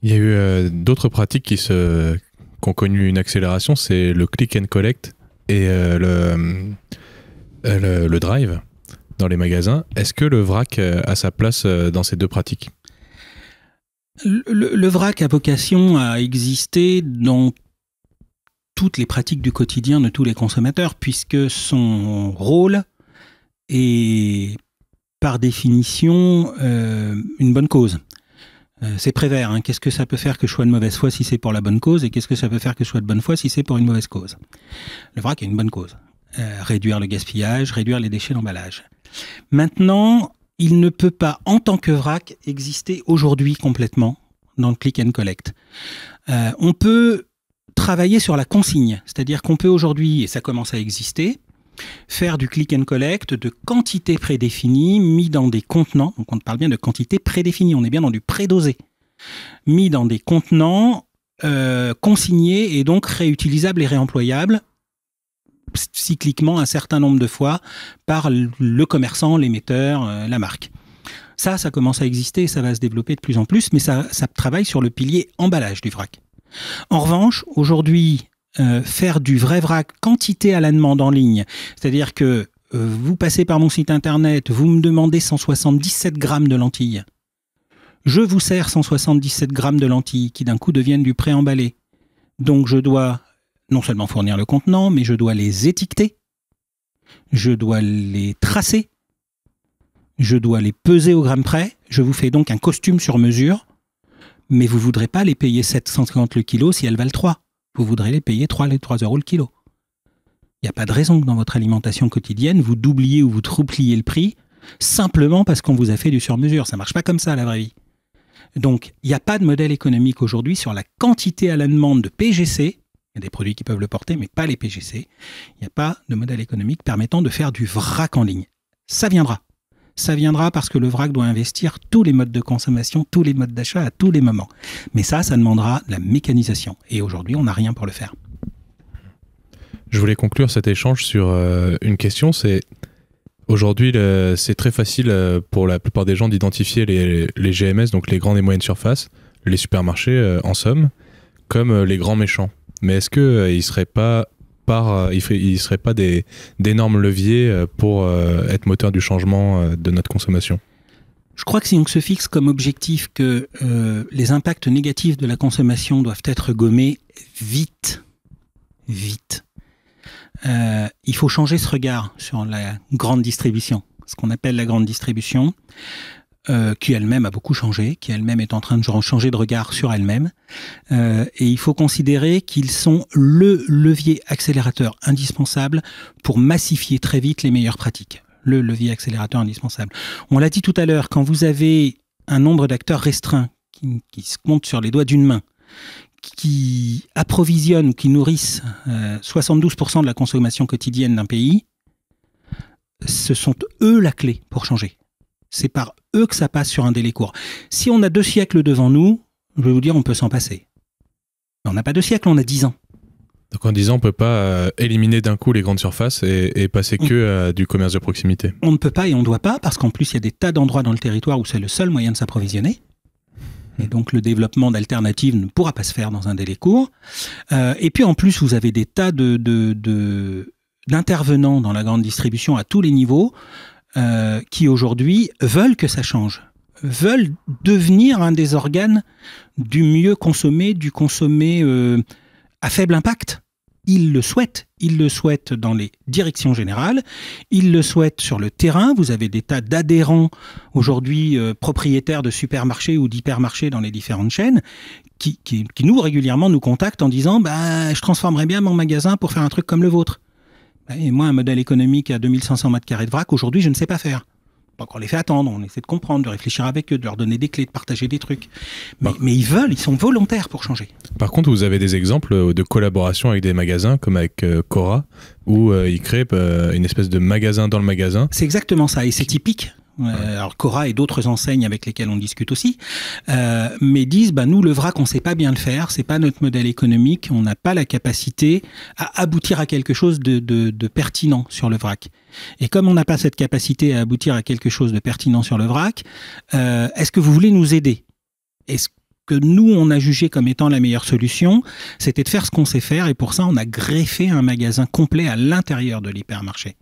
Il y a eu d'autres pratiques qui ont connu une accélération, c'est le click and collect et le drive dans les magasins. Est-ce que le vrac a sa place dans ces deux pratiques ? Le vrac a vocation à exister dans toutes les pratiques du quotidien de tous les consommateurs, puisque son rôle est par définition une bonne cause. C'est Prévert, hein. Qu'est-ce que ça peut faire que je sois de mauvaise foi si c'est pour la bonne cause, et qu'est-ce que ça peut faire que je sois de bonne foi si c'est pour une mauvaise cause ? Le vrac est une bonne cause. Réduire le gaspillage, réduire les déchets d'emballage. Maintenant, il ne peut pas, en tant que vrac, exister aujourd'hui complètement dans le click and collect. On peut travailler sur la consigne, c'est-à-dire qu'on peut aujourd'hui, et ça commence à exister, faire du click and collect de quantité prédéfinie mis dans des contenants. Donc on parle bien de quantité prédéfinie, on est bien dans du prédosé. Mis dans des contenants consignés et donc réutilisables et réemployables cycliquement un certain nombre de fois par le commerçant, l'émetteur, la marque. Ça commence à exister et ça va se développer de plus en plus, mais ça travaille sur le pilier emballage du vrac. En revanche, aujourd'hui, faire du vrai vrac quantité à la demande en ligne, c'est-à-dire que vous passez par mon site internet, vous me demandez 177 grammes de lentilles. Je vous sers 177 grammes de lentilles qui d'un coup deviennent du pré-emballé. Donc je dois non seulement fournir le contenant, mais je dois les étiqueter, je dois les tracer, je dois les peser au gramme près. Je vous fais donc un costume sur mesure, mais vous ne voudrez pas les payer 750 le kilo si elles valent 3. Vous voudrez les payer 3 € le kilo. Il n'y a pas de raison que dans votre alimentation quotidienne, vous doubliez ou vous tripliez le prix simplement parce qu'on vous a fait du sur-mesure. Ça ne marche pas comme ça, la vraie vie. Donc, il n'y a pas de modèle économique aujourd'hui sur la quantité à la demande de PGC. Il y a des produits qui peuvent le porter, mais pas les PGC. Il n'y a pas de modèle économique permettant de faire du vrac en ligne. Ça viendra. Ça viendra parce que le vrac doit investir tous les modes de consommation, tous les modes d'achat à tous les moments. Mais ça demandera de la mécanisation. Et aujourd'hui, on n'a rien pour le faire. Je voulais conclure cet échange sur une question. C'est aujourd'hui, c'est très facile pour la plupart des gens d'identifier les GMS, donc les grandes et moyennes surfaces, les supermarchés en somme, comme les grands méchants. Mais est-ce qu'ils ne seraient pas d'énormes leviers pour être moteur du changement de notre consommation ? Je crois que si on se fixe comme objectif que les impacts négatifs de la consommation doivent être gommés vite, il faut changer ce regard sur la grande distribution, ce qu'on appelle la grande distribution, qui elle-même a beaucoup changé, qui elle-même est en train de changer de regard sur elle-même. Et il faut considérer qu'ils sont le levier accélérateur indispensable pour massifier très vite les meilleures pratiques. Le levier accélérateur indispensable. On l'a dit tout à l'heure, quand vous avez un nombre d'acteurs restreint qui se compte sur les doigts d'une main, qui approvisionnent, qui nourrissent 72% de la consommation quotidienne d'un pays, ce sont eux la clé pour changer. C'est par eux que ça passe sur un délai court. Si on a 2 siècles devant nous, je vais vous dire, on peut s'en passer. On n'a pas 2 siècles, on a 10 ans. Donc en 10 ans, on ne peut pas éliminer d'un coup les grandes surfaces et passer que à du commerce de proximité. On ne peut pas et on ne doit pas, parce qu'en plus, il y a des tas d'endroits dans le territoire où c'est le seul moyen de s'approvisionner. Et donc le développement d'alternatives ne pourra pas se faire dans un délai court. Et puis en plus, vous avez des tas d'intervenants dans la grande distribution à tous les niveaux qui aujourd'hui veulent que ça change, veulent devenir un des organes du mieux consommé, du consommé à faible impact. Ils le souhaitent dans les directions générales, ils le souhaitent sur le terrain. Vous avez des tas d'adhérents aujourd'hui propriétaires de supermarchés ou d'hypermarchés dans les différentes chaînes qui nous régulièrement nous contactent en disant je transformerais bien mon magasin pour faire un truc comme le vôtre. Et moi, un modèle économique à 2500 mètres carrés de vrac, aujourd'hui, je ne sais pas faire. Donc on les fait attendre, on essaie de comprendre, de réfléchir avec eux, de leur donner des clés, de partager des trucs. Mais ils sont volontaires pour changer. Par contre, vous avez des exemples de collaboration avec des magasins, comme avec Cora, où ils créent une espèce de magasin dans le magasin. C'est exactement ça, et c'est typique. Alors Cora et d'autres enseignes avec lesquelles on discute aussi, mais disent nous le vrac on sait pas bien le faire, c'est pas notre modèle économique, on n'a pas la capacité à aboutir à quelque chose de pertinent sur le vrac. Et comme on n'a pas cette capacité à aboutir à quelque chose de pertinent sur le vrac, est-ce que vous voulez nous aider? Est-ce que nous, on a jugé comme étant la meilleure solution, c'était de faire ce qu'on sait faire, et pour ça, on a greffé un magasin complet à l'intérieur de l'hypermarché.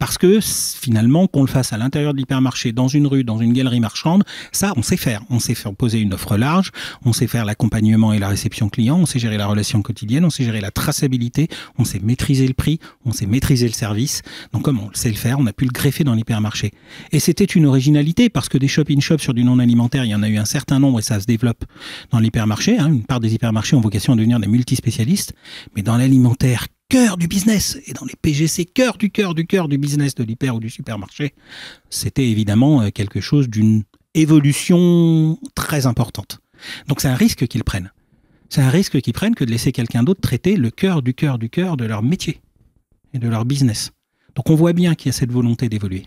Parce que finalement, qu'on le fasse à l'intérieur de l'hypermarché, dans une rue, dans une galerie marchande, ça, on sait faire. On sait faire poser une offre large, on sait faire l'accompagnement et la réception client, on sait gérer la relation quotidienne, on sait gérer la traçabilité, on sait maîtriser le prix, on sait maîtriser le service. Donc comme on sait le faire, on a pu le greffer dans l'hypermarché. Et c'était une originalité parce que des shop-in-shop sur du non-alimentaire, il y en a eu un certain nombre et ça se développe dans l'hypermarché. Une part des hypermarchés ont vocation à devenir des multispécialistes, mais dans l'alimentaire, cœur du business, et dans les PGC, cœur du business de l'hyper ou du supermarché, c'était évidemment quelque chose d'une évolution très importante. Donc c'est un risque qu'ils prennent. C'est un risque qu'ils prennent que de laisser quelqu'un d'autre traiter le cœur de leur métier et de leur business. Donc on voit bien qu'il y a cette volonté d'évoluer.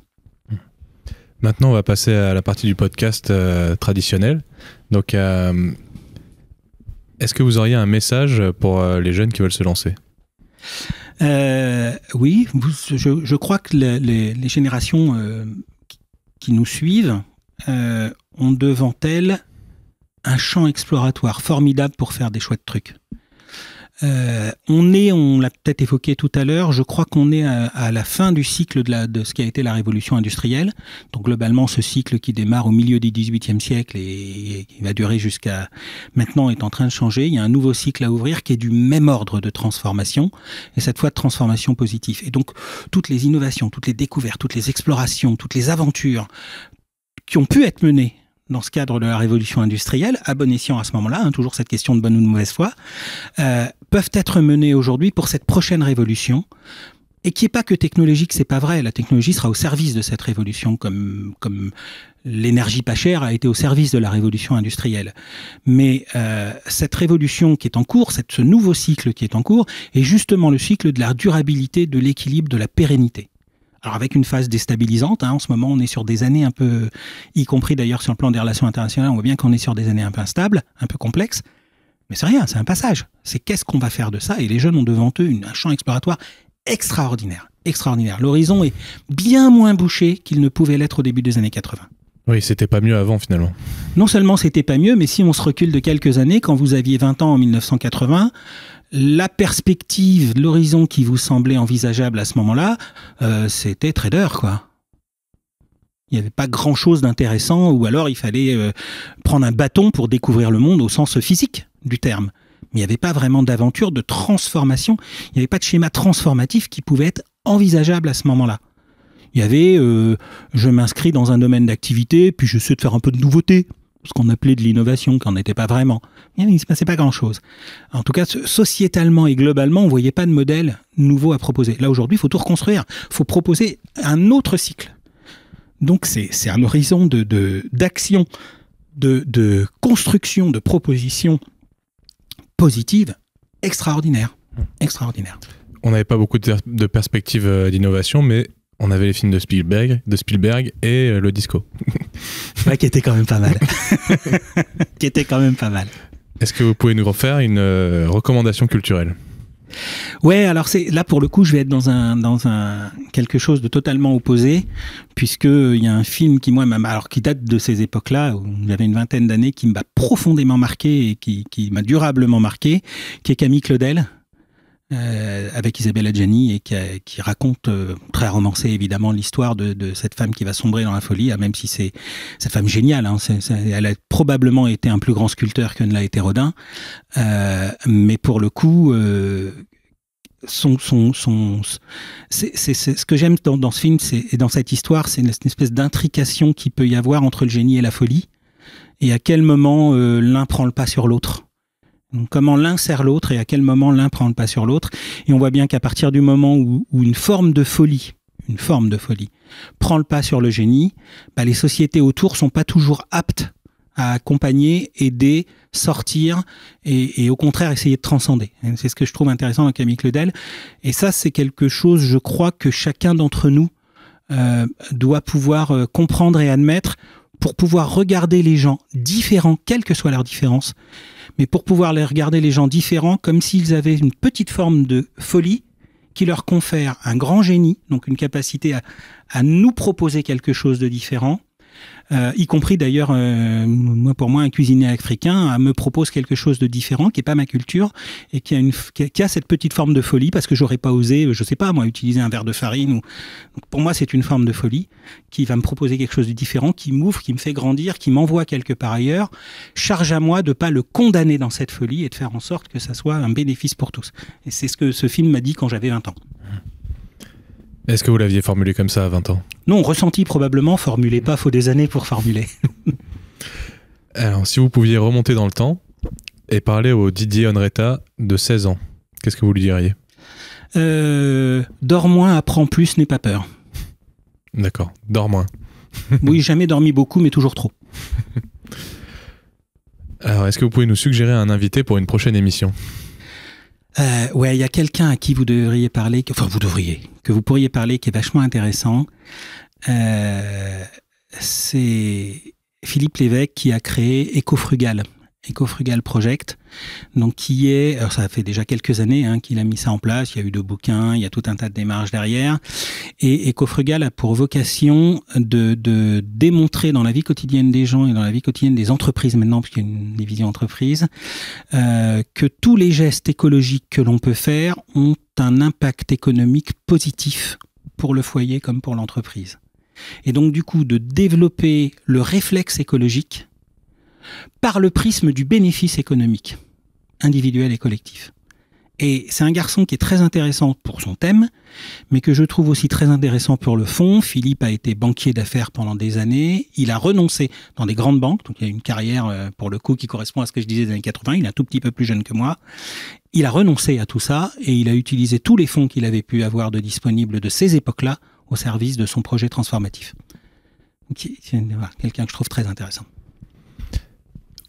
Maintenant, on va passer à la partie du podcast traditionnelle. Donc, est-ce que vous auriez un message pour les jeunes qui veulent se lancer ? Oui, je crois que les générations qui nous suivent ont devant elles un champ exploratoire formidable pour faire des chouettes trucs. On l'a peut-être évoqué tout à l'heure, je crois qu'on est à la fin du cycle de ce qui a été la révolution industrielle. Donc globalement, ce cycle qui démarre au milieu du XVIIIe siècle et qui va durer jusqu'à maintenant est en train de changer. Il y a un nouveau cycle à ouvrir qui est du même ordre de transformation, et cette fois de transformation positive. Et donc toutes les innovations, toutes les découvertes, toutes les explorations, toutes les aventures qui ont pu être menées dans ce cadre de la révolution industrielle, à bon escient à ce moment-là, toujours cette question de bonne ou de mauvaise foi, peuvent être menées aujourd'hui pour cette prochaine révolution, et qui n'est pas que technologique, c'est pas vrai. La technologie sera au service de cette révolution, comme l'énergie pas chère a été au service de la révolution industrielle. Mais cette révolution qui est en cours, ce nouveau cycle qui est en cours, est justement le cycle de la durabilité, de l'équilibre, de la pérennité. Alors avec une phase déstabilisante, en ce moment on est sur des années un peu, y compris d'ailleurs sur le plan des relations internationales, on voit bien qu'on est sur des années un peu instables, un peu complexes, mais c'est rien, c'est un passage. C'est qu'est-ce qu'on va faire de ça? Et les jeunes ont devant eux un champ exploratoire extraordinaire. L'horizon est bien moins bouché qu'il ne pouvait l'être au début des années 80. Oui, c'était pas mieux avant finalement. Non seulement c'était pas mieux, mais si on se recule de quelques années, quand vous aviez 20 ans en 1980, la perspective, l'horizon qui vous semblait envisageable à ce moment-là, c'était trader, quoi. Il n'y avait pas grand-chose d'intéressant, ou alors il fallait prendre un bâton pour découvrir le monde au sens physique du terme. Mais il n'y avait pas vraiment d'aventure, de transformation. Il n'y avait pas de schéma transformatif qui pouvait être envisageable à ce moment-là. Il y avait, je m'inscris dans un domaine d'activité, puis j'essaie de faire un peu de nouveauté, ce qu'on appelait de l'innovation, qui n'en était pas vraiment. Il ne se passait pas grand-chose. En tout cas, sociétalement et globalement, on ne voyait pas de modèle nouveau à proposer. Là, aujourd'hui, il faut tout reconstruire. Il faut proposer un autre cycle. Donc, c'est un horizon d'action, de construction, de propositions positives extraordinaire. On n'avait pas beaucoup de perspectives d'innovation, mais on avait les films de Spielberg et le disco. Ouais, qui était quand même pas mal. Est-ce que vous pouvez nous refaire une recommandation culturelle ? Ouais, alors là pour le coup, je vais être dans quelque chose de totalement opposé, puisque il y a un film qui qui date de ces époques-là où j'avais une vingtaine d'années, qui m'a profondément marqué et qui m'a durablement marqué, qui est Camille Claudel. Avec Isabelle Adjani, et qui raconte, très romancé évidemment, l'histoire de cette femme qui va sombrer dans la folie, même si c'est cette femme géniale, elle a probablement été un plus grand sculpteur que ne l'a été Rodin, mais pour le coup, c'est ce que j'aime dans ce film, et dans cette histoire, c'est une espèce d'intrication qu'il peut y avoir entre le génie et la folie, et à quel moment l'un prend le pas sur l'autre. Donc, comment l'un sert l'autre et à quel moment l'un prend le pas sur l'autre. Et on voit bien qu'à partir du moment où une forme de folie prend le pas sur le génie, les sociétés autour sont pas toujours aptes à accompagner, aider, sortir et au contraire essayer de transcender. Et c'est ce que je trouve intéressant dans Camille Claudel. Et ça, c'est quelque chose, je crois, que chacun d'entre nous doit pouvoir comprendre et admettre pour pouvoir regarder les gens différents, quelle que soit leur différence, mais pour pouvoir les regarder les gens différents comme s'ils avaient une petite forme de folie qui leur confère un grand génie, donc une capacité à nous proposer quelque chose de différent, y compris d'ailleurs, pour moi, un cuisinier africain me propose quelque chose de différent, qui n'est pas ma culture, et qui a cette petite forme de folie, parce que j'aurais pas osé, je sais pas, moi, utiliser un verre de farine. Donc pour moi, c'est une forme de folie qui va me proposer quelque chose de différent, qui m'ouvre, qui me fait grandir, qui m'envoie quelque part ailleurs. Charge à moi de pas le condamner dans cette folie et de faire en sorte que ça soit un bénéfice pour tous. Et c'est ce que ce film m'a dit quand j'avais 20 ans. Est-ce que vous l'aviez formulé comme ça à 20 ans ? Non, ressenti probablement, formulé pas, faut des années pour formuler. Alors, si vous pouviez remonter dans le temps et parler au Didier Onreta de 16 ans, qu'est-ce que vous lui diriez ? Dors moins, apprends plus, n'aie pas peur. D'accord, dors moins. Oui, jamais dormi beaucoup, mais toujours trop. Alors, est-ce que vous pouvez nous suggérer un invité pour une prochaine émission ? Ouais, il y a quelqu'un à qui vous devriez parler, que vous pourriez parler, qui est vachement intéressant. C'est Philippe Lévesque qui a créé Ecofrugal Project, donc qui est, alors ça fait déjà quelques années qu'il a mis ça en place, il y a eu 2 bouquins, il y a tout un tas de démarches derrière, et Ecofrugal a pour vocation de démontrer dans la vie quotidienne des gens et dans la vie quotidienne des entreprises maintenant, puisqu'il y a une division entreprise, que tous les gestes écologiques que l'on peut faire ont un impact économique positif pour le foyer comme pour l'entreprise. Et donc du coup de développer le réflexe écologique par le prisme du bénéfice économique, individuel et collectif. Et c'est un garçon qui est très intéressant pour son thème, mais que je trouve aussi très intéressant pour le fond. Philippe a été banquier d'affaires pendant des années. Il a renoncé dans des grandes banques, donc il a une carrière, pour le coup, qui correspond à ce que je disais des années 80. Il est un tout petit peu plus jeune que moi. Il a renoncé à tout ça et il a utilisé tous les fonds qu'il avait pu avoir de disponibles de ces époques-là au service de son projet transformatif. Donc, c'est quelqu'un que je trouve très intéressant.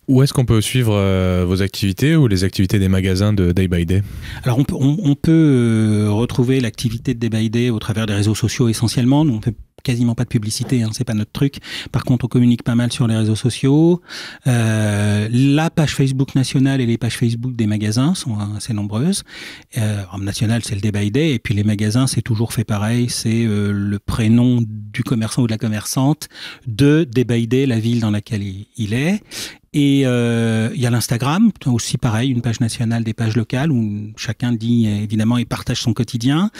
Où est-ce qu'on peut suivre vos activités ou les activités des magasins de Day by Day ? Alors on peut retrouver l'activité de Day by Day au travers des réseaux sociaux essentiellement. Nous, on fait quasiment pas de publicité, c'est pas notre truc. Par contre, on communique pas mal sur les réseaux sociaux. La page Facebook nationale et les pages Facebook des magasins sont assez nombreuses. National, c'est le Day by Day, et puis les magasins, c'est toujours fait pareil. C'est le prénom du commerçant ou de la commerçante de Day by Day, la ville dans laquelle il est. Et il y a l'Instagram, aussi pareil, une page nationale, des pages locales où chacun dit évidemment et partage son quotidien.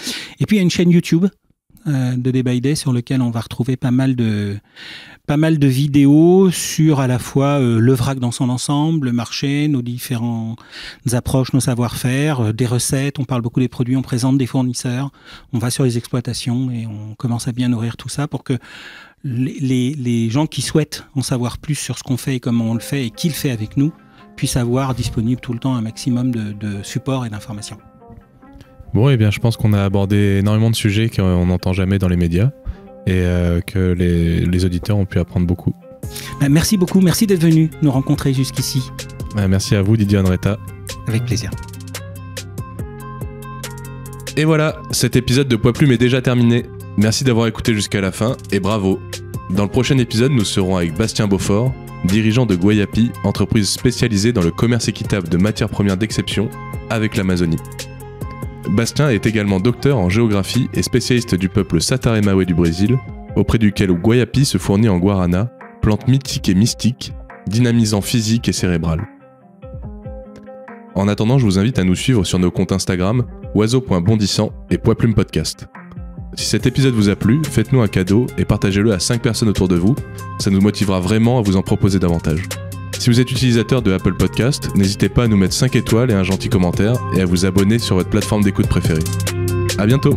Et puis il y a une chaîne YouTube de Day by Day sur lequel on va retrouver pas mal de vidéos sur à la fois le vrac dans son ensemble, le marché, nos différentes approches, nos savoir-faire, des recettes, on parle beaucoup des produits, on présente des fournisseurs, on va sur les exploitations et on commence à bien nourrir tout ça pour que les gens qui souhaitent en savoir plus sur ce qu'on fait et comment on le fait et qui le fait avec nous puissent avoir disponible tout le temps un maximum de support et d'informations. Bon, eh bien, je pense qu'on a abordé énormément de sujets qu'on n'entend jamais dans les médias et que les auditeurs ont pu apprendre beaucoup. Merci beaucoup, merci d'être venu nous rencontrer jusqu'ici. Merci à vous, Didier Onreta. Avec plaisir. Et voilà, cet épisode de Poids Plume est déjà terminé. Merci d'avoir écouté jusqu'à la fin et bravo. Dans le prochain épisode, nous serons avec Bastien Beaufort, dirigeant de Guayapi, entreprise spécialisée dans le commerce équitable de matières premières d'exception avec l'Amazonie. Bastien est également docteur en géographie et spécialiste du peuple Sataré-Maoué du Brésil, auprès duquel Guayapi se fournit en guarana, plante mythique et mystique, dynamisant physique et cérébral. En attendant, je vous invite à nous suivre sur nos comptes Instagram, oiseau.bondissant et Poids Plume Podcast. Si cet épisode vous a plu, faites-nous un cadeau et partagez-le à 5 personnes autour de vous, ça nous motivera vraiment à vous en proposer davantage. Si vous êtes utilisateur de Apple Podcast, n'hésitez pas à nous mettre 5 étoiles et un gentil commentaire et à vous abonner sur votre plateforme d'écoute préférée. À bientôt!